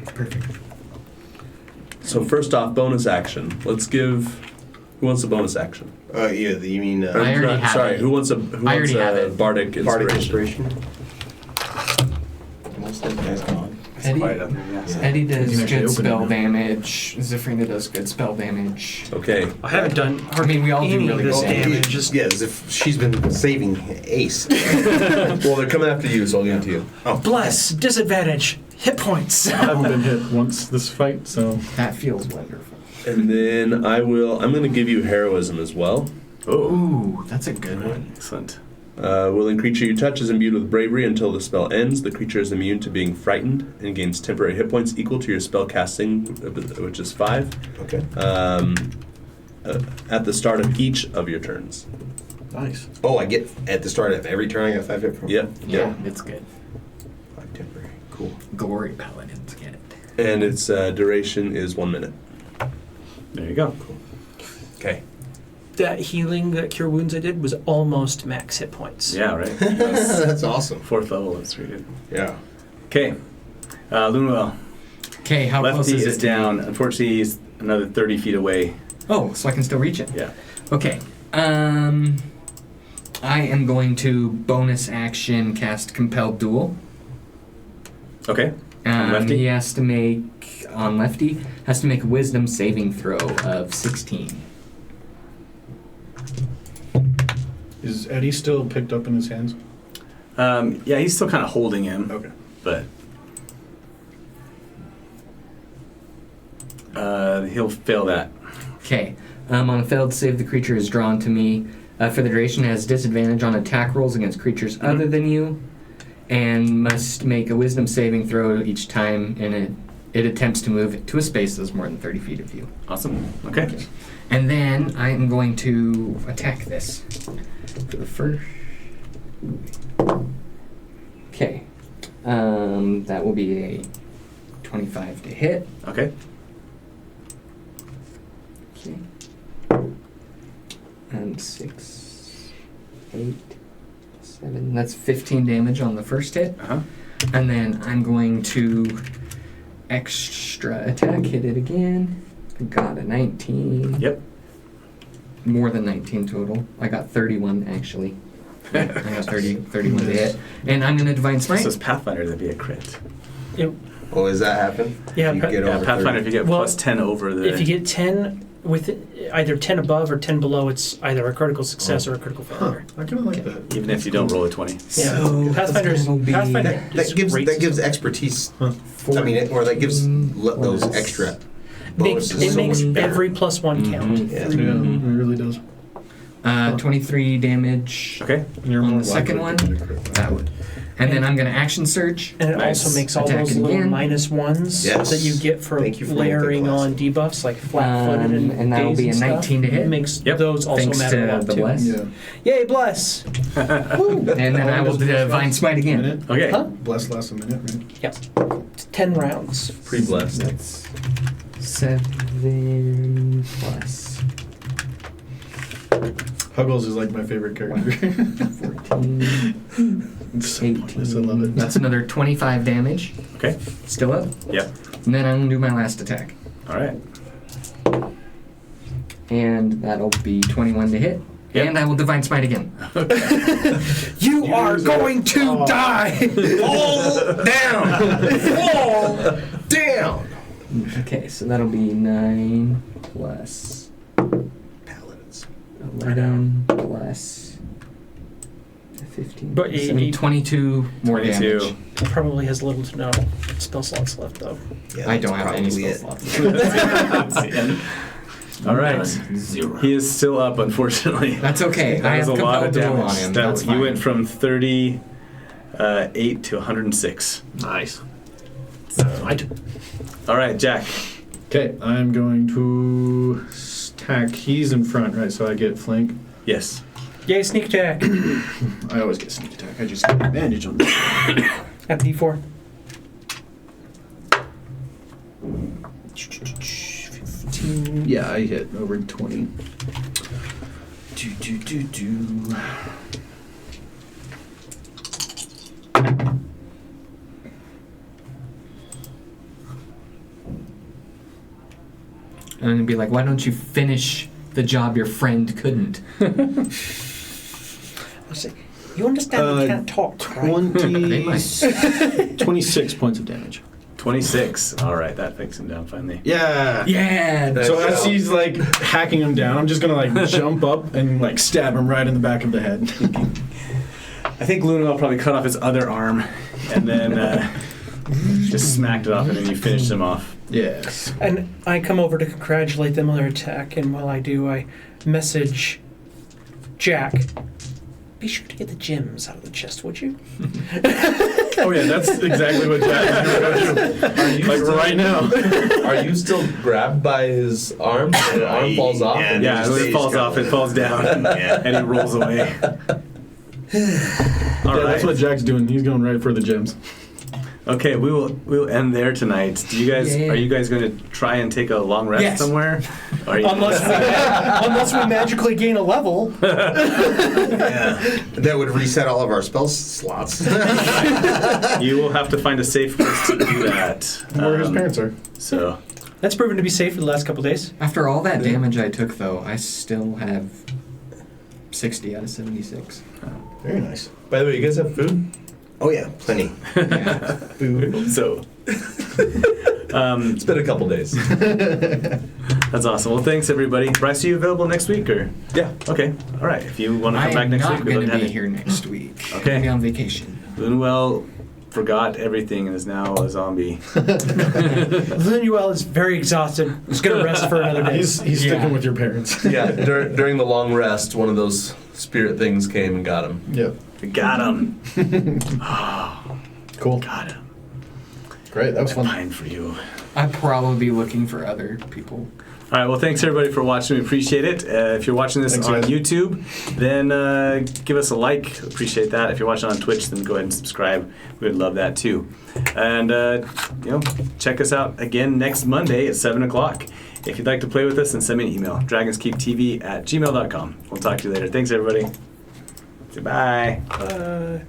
Perfect. So first off, bonus action. Let's give. Who wants a bonus action? Yeah. You mean I already Not- have sorry. it. Who wants a I already have it. bardic inspiration? bardic inspiration? Most of those guys gone. It's Eddie- quiet up there, yes. Eddie does You can actually good open it spell now. damage. Zafrina does good spell damage. Okay. I haven't done hardly we all do any really of this good damage. damage. Just Yeah, as if she's been saving Ace. Well, they're coming after you, so I'll give it to you. bless, disadvantage, hit points. I haven't been hit once this fight, so. That feels wonderful. And then I'm going to give you heroism as well. Ooh, that's a good one. Excellent. Willing creature you touch is imbued with bravery until the spell ends. The creature is immune to being frightened and gains temporary hit points equal to your spell casting, which is 5, Okay. at the start of each of your turns. Nice. Oh, I get at the start of every turn I got 5 hit from. Yep. Yeah, it's good. 5 temporary. Cool. Glory Paladins get it. And its duration is 1 minute. There you go. Okay. That healing, that cure wounds I did was almost max hit points. Yeah, right. That's That's awesome. 4th level. That's pretty good. Yeah. Okay. Lunuel. Okay, how close Lefty is is it to down. me? Unfortunately, he's another 30 feet away. Oh, so I can still reach it. Yeah. Okay. I am going to bonus action cast Compelled Duel. Okay. On Lefty? He has to make on Lefty has to make a Wisdom saving throw of 16. Is Eddie still picked up in his hands? Yeah, he's still kind of holding him. Okay. But he'll fail that. Okay. On a failed save, the creature is drawn to me. For the duration, it has disadvantage on attack rolls against creatures other than you, and must make a Wisdom saving throw each time it attempts to move to a space that's more than 30 feet of you. Awesome. Okay. And then I am going to attack this for the first. Okay. That will be a 25 to hit. Okay. Okay. And 6, 8, 7. That's 15 damage on the first hit. Uh-huh. And then I'm going to extra attack, hit it again. Got a 19. Yep. More than 19 total. I got 31 actually. I got 31 to hit. And I'm going to Divine Smite. So it's Pathfinder, that'd be a crit. Oh, does that happen? Yeah, If you get Yeah, over Pathfinder, 30? if you get Well, plus 10 over the... If you get 10 with either 10 above or 10 below, it's either a critical success or a critical failure. I kind of like that. even if you don't roll a 20. Yeah, So Pathfinder's that'll be- Pathfinder That gives expertise. I mean, or that gives those extra bonuses. it so makes much better. every +1 count. Yeah. Yeah, it really does. 23 damage Okay. You're on more the second one. likely to get a crit. That would. And then I'm going to action surge. And it Nice. also makes all Attack those it little again. -1s Yes. that you get for Thank you for layering multi-class. on debuffs, like flat-footed And that'll days be a and stuff. 19 to hit. It makes Yep. those also Thanks matter a to lot the too. bless. Yeah. Yay, bless! And then I will Divine Smite again. Minute? Okay. Huh? Bless lasts a minute, right? Yep. It's 10 rounds. Pre-blessed. That's 7 plus Huggles is like my favorite character. 14, It's so 18. pointless, I love it. That's another 25 damage. Okay. Still up. Yep. And then I'm going to do my last attack. All right. And that'll be 21 to hit. Yep. And I will Divine Smite again. You are going to die! Fall down! Fall down! Okay, so that'll be 9 plus Paladins. 11 plus 15. But he- 22 more 22. damage. Probably has little to no spell slots left, though. Yeah, I that's don't have any probably spell it. slots. All right. 0. He is still up, unfortunately. That's okay. That I was have a lot of compelled will damage. on him. That- That's you fine. went from 38 to 106. Nice. All right, Jack. Okay, I'm going to attack. He's in front, right? So I get flank. Yes. Yay, sneak attack! I always get sneak attack. I just get advantage on this. At D4. 15. Yeah, I hit over 20. Do. And then be like, why don't you finish the job your friend couldn't? I'll say, you understand you can't talk, right? They might. 26 points of damage. 26. All right, that takes him down finally. Yeah. Yeah. So as he's like hacking him down, I'm just gonna like jump up and like stab him right in the back of the head. I think Luna will probably cut off his other arm and then just smacked it off, and then you finished him off. Yes. And I come over to congratulate them on their attack, and while I do, I message Jack. Be sure to get the gems out of the chest, would you? Oh yeah, that's exactly what Jack is gonna do. Like right now. Are you still grabbed by his arm? And the arm falls off? Yeah. and Yeah, just when it stays falls kind off, of- it falls down, and he rolls away. All Yeah, right. that's what Jack's doing. He's going right for the gems. Okay, we'll end there tonight. Do you guys Yeah. are you guys going to try and take a long rest Yes. somewhere? Are you, Unless we magically gain a level. Yeah. That would reset all of our spell slots. you will have to find a safe place to do that. Where his parents are. So That's proven to be safe for the last couple days. After all that damage I took, though, I still have 60 out of 76. Very nice. By the way, you guys have food? Oh yeah, plenty. Yeah. so It's been a couple days. that's awesome. Well, thanks everybody. Bryce, are you available next week or? Yeah. Okay. All right. If you want to I come back am next not week, we'd going love to have be you. here next week. Okay. I'll be on vacation. Boonwell forgot everything and is now a zombie. Linuel is very exhausted. He's going to rest for another day. He's Yeah. sticking with your parents. Yeah, during the long rest, one of those spirit things came and got him. Yep. We got him. Cool. Got him. Great, that was fun. Fine for you. I'd probably be looking for other people. All right, well, thanks everybody for watching. We appreciate it. If you're watching this Thanks, on guys. YouTube, then give us a like. Appreciate that. If you're watching on Twitch, then go ahead and subscribe. We would love that too. And check us out again next Monday at 7 o'clock. If you'd like to play with us, then send me an email, dragonskeeptv@gmail.com. We'll talk to you later. Thanks, everybody. Goodbye. Bye.